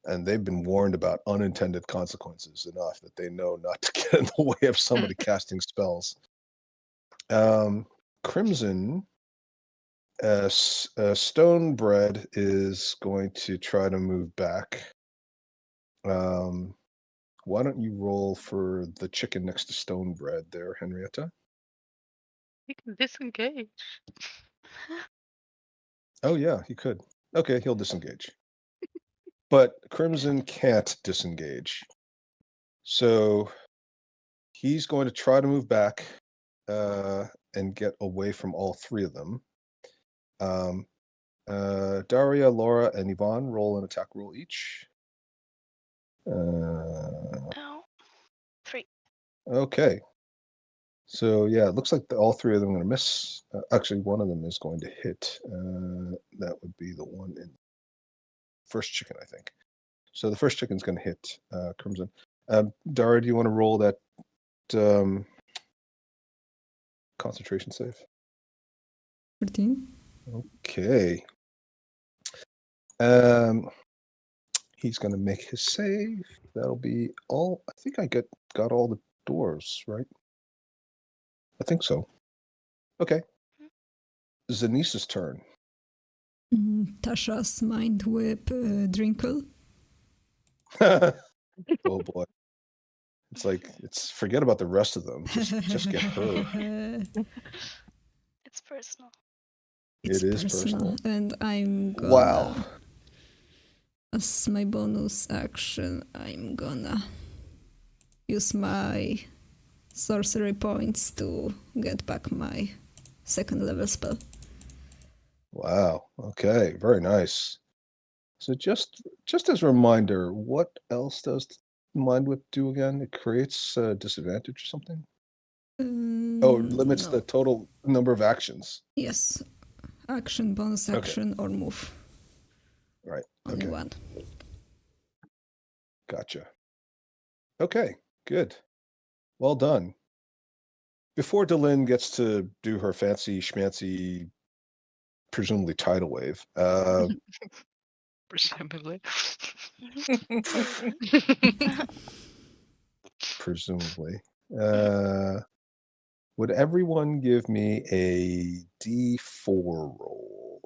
And they've been warned about unintended consequences enough that they know not to get in the way of somebody casting spells. Crimson, Stonebread is going to try to move back. Why don't you roll for the chicken next to Stonebread there, Henrietta? You can disengage. Oh yeah, he could. Okay, he'll disengage. But Crimson can't disengage. So he's going to try to move back and get away from all three of them. Daria, Laura, and Yvonne roll an attack roll each. Oh, 3. Okay. So yeah, it looks like all three of them are going to miss. Actually, one of them is going to hit. That would be the one in first chicken, I think. So the first chicken's going to hit Crimson. Daria, do you want to roll that concentration save? 14. Okay. He's going to make his save. That'll be all. I think I got all the doors, right? I think so. Okay. Zanisa's turn. Tasha's mind whip Drinkle. Oh boy. It's forget about the rest of them. Just get her. It's personal. It is personal. And I'm gonna, Wow. as my bonus action, I'm gonna use my sorcery points to get back my second level spell. Wow. Okay. Very nice. So just as a reminder, what else does Mind Whip do again? It creates a disadvantage or something? Oh, it limits No. the total number of actions. Yes. Action, bonus action, or move. Right. Only Okay. one. Gotcha. Okay, good. Well done. Before Delin gets to do her fancy schmancy, presumably tidal wave, Presumably. presumably, would everyone give me a D4 roll?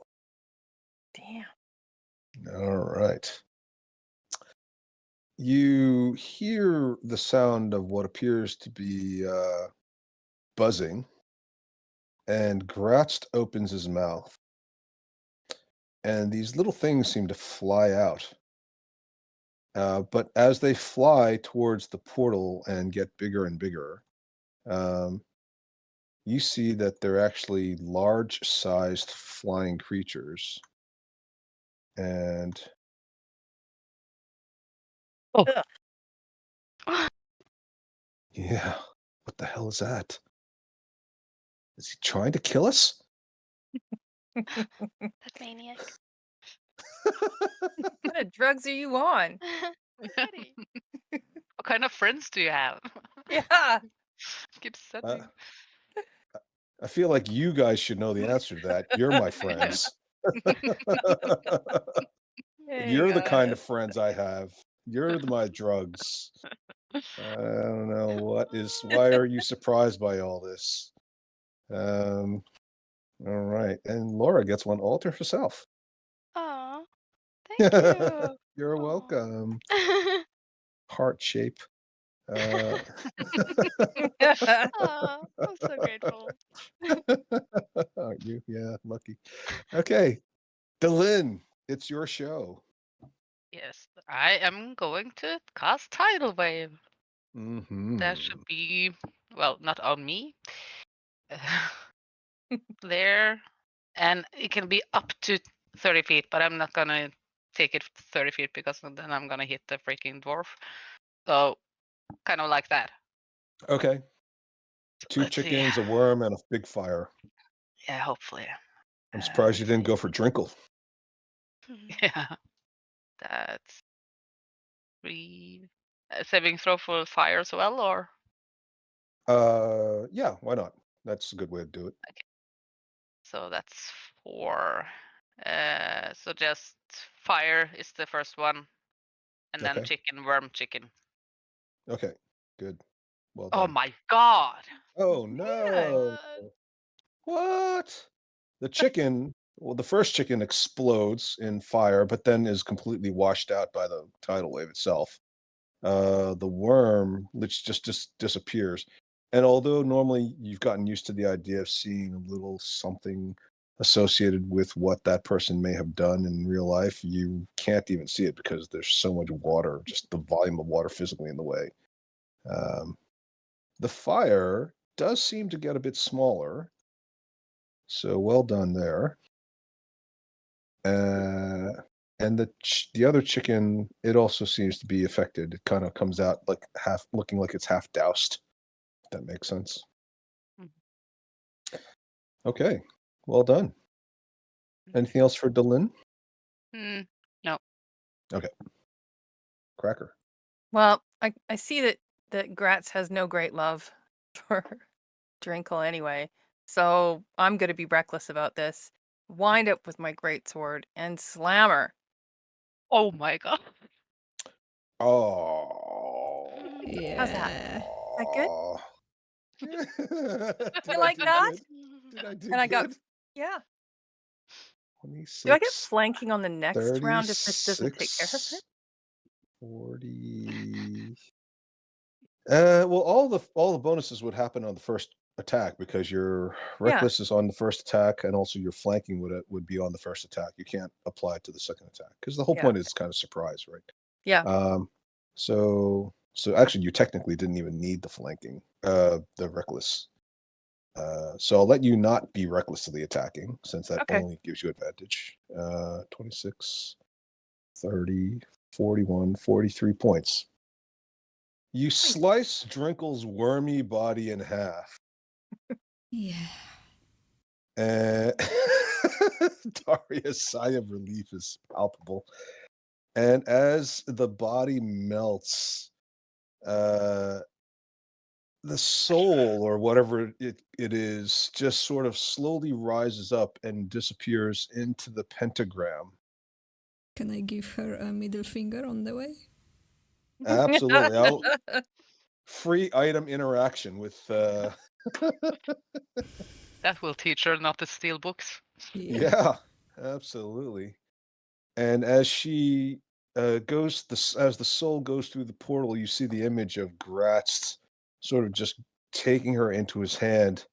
Damn. All right. You hear the sound of what appears to be buzzing, and Gratzt opens his mouth. And these little things seem to fly out. But as they fly towards the portal and get bigger and bigger, you see that they're actually large-sized flying creatures. And yeah, what the hell is that? Is he trying to kill us? That maniac. What kind of drugs are you on? Kitty. What kind of friends do you have? Yeah. Keep setting. I feel like you guys should know the answer to that. You're my friends. You're the kind of friends I have. You're my drugs. I don't know why are you surprised by all this? All right. And Laura gets one all to herself. Aw, thank you. You're Aw. welcome. Heart shape. Aw, I'm so grateful. Aren't you? Yeah, lucky. Okay. Delin, it's your show. Yes, I am going to cast Tidal Wave. Mm-hmm. That should be, well, not on me. There. And it can be up to 30 feet, but I'm not gonna take it 30 feet because then I'm gonna hit the freaking dwarf. So kind of like that. Okay. Two Let's see. chickens, a worm, and a big fire. Yeah, hopefully. I'm surprised you let's didn't see. go for Drinkle. Yeah, that's 3. Saving throw for fire as well, or Yeah, why not? That's a good way to do it. so that's 4. So just fire is the first one, and then Okay. chicken, worm, chicken. Okay, good. Well Oh done. my god! Oh no! What? The chicken, well, the first chicken explodes in fire, but then is completely washed out by the tidal wave itself. The worm, which just disappears. And although normally you've gotten used to the idea of seeing a little something associated with what that person may have done in real life, you can't even see it because there's so much water, just the volume of water physically in the way. The fire does seem to get a bit smaller. So well done there. And the other chicken, it also seems to be affected. It kind of comes out like half, looking like it's half doused. If that makes sense. Mhm. Okay, well done. Anything else for Delin? No. Okay. Cracker. Well, I see that Gratz has no great love for Drinkle anyway, so I'm gonna be reckless about this. Wind up with my greatsword and slam her. Oh my god. Oh. Yeah. How's that? Is that good? Did You I like do that? good? Did I do And I got good? yeah. 26, Do I get flanking on the next round if this doesn't take care of 36, it? 40. Well, all the bonuses would happen on the first attack because your Yeah. reckless is on the first attack, and also your flanking would be on the first attack. You can't apply it to the second attack because the whole Yeah. point is kind of surprise, right? Yeah. So actually, you technically didn't even need the flanking, the reckless. So I'll let you not be recklessly attacking since that Okay. only gives you advantage. 26, 30, 41, 43 points. You slice Drinkle's wormy body in half. Yeah. And Daria's sigh of relief is palpable. And as the body melts, the soul or whatever it is just sort of slowly rises up and disappears into the pentagram. Can I give her a middle finger on the way? Absolutely. Free item interaction with That will teach her not to steal books. yeah, absolutely. And as she goes, as the soul goes through the portal, you see the image of Gratz sort of just taking her into his hand,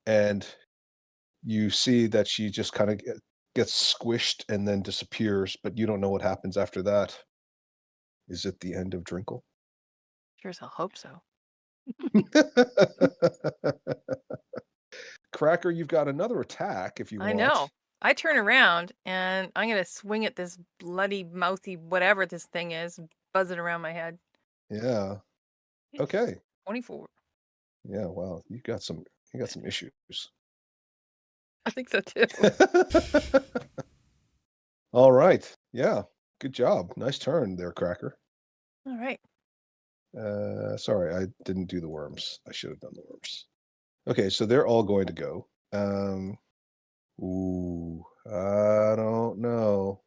and you see that she just kind of gets squished and then disappears, but you don't know what happens after that. Is it the end of Drinkle? Sure as hell hope so. Cracker, you've got another attack if you want. I know. I turn around and I'm gonna swing at this bloody mouthy whatever this thing is, buzzing around my head. Yeah. Okay. 24. Yeah, wow. You got some issues. I think so too. All right. Yeah. Good job. Nice turn there, Cracker. All right. Sorry, I didn't do the worms. I should have done the worms. Okay, so they're all going to go. Ooh, I don't know.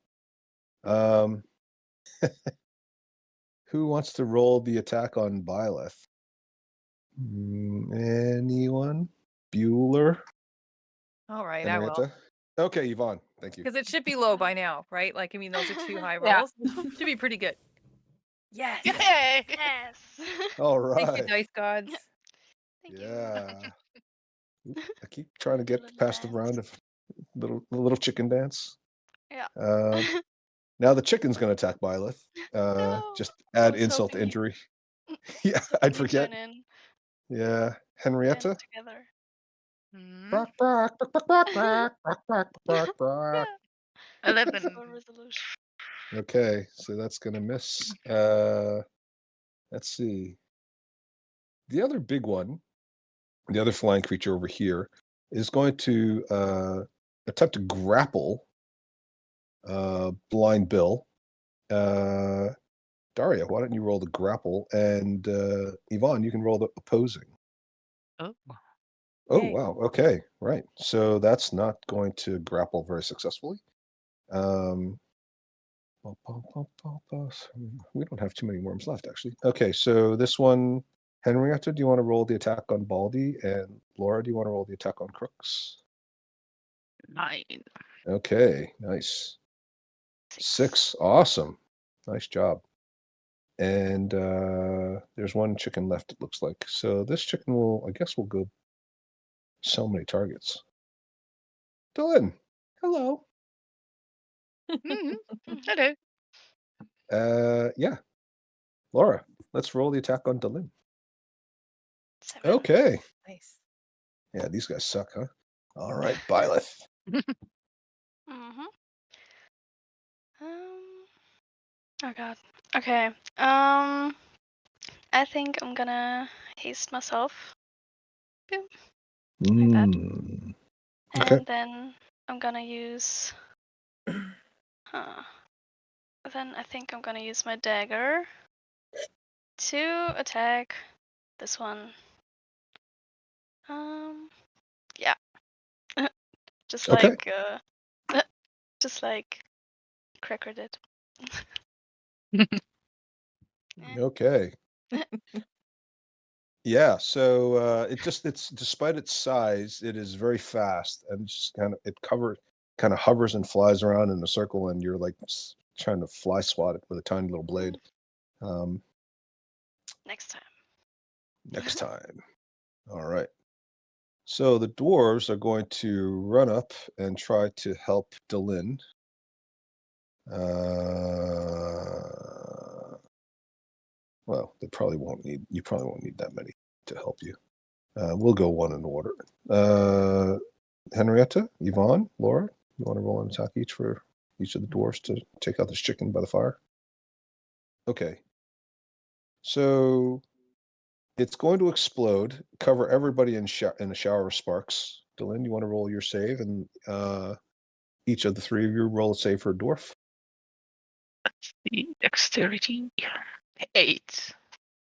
Who wants to roll the attack on Byleth? Anyone? Bueller? All right, I will. Henrietta? Okay, Yvonne. Thank you. Because it should be low by now, right? Like, I mean, those are 2 high Yeah. rolls. Should be pretty good. Yes. Yay! Yes. All Thank you, right. dice gods. Thank you. Yeah. Oop, I keep trying to get Little past the dance. round of little chicken dance. Yeah. Now the chicken's going to attack Byleth. No, Just I add was insult to hoping injury. Yeah, hoping I'd you'd forget. join in. Yeah, Join Henrietta. together. Bark, bark, bark, bark, bark, bark, bark, bark, bark. Yeah. 11. Peaceful resolution. Okay, so that's gonna miss. Let's see. The other big one, the other flying creature over here, is going to attempt to grapple Blind Bill. Daria, why don't you roll the grapple? And Yvonne, you can roll the opposing. Oh. Oh, Yay. wow. Okay, right. So that's not going to grapple very successfully. We don't have too many worms left, actually. Okay, so this one, Henrietta, do you want to roll the attack on Baldy? And Laura, do you want to roll the attack on Crooks? 9. Okay, nice. 6. Awesome. Nice job. And there's one chicken left, it looks like. So this chicken will, I guess, will go so many targets. Dylan, hello. Hello. Yeah. Laura, let's roll the attack on Dylan. 7. Okay. Nice. Yeah, these guys suck, huh? All right, Byleth. Mm-hmm. Oh god. Okay. I think I'm gonna haste myself. Boom. Like that. Mm. Okay. And then I'm gonna use then I think I'm gonna use my dagger to attack this one. Yeah. Just Okay. like just like Cracker did. Okay. Yeah, so it's despite its size, it is very fast and just kind of hovers and flies around in a circle, and you're like trying to fly swat it with a tiny little blade. Next time. Next time. All right. So the dwarves are going to run up and try to help Delin. Well, you probably won't need that many to help you. We'll go one in order. Henrietta, Yvonne, Laura, you want to roll an attack each for each of the dwarves to take out this chicken by the fire? Okay. So it's going to explode, cover everybody in a shower of sparks. Dylan, you want to roll your save, and each of the three of you roll a save for a dwarf. The dexterity 8.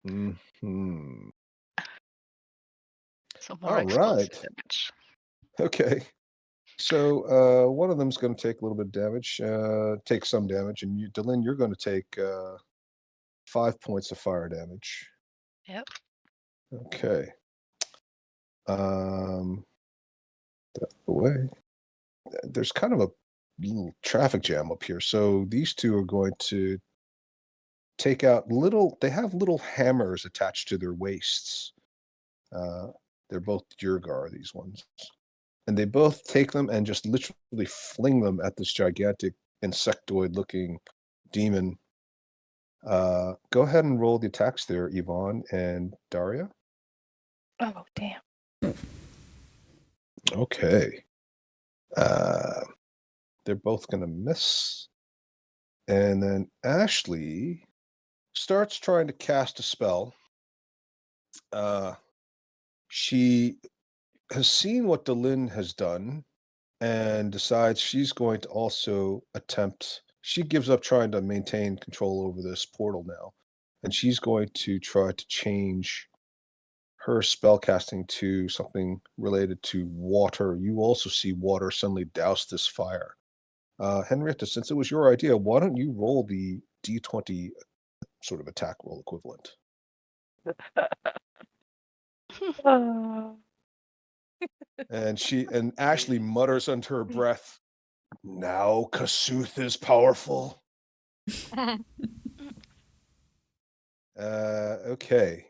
Mm-hmm. So more explosive damage. Okay. So one of them's going to take a little bit of damage, take some damage, and Dylan, you're going to take 5 points of fire damage. Yep. Okay. That away. There's kind of a little traffic jam up here, so these two are going to take out they have little hammers attached to their waists. They're both Durgar, these ones. And they both take them and just literally fling them at this gigantic insectoid-looking demon. Go ahead and roll the attacks there, Yvonne and Daria. Oh, damn. Okay. They're both going to miss. And then Ashley starts trying to cast a spell. She has seen what Delin has done and decides she's going to also attempt. She gives up trying to maintain control over this portal now, and she's going to try to change her spell casting to something related to water. You also see water suddenly douse this fire. Henrietta, since it was your idea, why don't you roll the D20 sort of attack roll equivalent? And Ashley mutters under her breath, "Now Kasuth is powerful." Okay.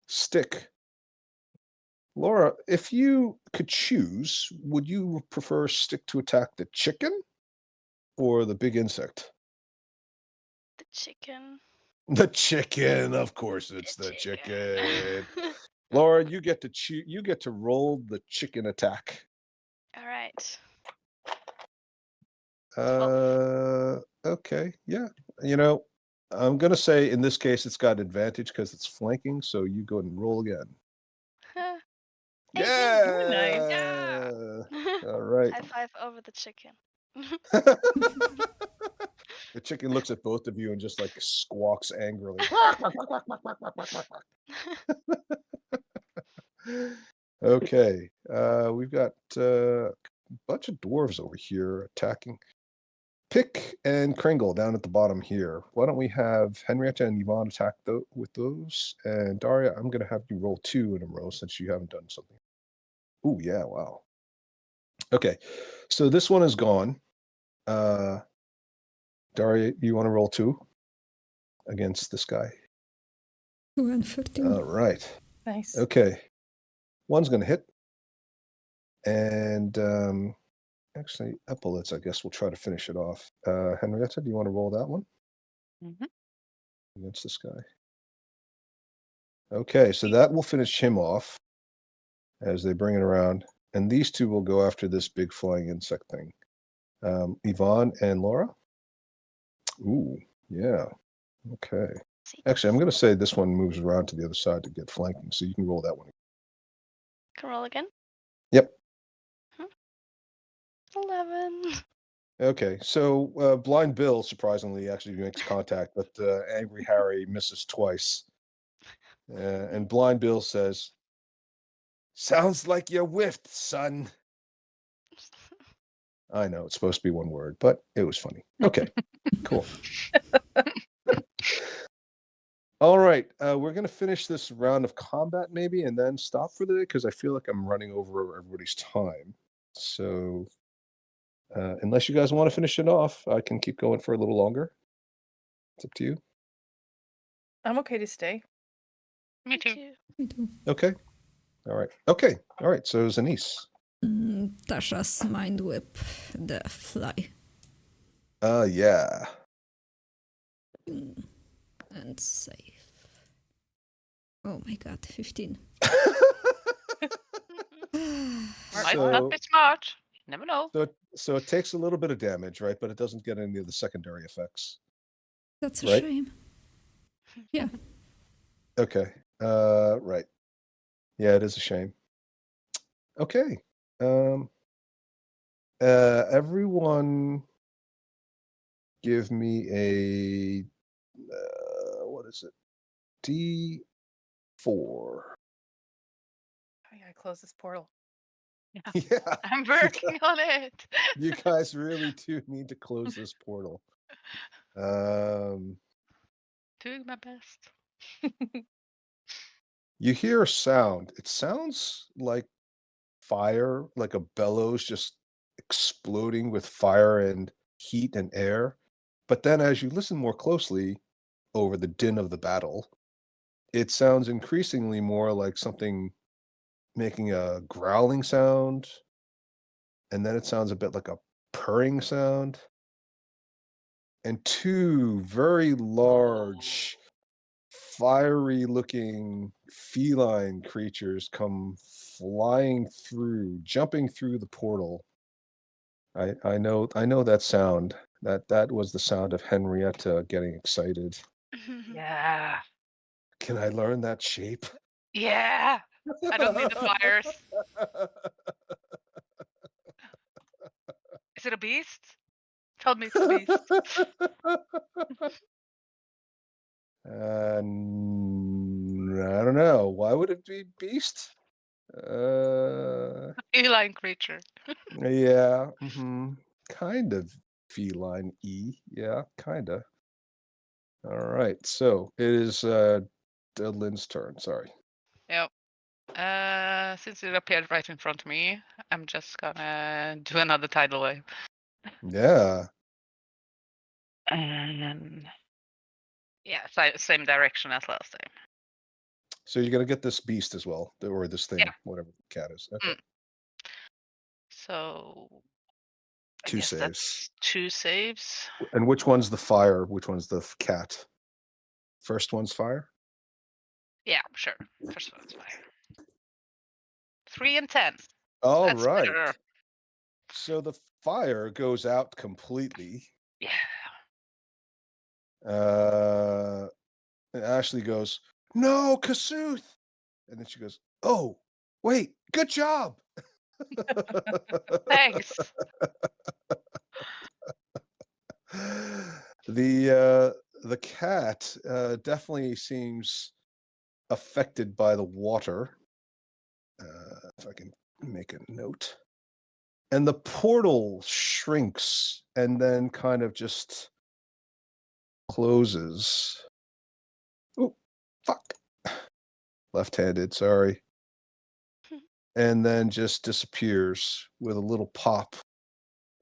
Stick. Laura, if you could choose, would you prefer Stick to attack the chicken or the big insect? The chicken. The chicken, of course it's the chicken. Laura, you get to you get to roll the chicken attack. All right. Okay, yeah. You know, I'm gonna say in this case it's got advantage because it's flanking. So you go ahead and roll again. 18. Yeah. All right. High five over the chicken. The chicken looks at both of you and just like squawks angrily. Okay, we've got a bunch of dwarves over here attacking. Pick and Kringle down at the bottom here. Why don't we have Henrietta and Yvonne attack with those? And Daria, I'm going to have you roll 2 in a row since you haven't done something. Oh, yeah, wow. Okay, so this one is gone. Daria, you want to roll 2 against this guy? 2 and 13. All right. Nice. Okay. One's going to hit. And actually, epaulets, I guess we'll try to finish it off. Henrietta, do you want to roll that one Mhm. against this guy? Okay, so that will finish him off as they bring it around. And these two will go after this big flying insect thing. Yvonne and Laura? Ooh, yeah. Okay. Actually, I'm going to say this one moves around to the other side to get flanking, so you can roll that one. Can roll again? Yep. 11. Okay, so Blind Bill surprisingly actually makes contact, but Angry Harry misses twice. And Blind Bill says, "Sounds like you whiffed, son." I know it's supposed to be one word, but it was funny. Okay, cool. All right, we're going to finish this round of combat maybe and then stop for the day because I feel like I'm running over everybody's time. So unless you guys want to finish it off, I can keep going for a little longer. It's up to you. I'm okay to stay. Me too. Me too. Okay. All right. Okay. All right. So Zanice. Tasha's mind whip the fly. Yeah. And save. Oh my god, 15. Might not be smart. Never know. So it takes a little bit of damage, right? But it doesn't get any of the secondary effects. That's a right? shame. Yeah. Okay. Right. Yeah, it is a shame. Okay. Everyone give me a what is it? D4. I gotta close this portal. Yeah. I'm working on it. You guys really do need to close this portal. Doing my best. You hear a sound. It sounds like fire, like a bellows just exploding with fire and heat and air. But then as you listen more closely over the din of the battle, it sounds increasingly more like something making a growling sound. And then it sounds a bit like a purring sound. And two very large, fiery looking feline creatures come flying through, jumping through the portal. I know that sound. That was the sound of Henrietta getting excited. Yeah. Can I learn that shape? Yeah. I don't need the fires. Is it a beast? Tell me it's a beast. I don't know. Why would it be beast? Feline creature. Yeah, kind of feline-y. Yeah, kinda. All right, so it is Lynn's turn. Sorry. Yep. Since it appeared right in front of me, I'm just gonna do another tidal wave. Yeah. And yeah, same direction as last time. So you're gonna get this beast as well, or this thing, Yeah. whatever the cat is. Okay. So I 2 guess saves. that's 2 saves. And which one's the fire? Which one's the cat? First one's fire? Yeah, sure. First one's fire. 3 and 10. All That's right. better. So the fire goes out completely. Yeah. And Ashley goes, "No, Kasuth!" And then she goes, "Oh, wait, good job." Thanks. The cat definitely seems affected by the water. If I can make a note. And the portal shrinks and then kind of just closes. Oh, fuck. Left-handed, sorry. And then just disappears with a little pop.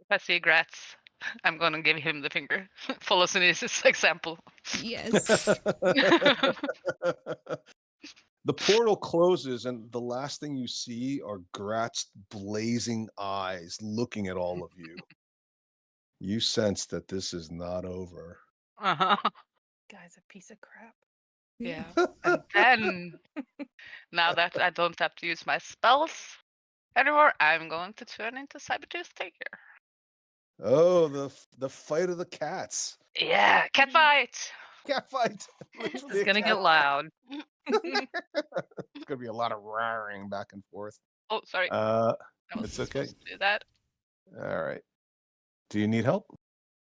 If I see Gratz, I'm gonna give him the finger. Follow Sinise's example. Yes. The portal closes, and the last thing you see are Grat's blazing eyes looking at all of you. You sense that this is not over. Uh-huh. Guy's a piece of crap. Yeah. And then, now that I don't have to use my spells anymore, I'm going to turn into Cybertooth Tiger. Oh, the fight of the cats. Yeah, cat fight. Cat fight. This Literally is a gonna cat get fight. loud. It's gonna be a lot of roaring back and forth. Oh, sorry. Uh, I was it's okay. supposed to do that. All right. Do you need help?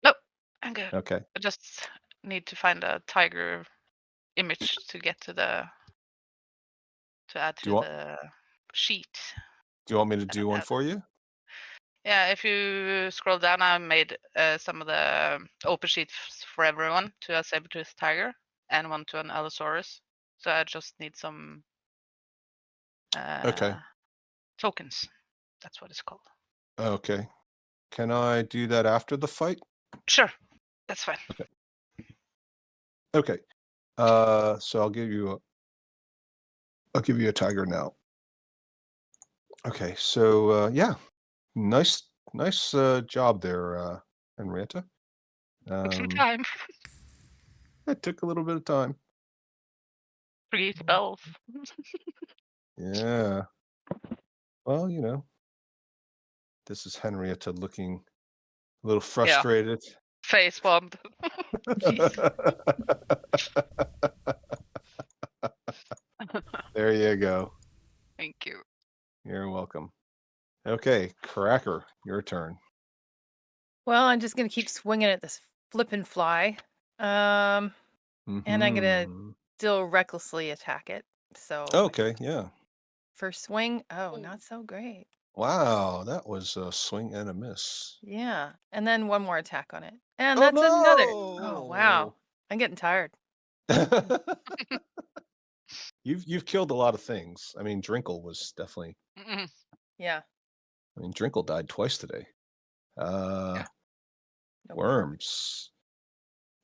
Nope, I'm good. Okay. I just need to find a tiger image to get to add Do to you want the sheet. Do you want me to that I do one have. for you? Yeah, if you scroll down, I made some of the open sheets for everyone to a saber-toothed tiger and one to an Allosaurus. So I just need some Okay. tokens. That's what it's called. Okay. Can I do that after the fight? Sure, that's fine. Okay. So I'll give you a tiger now. Okay. So yeah, nice job there, Henrietta. Took some time. It took a little bit of time. 3 spells. Yeah. Well, this is Henrietta looking a little frustrated. Face bombed. There you go. Thank you. You're welcome. Okay, Cracker, your turn. Well, I'm just gonna keep swinging at this flippin' fly. And I'm gonna Mhm. still recklessly attack it. So Okay, yeah. first swing, oh, not so great. Wow, that was a swing and a miss. Yeah, and then one more attack on it, and Oh that's another. Oh wow, no! I'm getting tired. You've killed a lot of things. I mean, Drinkle was definitely. Mhm. Yeah. I mean, Drinkle died twice today. Yeah. No Worms.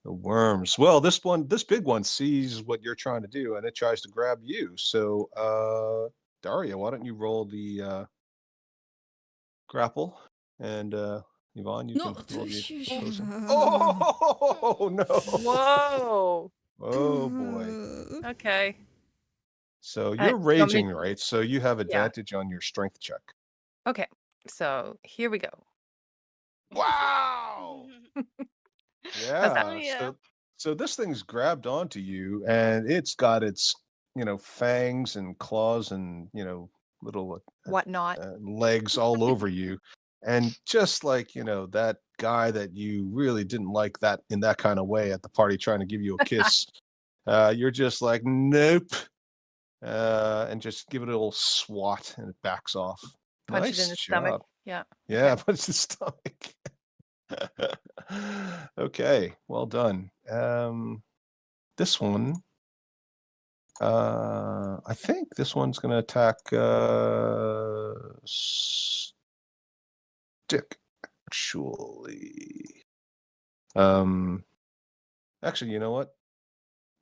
The worms. Well, this big one sees what you're trying to do, and it tries to grab you. So, Daria, why don't you roll the grapple, and Yvonne, you No. can roll the sh- opposing. sh- Oh no! Whoa. Oh boy! Okay. So Uh, you're do you want me raging, right? So you have Yeah. advantage on your strength check. Okay. So here we go. Wow! How's Yeah. Oh yeah. So this thing's grabbed onto you, and it's got its fangs and claws and little Whatnot. legs all over you, and just like that guy that you really didn't like that in that kind of way at the party trying to give you a kiss, you're just like nope, and just give it a little swat and it backs off. Punch Nice it in the job. stomach. Yeah. Yeah, Okay. punch the stomach. Okay, well done. This one, I think this one's going to attack Stick, actually. Actually, you know what?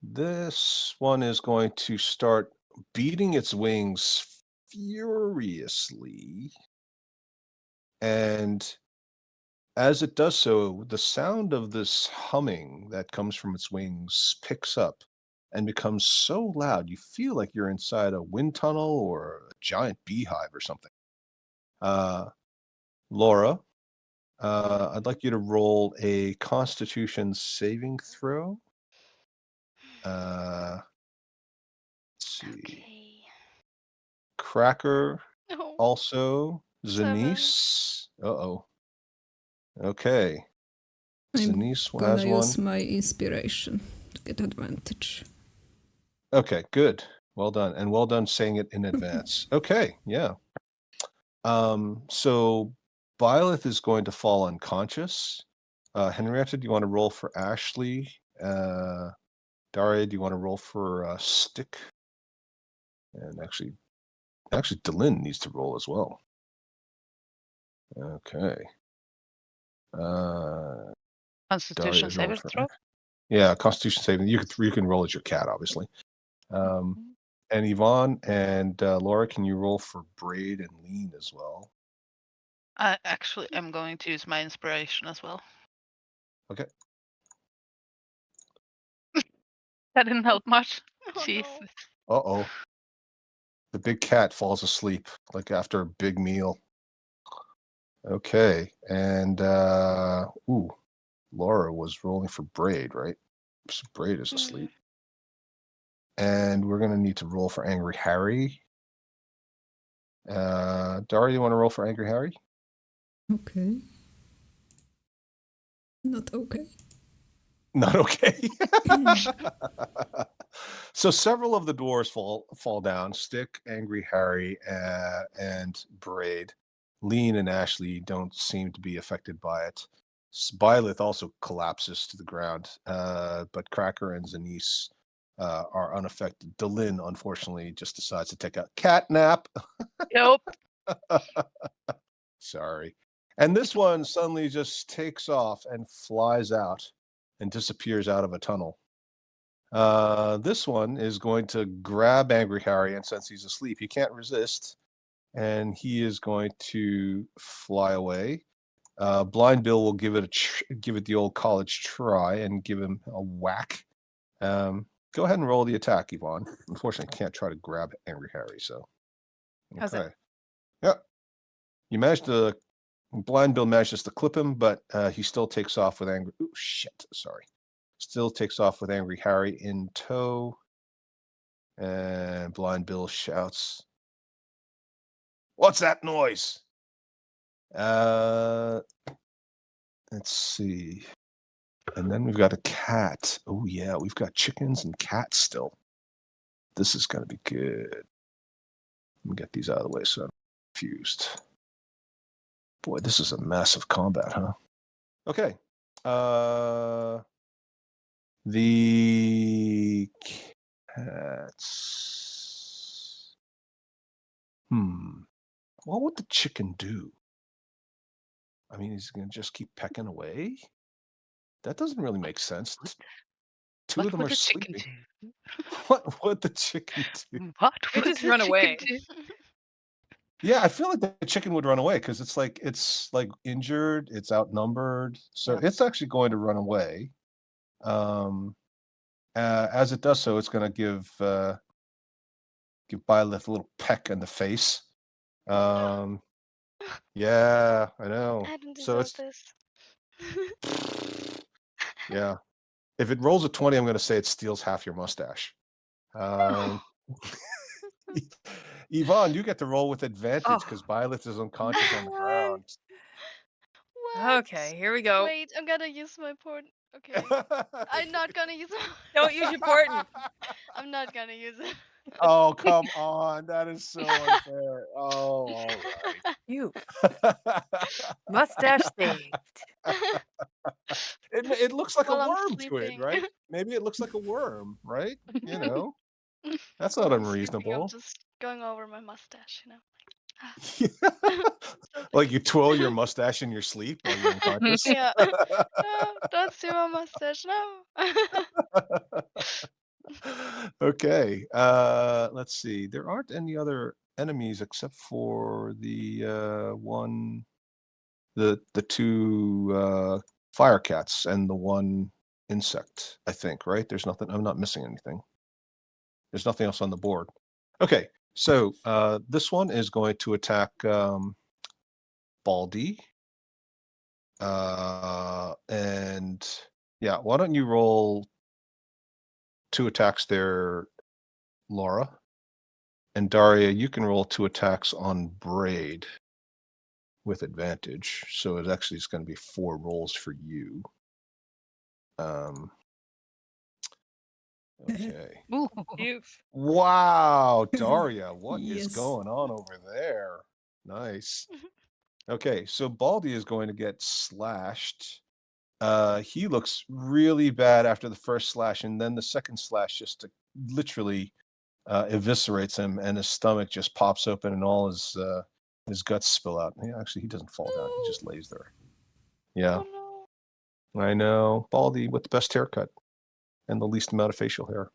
This one is going to start beating its wings furiously. And as it does so, the sound of this humming that comes from its wings picks up and becomes so loud you feel like you're inside a wind tunnel or a giant beehive or something. Laura, I'd like you to roll a Constitution saving throw. Let's see. Okay. Cracker, No. also. 7. Zanice. Uh-oh. Okay. I'm Zanice gonna has one. use my inspiration to get advantage. Okay, good. Well done. And well done saying it in advance. Okay, yeah. So Byleth is going to fall unconscious. Henrietta, do you want to roll for Ashley? Daria, do you want to roll for Stick? And actually, Delin needs to roll as well. Okay. Constitution Daria's rolling saving for throw. Yeah, Constitution saving. You can roll as your cat, obviously. And Yvonne and Laura, can you roll for Braid and Lean as well? I actually am going to use my inspiration as well. Okay. That didn't help much. Oh, Jesus. no. Uh-oh. The big cat falls asleep like after a big meal. Okay. And Laura was rolling for Braid, right? So Braid is asleep. And we're gonna need to roll for Angry Harry. Daria, you want to roll for Angry Harry? Okay. Not okay. Not okay. So several of the dwarves fall down. Stick, Angry Harry, and Braid. Lean and Ashley don't seem to be affected by it. Byleth also collapses to the ground, but Cracker and Zanice are unaffected. Delin, unfortunately, just decides to take a cat nap. Nope. Sorry. And this one suddenly just takes off and flies out and disappears out of a tunnel. This one is going to grab Angry Harry, and since he's asleep, he can't resist, and he is going to fly away. Blind Bill will give it the old college try and give him a whack. Go ahead and roll the attack, Yvonne. Unfortunately, I can't try to grab Angry Harry, so. How's that? Yep. You managed to. Blind Bill manages to clip him, but he still takes off with Angry. Ooh, shit. Sorry. Still takes off with Angry Harry in tow. And Blind Bill shouts, "What's that noise?" Let's see. And then we've got a cat. Oh, yeah, we've got chickens and cats still. This is going to be good. Let me get these out of the way so I'm confused. Boy, this is a massive combat, huh? Okay. The cats. What would the chicken do? I mean, he's going to just keep pecking away? That doesn't really make sense. Two of them are sleeping. What would the chicken do? What It would just the run chicken away. do? Yeah, I feel like the chicken would run away because it's like injured, it's outnumbered, so Yeah. it's actually going to run away. As it does so, it's going to give Byleth a little peck in the face. Yeah, I know. I didn't So deserve this. yeah. If it rolls a 20, I'm going to say it steals half your mustache. Yvonne, you get to roll with advantage because Byleth is unconscious on the ground. What? Okay, here we go. Wait, I'm gonna use my port. Okay. I'm not gonna use it. Don't use your portent. I'm not gonna use it. Oh, come on. That is so unfair. Oh, all right. You mustache saved. It looks like While a I'm worm to it, sleeping. right? Maybe it looks like a worm, right? You know, that's not While I'm sleeping, unreasonable. I'm just going over my mustache, you know. Like you twirl your mustache in your sleep while you're unconscious. Yeah. Don't steal my mustache, no. Okay. Let's see. There aren't any other enemies except for the the two fire cats and the one insect, I think, right? There's nothing. I'm not missing anything. There's nothing else on the board. Okay. So this one is going to attack Baldy. And yeah, why don't you roll 2 attacks there, Laura? And Daria, you can roll 2 attacks on Braid with advantage. So it actually is going to be 4 rolls for you. Okay. Wow, Daria, what is Yes. going on over there? Nice. Okay, so Baldy is going to get slashed. He looks really bad after the first slash, and then the second slash just literally eviscerates him, and his stomach just pops open, and all his guts spill out. Actually, he doesn't fall down; he just lays there. Yeah, Oh I know. Baldy with the best haircut and the least amount of facial hair.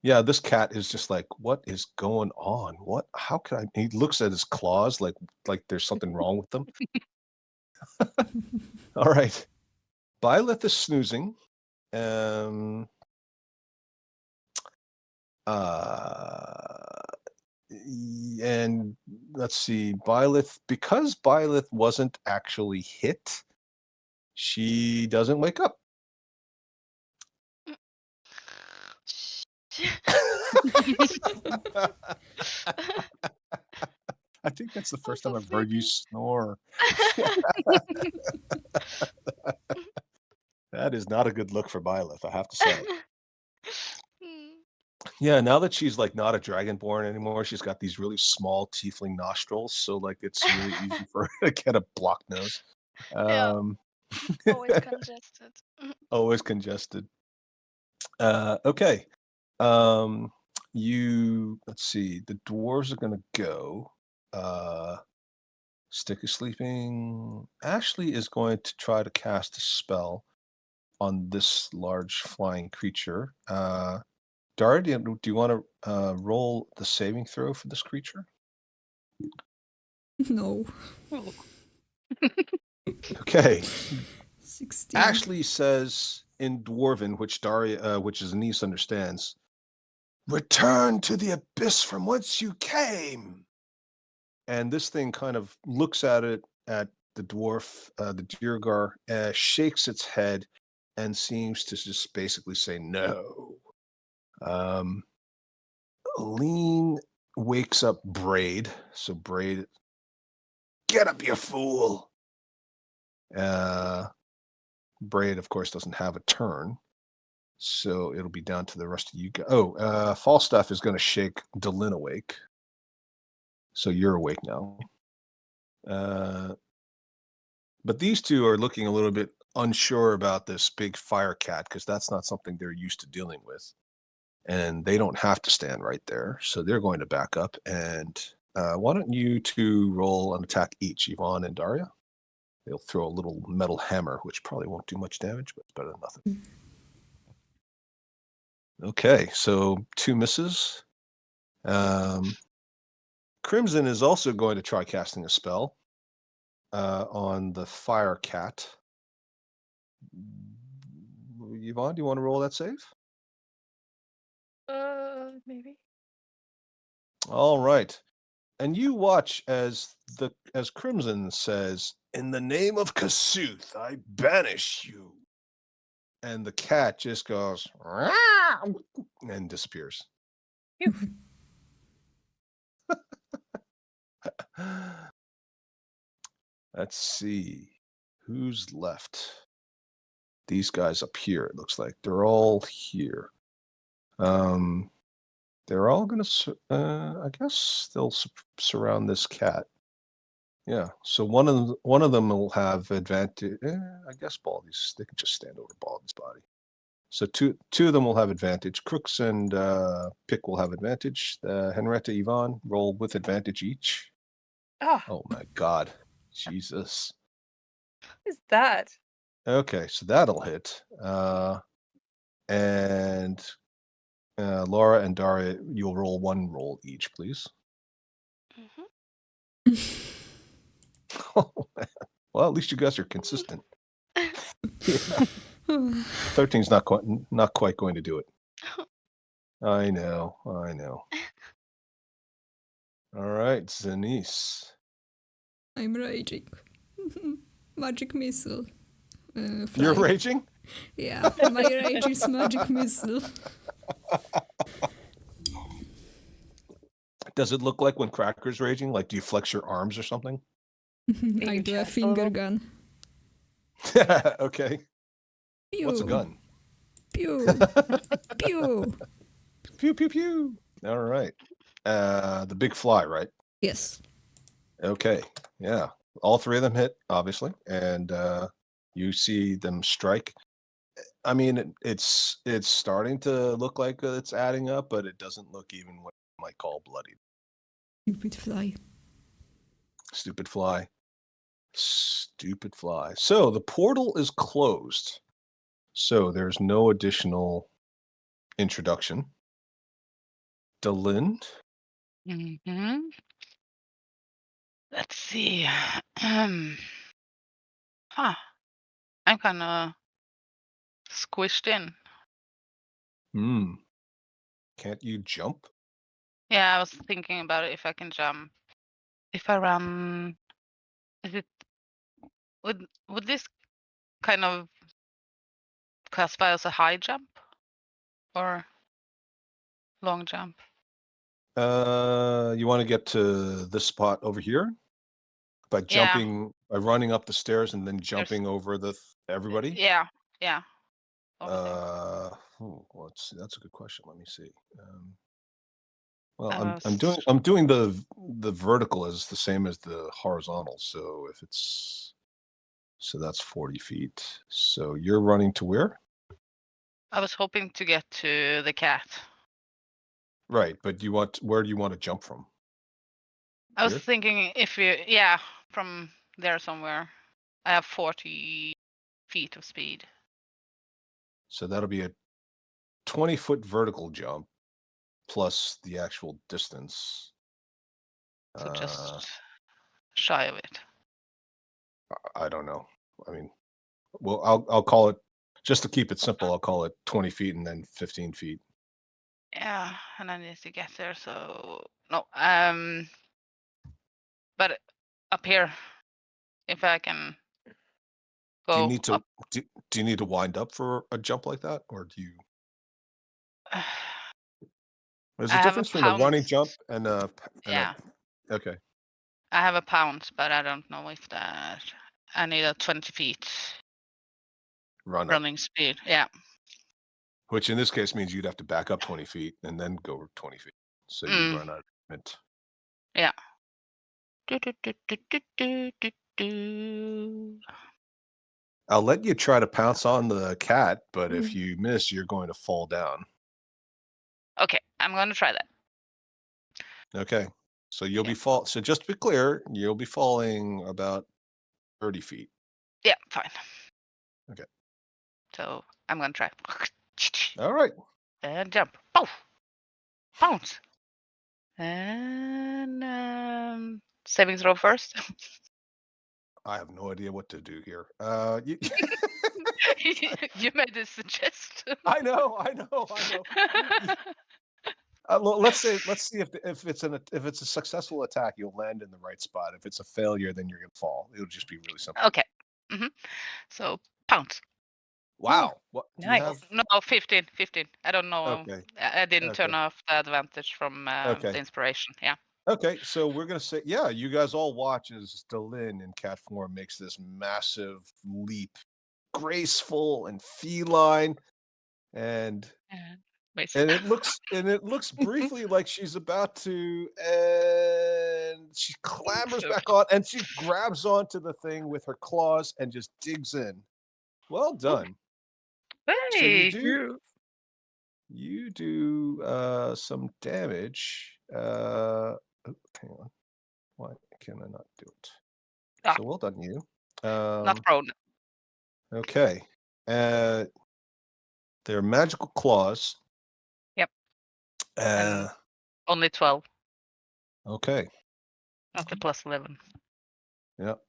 Yeah, this cat is just like, what is going on? What? How can I? He looks at his claws like there's something wrong with them. All right, Byleth is snoozing. And let's see, because Byleth wasn't actually hit, she doesn't wake up. I think that's the first time I've heard you snore. That is not a good look for Byleth, I have to say. Yeah, now that she's like not a dragonborn anymore, she's got these really small tiefling nostrils, so like it's really easy for her to get a blocked nose. Always congested. Always congested. Okay. Let's see, the dwarves are gonna go. Stick is sleeping. Ashley is going to try to cast a spell on this large flying creature. Daria, do you want to roll the saving throw for this creature? No. Okay. 16. Ashley says in Dwarven, which Anise understands, "Return to the abyss from whence you came." And this thing kind of looks at the dwarf, the Dyrgar, shakes its head, and seems to just basically say no. Lean wakes up Braid. So Braid, get up, you fool. Braid, of course, doesn't have a turn. So it'll be down to the rest of you guys. Falstaff is going to shake Delin awake. So you're awake now. But these two are looking a little bit unsure about this big fire cat because that's not something they're used to dealing with. And they don't have to stand right there. So they're going to back up. And why don't you two roll an attack each, Yvonne and Daria? They'll throw a little metal hammer, which probably won't do much damage, but it's better than nothing. Okay, so 2 misses. Crimson is also going to try casting a spell on the fire cat. Yvonne, do you want to roll that save? Maybe. All right. And you watch as Crimson says, "In the name of Kasuth, I banish you." And the cat just goes and disappears. Let's see who's left. These guys up here, it looks like they're all here. They're all gonna I guess they'll surround this cat. Yeah, so one of them will have advantage. I guess Baldy's, they can just stand over Baldy's body. So two of them will have advantage. Crooks and Pick will have advantage. Henrietta, Yvonne roll with advantage each. Oh my God, Jesus! What is that? Okay, so that'll hit. And Laura and Daria, you'll roll 1 roll each, please. Oh, man. Well, at least you guys are consistent. 13's not quite going to do it. I know. All right, Zanice. I'm raging. Magic missile. You're fly. raging? Yeah, my rage is magic missile. Does it look like when Cracker's raging? Like, do you flex your arms or something? I your do a chest a finger little. gun. Okay. Pew. What's a gun? Pew. Pew. Pew, pew, pew. All right. The big fly, right? Yes. Okay. Yeah. All three of them hit, obviously. And you see them strike. I mean, it's starting to look like it's adding up, but it doesn't look even what you might call bloodied. Stupid fly. Stupid fly. Stupid fly. So the portal is closed. So there's no additional introduction. Delin. Mm-hmm. Let's see. Huh. I'm kind of squished in. Can't you jump? Yeah, I was thinking about it if I can jump. If I run, is it would this kind of classify as a high jump or long jump? You want to get to this spot over here by jumping, by running up the stairs and then jumping over everybody? Yeah. Over there. Let's see. That's a good question. Let me see. Well, I I'm doing the vertical as the same as the horizontal. So if it's that's 40 feet. So you're running to where? I was hoping to get to the cat. Right, but where do you want to jump from? I was Here? thinking from there somewhere. I have 40 feet of speed. So that'll be a 20-foot vertical jump plus the actual distance. So just shy of it. I don't know. I mean, well, I'll call it, just to keep it simple, I'll call it 20 feet and then 15 feet. Yeah, and I need to get there. So no, but up here, if I can go. Do you need to up. do you need to wind up for a jump like that, or do you? There's a difference between a running jump and a. Yeah. Okay. I have a pounce, but I don't know if that. I need a 20 feet running speed. Yeah. Which in this case means you'd have to back up 20 feet and then go 20 feet. So you run out of movement. Yeah. I'll let you try to pounce on the cat, but if you miss, you're going to fall down. Okay, I'm going to try that. Okay. So you'll be so just to be clear, you'll be falling about 30 feet. Yeah, fine. Okay. So I'm going to try. All right. And jump. Oh, bounce. And saving throw first. I have no idea what to do here. You made a suggestion. I know. Let's see if it's a successful attack, you'll land in the right spot. If it's a failure, then you're gonna fall. It'll just be really simple. Okay. So pounce. Wow. What? Nice. No, 15. I don't know. Okay. I didn't turn off the advantage from Okay. the inspiration. Yeah. Okay, so we're gonna say, yeah, you guys all watch as Delin in cat form makes this massive leap, graceful and feline, and it looks briefly like she's about to, and she clambers back on, and she grabs onto the thing with her claws and just digs in. Well done. Hey, so you do some damage. Hang on. Why can I not do it? So well done, you. Not prone. Okay. They're magical claws. Yep. Only 12. Okay. Not the plus 11. Yep.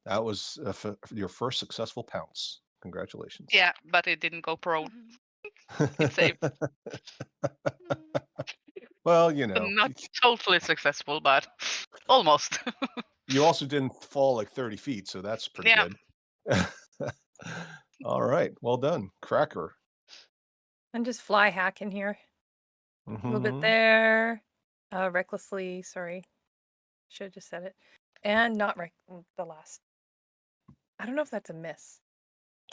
That was your first successful pounce. Congratulations. Yeah, but it didn't go prone. It saved. Well, you know. Not totally successful, but almost. You also didn't fall like 30 feet, so that's pretty Yeah. good. All right, well done, Cracker. And just fly hack in here. A little bit Mhm. there. Recklessly, sorry. Should have just said it. And not the last. I don't know if that's a miss.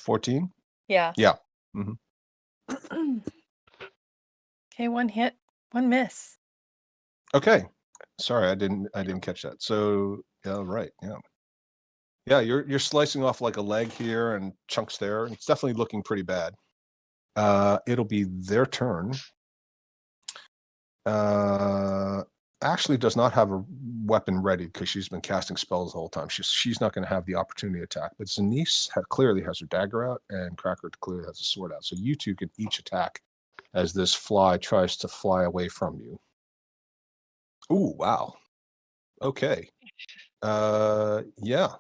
14? Yeah. Yeah. Mhm. Okay, one hit, one miss. Okay. Sorry, I didn't catch that. So, yeah, right, yeah. Yeah, you're slicing off like a leg here and chunks there, and it's definitely looking pretty bad. It'll be their turn. Ashley does not have a weapon ready because she's been casting spells the whole time. She's not going to have the opportunity to attack. But Zanice clearly has her dagger out, and Cracker clearly has a sword out. So you two can each attack as this fly tries to fly away from you. Ooh, wow. Okay. Yeah.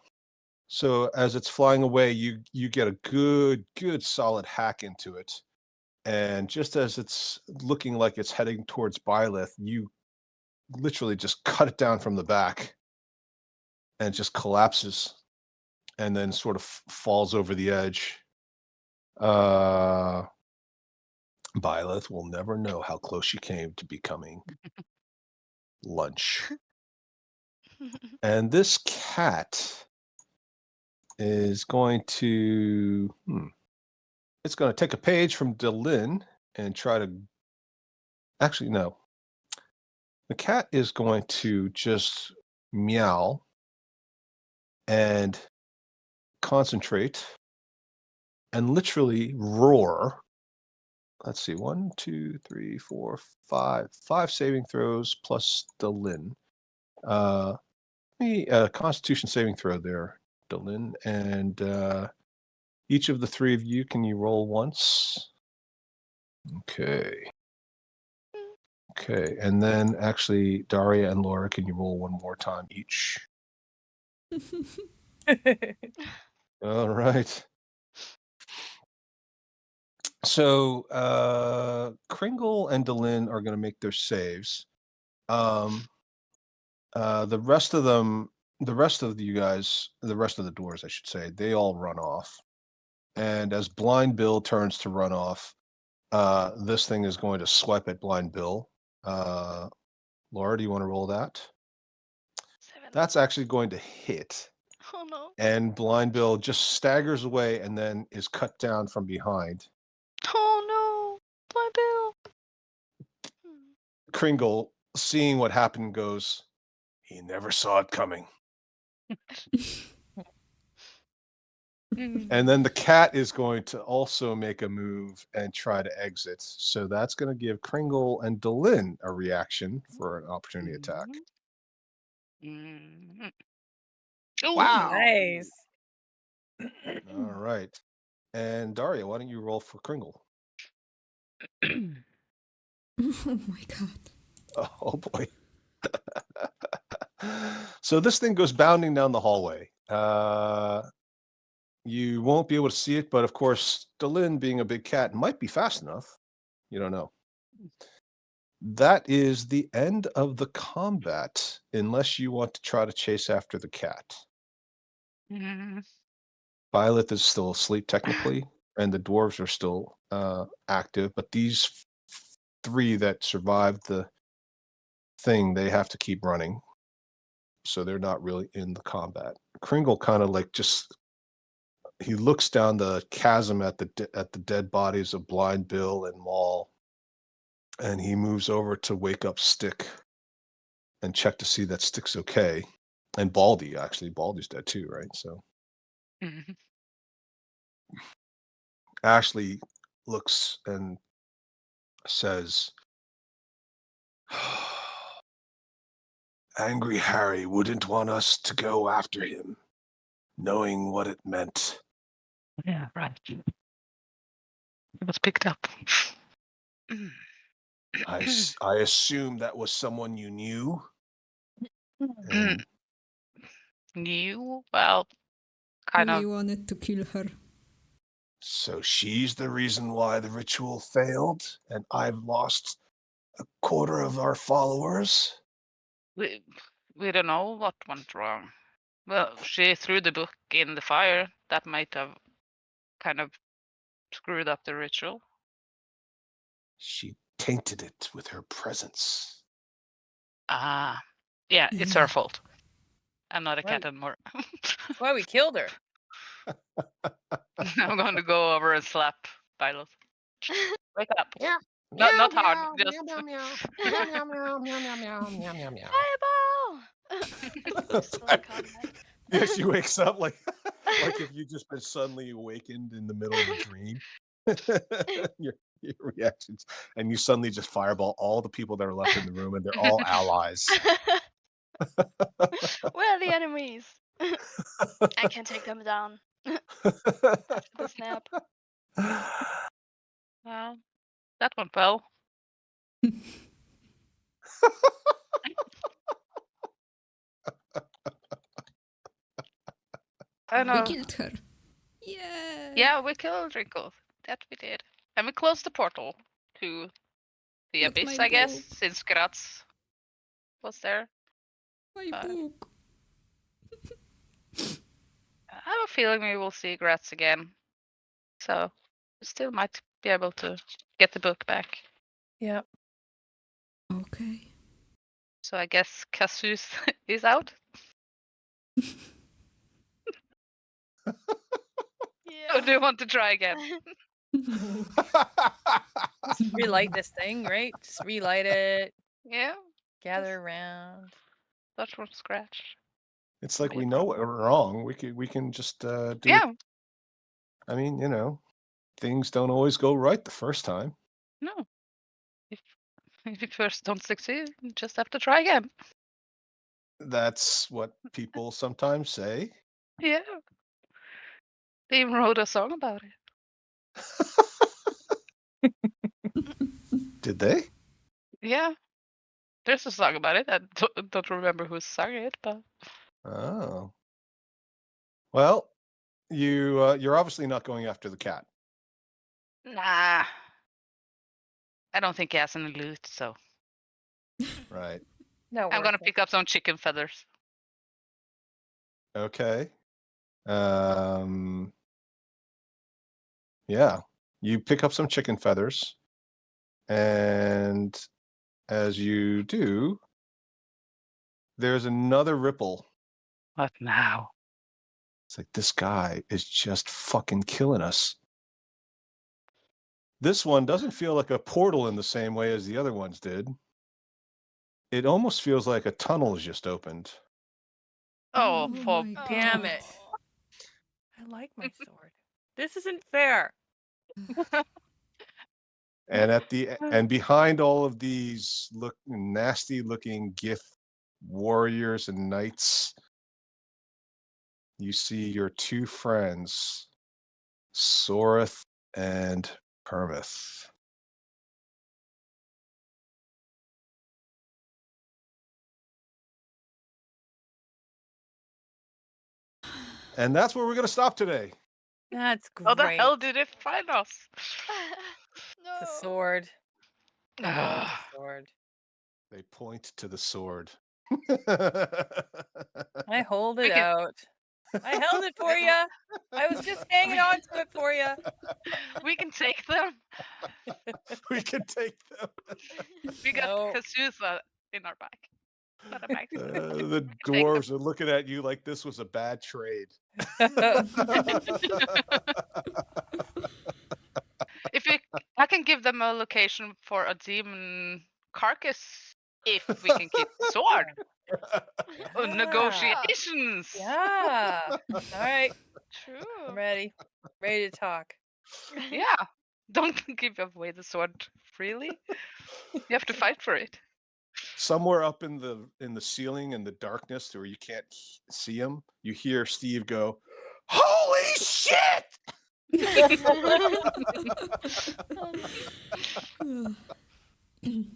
So as it's flying away, you get a good solid hack into it. And just as it's looking like it's heading towards Byleth, you literally just cut it down from the back and it just collapses and then sort of falls over the edge. Byleth will never know how close she came to becoming lunch. And this cat is going to it's going to take a page from Delin and try to actually no. The cat is going to just meow and concentrate and literally roar. Let's see, 1, 2, 3, 4, 5. 5 saving throws plus Delin. Constitution saving throw there, Delin. And each of the three of you, can you roll once? Okay. Okay, and then actually, Daria and Laura, can you roll one more time each? All right. So Kringle and Delin are going to make their saves. The rest of them, the rest of you guys, the rest of the doors, I should say, they all run off. And as Blind Bill turns to run off, this thing is going to swipe at Blind Bill. Laura, do you want to roll that? 7. That's actually going to hit. Oh no. And Blind Bill just staggers away and then is cut down from behind. Oh no. My bill. Kringle, seeing what happened, goes, he never saw it coming. And then the cat is going to also make a move and try to exit. So that's going to give Kringle and Delin a reaction for an opportunity attack. Mm. Wow. Nice. All right. And Daria, why don't you roll for Kringle? Oh my god. Oh boy. So this thing goes bounding down the hallway. You won't be able to see it, but of course, Delin, being a big cat, might be fast enough. You don't know. That is the end of the combat, unless you want to try to chase after the cat. Byleth is still asleep technically, and the dwarves are still active, but these 3 that survived the thing, they have to keep running. So they're not really in the combat. Kringle kind of like he looks down the chasm at the dead bodies of Blind Bill and Maul, and he moves over to wake up Stick and check to see that Stick's okay. And Baldy, actually, Baldy's dead too, right? So Ashley looks and says, Angry Harry wouldn't want us to go after him, knowing what it meant. Yeah, right. It was picked up. I assume that was someone you knew. And New? Well, kind Really of. wanted to kill her. so she's the reason why the ritual failed, and I've lost a quarter of our followers. We don't know what went wrong. Well, she threw the book in the fire. That might have kind of screwed up the ritual. She tainted it with her presence. Ah, yeah, it's her fault. I'm not a cat anymore. That's why we killed her. I'm going to go over and slap Violet. Wake up. Yeah. Not hard. Just Fireball! Still in combat. Yeah, she wakes up like if you just been suddenly awakened in the middle of a dream. your reactions, and you suddenly just fireball all the people that are left in the room, and they're all allies. Where are the enemies? I can take them down. After the snap. well, that one fell. I We know. killed her. Yeah. Yeah, we killed Rico. That we did. And we closed the portal to the But abyss, my I guess, book. since Graz was there. My Uh, book. I have a feeling we will see Graz again. So we still might be able to get the book back. Yep. Okay. So I guess Casus is out. Or do you want to try again? No. Just relight this thing, right? Just relight it. Yeah, Gather around. start from scratch. It's like we know what we're wrong. We can just do Yeah, it. I mean, things don't always go right the first time. no. If you first don't succeed, you just have to try again. That's what people sometimes say. Yeah. They even wrote a song about it. Did they? Yeah. There's a song about it. I don't remember who sang it, but Oh. Well, you're obviously not going after the cat. nah. I don't think he has any loot, so Right. No, I'm gonna pick up some chicken feathers. Okay. Yeah. You pick up some chicken feathers, and as you do, there's another ripple. What now? It's like, this guy is just fucking killing us. This one doesn't feel like a portal in the same way as the other ones did. It almost feels like a tunnel has just opened. Oh, for my Damn God. it. I like my sword. This isn't fair. And behind all of these nasty looking Gith warriors and knights, you see your two friends, Soreth and Permith. And that's where we're going to stop today. That's great. how the hell did it find us? No. The sword. I found the Ah. sword. They point to the sword. I hold it Okay. out. I held it for you. I was just hanging on to it for you. We can take them. We can take them. We got No. Cazuza in our back. Not a back. The take them. dwarves are looking at you like this was a bad trade. I can give them a location for a demon carcass if we can keep the sword. Yeah. Negotiations. Yeah. All right. True. I'm ready. Ready to talk. Yeah. Don't give away the sword freely. You have to fight for it. Somewhere up in the ceiling in the darkness where you can't see him, you hear Steve go, "Holy shit!"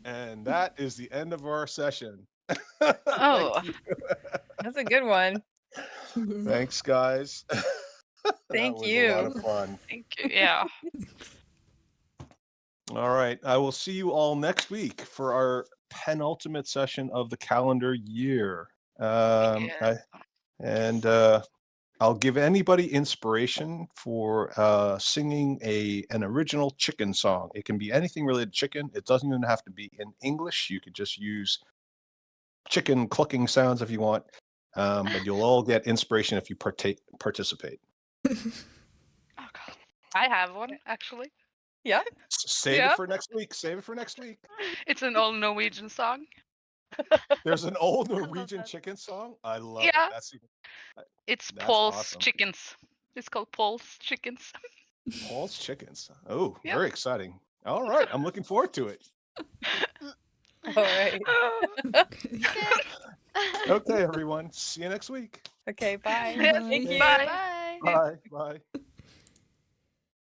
And that is the end of our session. Oh. That's a good one. Thanks, guys. Thank That was a lot you. of fun. Thank you. Yeah. All right. I will see you all next week for our penultimate session of the calendar year. Yeah. And I'll give anybody inspiration for singing an original chicken song. It can be anything related to chicken. It doesn't even have to be in English. You could just use chicken clucking sounds if you want. But you'll all get inspiration if you participate. Oh God. I have one actually. Yeah. Save it for next week. Save it for next week. It's an old Norwegian song. There's an old Norwegian chicken song. I love it. Yeah. It's that's Paul's awesome. Chickens. It's called Paul's Chickens. Paul's Chickens. Oh, Yeah. very exciting. All right. I'm looking forward to it. All right. Okay, everyone. See you next week. Okay, bye. Bye. Thank you. Bye. Bye. Bye. Bye. Bye.